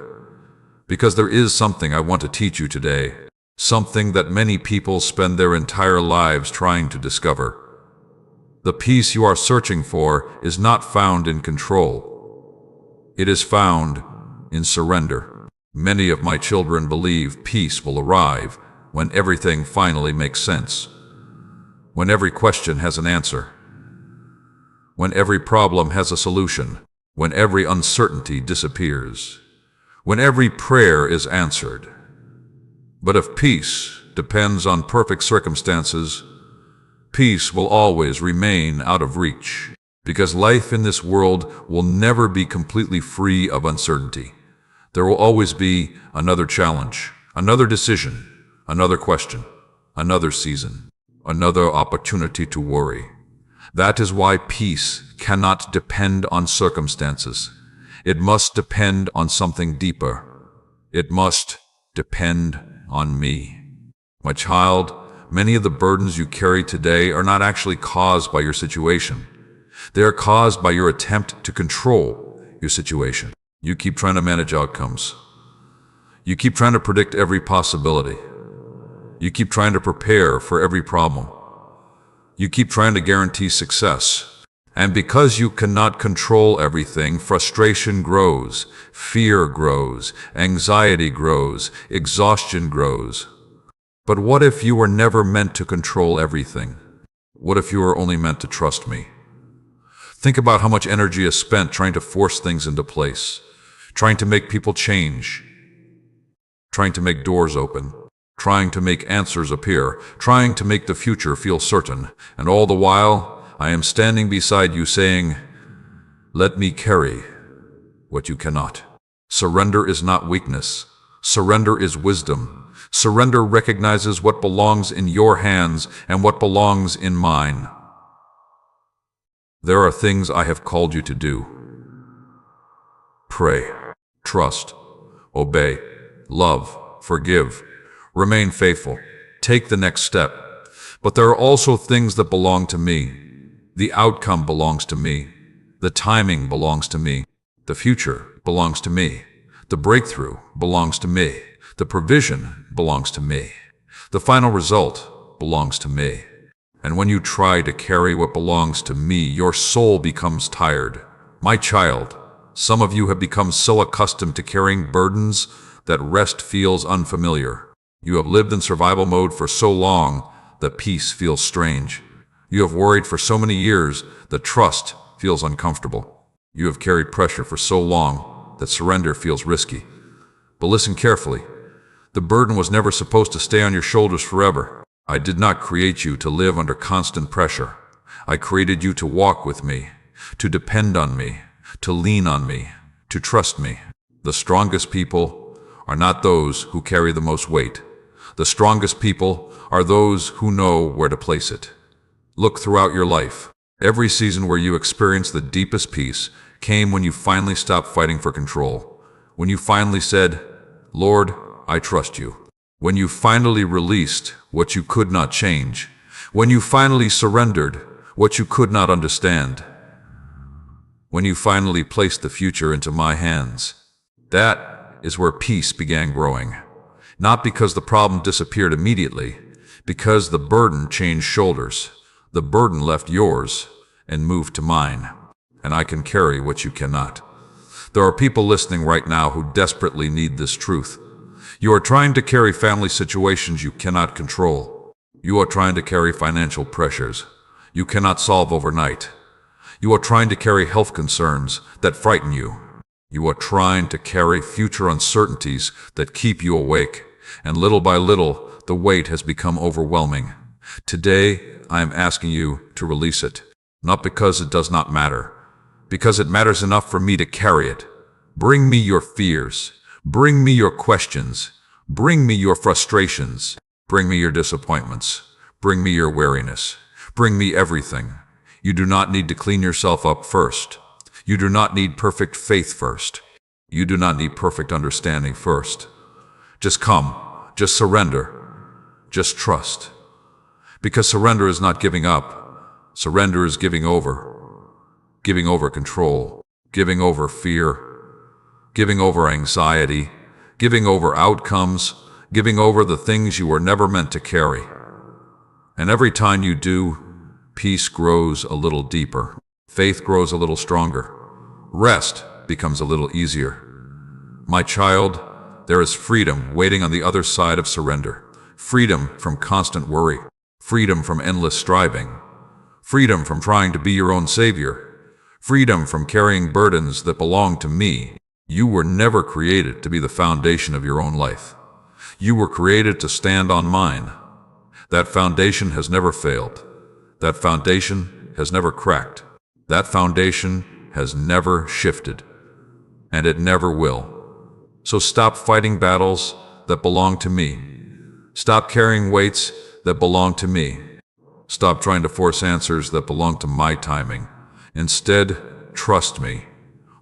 Because there is something I want to teach you today. Something that many people spend their entire lives trying to discover. The peace you are searching for is not found in control. It is found in surrender. Many of my children believe peace will arrive when everything finally makes sense. When every question has an answer. When every problem has a solution. When every uncertainty disappears. When every prayer is answered. But if peace depends on perfect circumstances, peace will always remain out of reach. Because life in this world will never be completely free of uncertainty. There will always be another challenge, another decision, another question, another season, another opportunity to worry. That is why peace cannot depend on circumstances. It must depend on something deeper. It must depend on me. My child, many of the burdens you carry today are not actually caused by your situation. They are caused by your attempt to control your situation. You keep trying to manage outcomes. You keep trying to predict every possibility. You keep trying to prepare for every problem. You keep trying to guarantee success. And because you cannot control everything, frustration grows, fear grows, anxiety grows, exhaustion grows. But what if you were never meant to control everything? What if you are only meant to trust me? Think about how much energy is spent trying to force things into place, trying to make people change, trying to make doors open, trying to make answers appear, trying to make the future feel certain, and all the while, I am standing beside you saying, let me carry what you cannot. Surrender is not weakness. Surrender is wisdom. Surrender recognizes what belongs in your hands and what belongs in mine. There are things I have called you to do. Pray, trust, obey, love, forgive, remain faithful, take the next step. But there are also things that belong to me. The outcome belongs to me. The timing belongs to me. The future belongs to me. The breakthrough belongs to me. The provision belongs to me. The final result belongs to me. And when you try to carry what belongs to me, your soul becomes tired. My child, some of you have become so accustomed to carrying burdens that rest feels unfamiliar. You have lived in survival mode for so long that peace feels strange. You have worried for so many years that trust feels uncomfortable. You have carried pressure for so long that surrender feels risky. But listen carefully. The burden was never supposed to stay on your shoulders forever. I did not create you to live under constant pressure. I created you to walk with me, to depend on me, to lean on me, to trust me. The strongest people are not those who carry the most weight. The strongest people are those who know where to place it. Look throughout your life. Every season where you experienced the deepest peace came when you finally stopped fighting for control. When you finally said, Lord, I trust you. When you finally released what you could not change. When you finally surrendered what you could not understand. When you finally placed the future into my hands. That is where peace began growing. Not because the problem disappeared immediately, because the burden changed shoulders. The burden left yours and moved to mine, and I can carry what you cannot. There are people listening right now who desperately need this truth. You are trying to carry family situations you cannot control. You are trying to carry financial pressures you cannot solve overnight. You are trying to carry health concerns that frighten you. You are trying to carry future uncertainties that keep you awake, and little by little, the weight has become overwhelming. Today, I am asking you to release it, not because it does not matter, because it matters enough for me to carry it. Bring me your fears. Bring me your questions. Bring me your frustrations. Bring me your disappointments. Bring me your weariness. Bring me everything. You do not need to clean yourself up first. You do not need perfect faith first. You do not need perfect understanding first. Just come. Just surrender. Just trust. Because surrender is not giving up. Surrender is giving over. Giving over control. Giving over fear. Giving over anxiety. Giving over outcomes. Giving over the things you were never meant to carry. And every time you do, peace grows a little deeper. Faith grows a little stronger. Rest becomes a little easier. My child, there is freedom waiting on the other side of surrender. Freedom from constant worry. Freedom from endless striving. Freedom from trying to be your own savior. Freedom from carrying burdens that belong to me. You were never created to be the foundation of your own life. You were created to stand on mine. That foundation has never failed. That foundation has never cracked. That foundation has never shifted. And it never will. So stop fighting battles that belong to me. Stop carrying weights that belong to me. Stop trying to force answers that belong to my timing. Instead, trust me.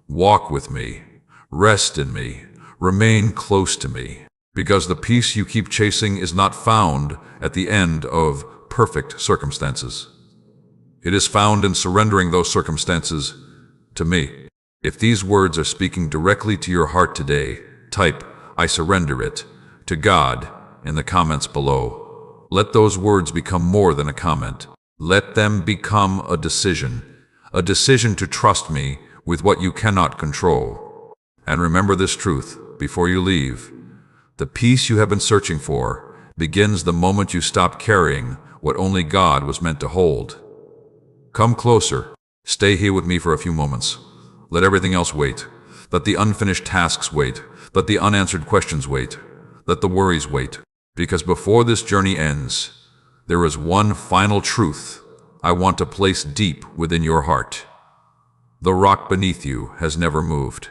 Walk with me. Rest in me. Remain close to me. Because the peace you keep chasing is not found at the end of perfect circumstances. It is found in surrendering those circumstances to me. If these words are speaking directly to your heart today, type, I surrender it, to God in the comments below. Let those words become more than a comment. Let them become a decision to trust me with what you cannot control. And remember this truth before you leave. The peace you have been searching for begins the moment you stop carrying what only God was meant to hold. Come closer. Stay here with me for a few moments. Let everything else wait. Let the unfinished tasks wait. Let the unanswered questions wait. Let the worries wait. Because before this journey ends, there is one final truth I want to place deep within your heart. The rock beneath you has never moved.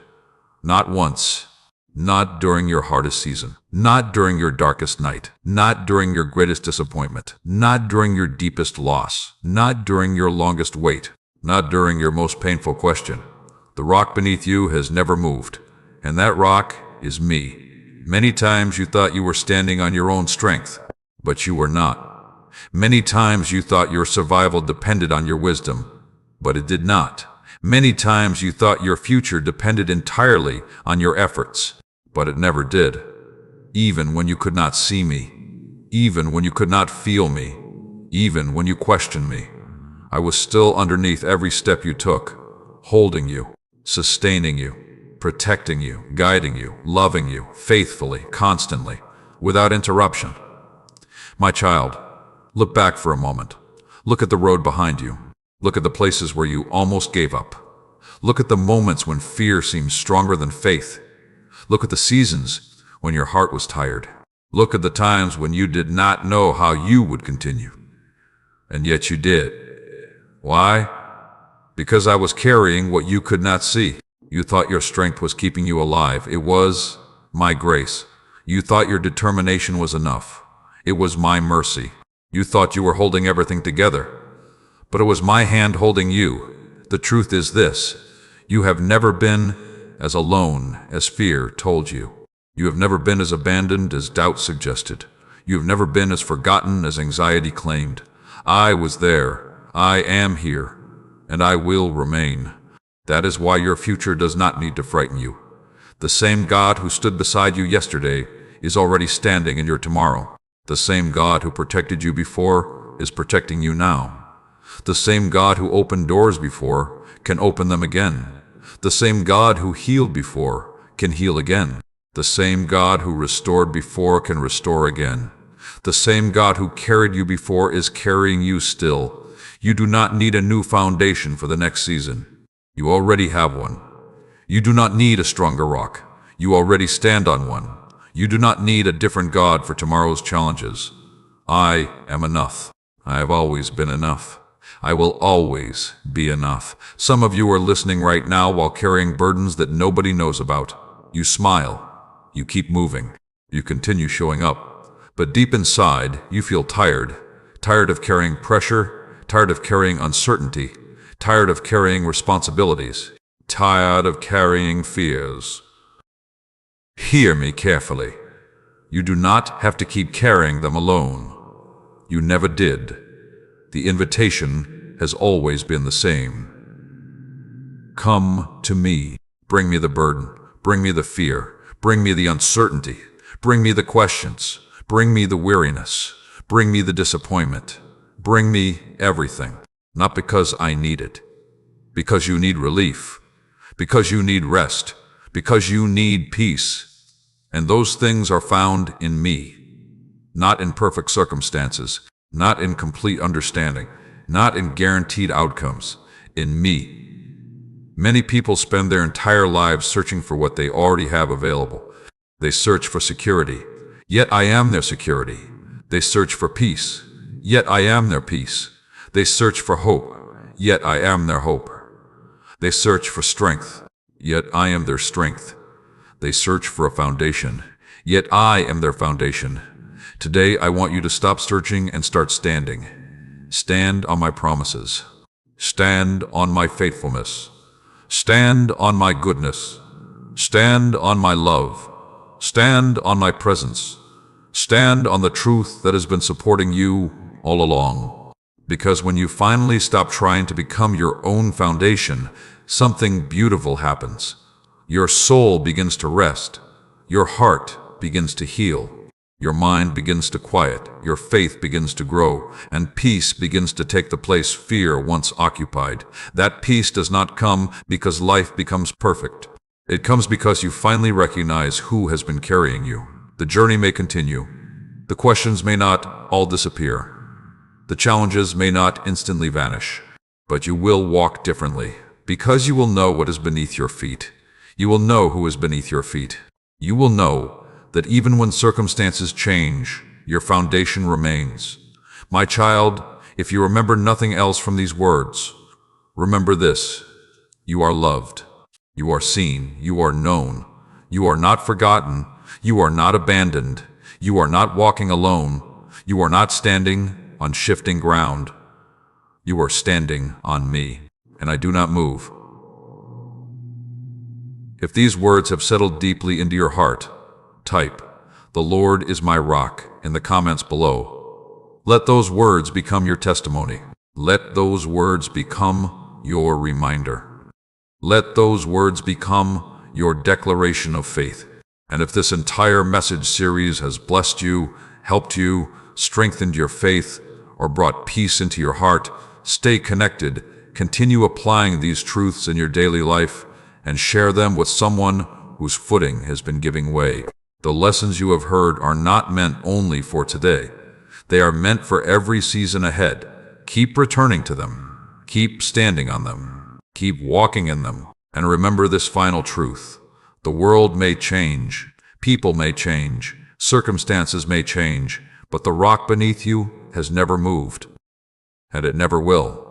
Not once. Not during your hardest season. Not during your darkest night. Not during your greatest disappointment. Not during your deepest loss. Not during your longest wait. Not during your most painful question. The rock beneath you has never moved. And that rock is me. Many times you thought you were standing on your own strength, but you were not. Many times you thought your survival depended on your wisdom, but it did not. Many times you thought your future depended entirely on your efforts, but it never did. Even when you could not see me, even when you could not feel me, even when you questioned me, I was still underneath every step you took, holding you, sustaining you, protecting you, guiding you, loving you, faithfully, constantly, without interruption. My child, look back for a moment. Look at the road behind you. Look at the places where you almost gave up. Look at the moments when fear seemed stronger than faith. Look at the seasons when your heart was tired. Look at the times when you did not know how you would continue. And yet you did. Why? Because I was carrying what you could not see. You thought your strength was keeping you alive. It was my grace. You thought your determination was enough. It was my mercy. You thought you were holding everything together. But it was my hand holding you. The truth is this: you have never been as alone as fear told you. You have never been as abandoned as doubt suggested. You have never been as forgotten as anxiety claimed. I was there. I am here. And I will remain. That is why your future does not need to frighten you. The same God who stood beside you yesterday is already standing in your tomorrow. The same God who protected you before is protecting you now. The same God who opened doors before can open them again. The same God who healed before can heal again. The same God who restored before can restore again. The same God who carried you before is carrying you still. You do not need a new foundation for the next season. You already have one. You do not need a stronger rock. You already stand on one. You do not need a different God for tomorrow's challenges. I am enough. I have always been enough. I will always be enough. Some of you are listening right now while carrying burdens that nobody knows about. You smile. You keep moving. You continue showing up. But deep inside, you feel tired. Tired of carrying pressure. Tired of carrying uncertainty. Tired of carrying responsibilities. Tired of carrying fears. Hear me carefully. You do not have to keep carrying them alone. You never did. The invitation has always been the same. Come to me. Bring me the burden. Bring me the fear. Bring me the uncertainty. Bring me the questions. Bring me the weariness. Bring me the disappointment. Bring me everything. Not because I need it. Because you need relief. Because you need rest. Because you need peace. And those things are found in me. Not in perfect circumstances. Not in complete understanding, not in guaranteed outcomes, in me. Many people spend their entire lives searching for what they already have available. They search for security, yet I am their security. They search for peace, yet I am their peace. They search for hope, yet I am their hope. They search for strength, yet I am their strength. They search for a foundation, yet I am their foundation. Today, I want you to stop searching and start standing. Stand on my promises. Stand on my faithfulness. Stand on my goodness. Stand on my love. Stand on my presence. Stand on the truth that has been supporting you all along. Because when you finally stop trying to become your own foundation, something beautiful happens. Your soul begins to rest. Your heart begins to heal. Your mind begins to quiet, your faith begins to grow, and peace begins to take the place fear once occupied. That peace does not come because life becomes perfect. It comes because you finally recognize who has been carrying you. The journey may continue. The questions may not all disappear. The challenges may not instantly vanish, but you will walk differently, because you will know what is beneath your feet. You will know who is beneath your feet. You will know that even when circumstances change, your foundation remains. My child, if you remember nothing else from these words, remember this: you are loved. You are seen. You are known. You are not forgotten. You are not abandoned. You are not walking alone. You are not standing on shifting ground. You are standing on me, and I do not move. If these words have settled deeply into your heart, type, "The Lord is my rock," in the comments below. Let those words become your testimony. Let those words become your reminder. Let those words become your declaration of faith. And if this entire message series has blessed you, helped you, strengthened your faith, or brought peace into your heart, stay connected, continue applying these truths in your daily life, and share them with someone whose footing has been giving way. The lessons you have heard are not meant only for today. They are meant for every season ahead. Keep returning to them. Keep standing on them. Keep walking in them. And remember this final truth: the world may change, people may change, circumstances may change, but the rock beneath you has never moved, and it never will.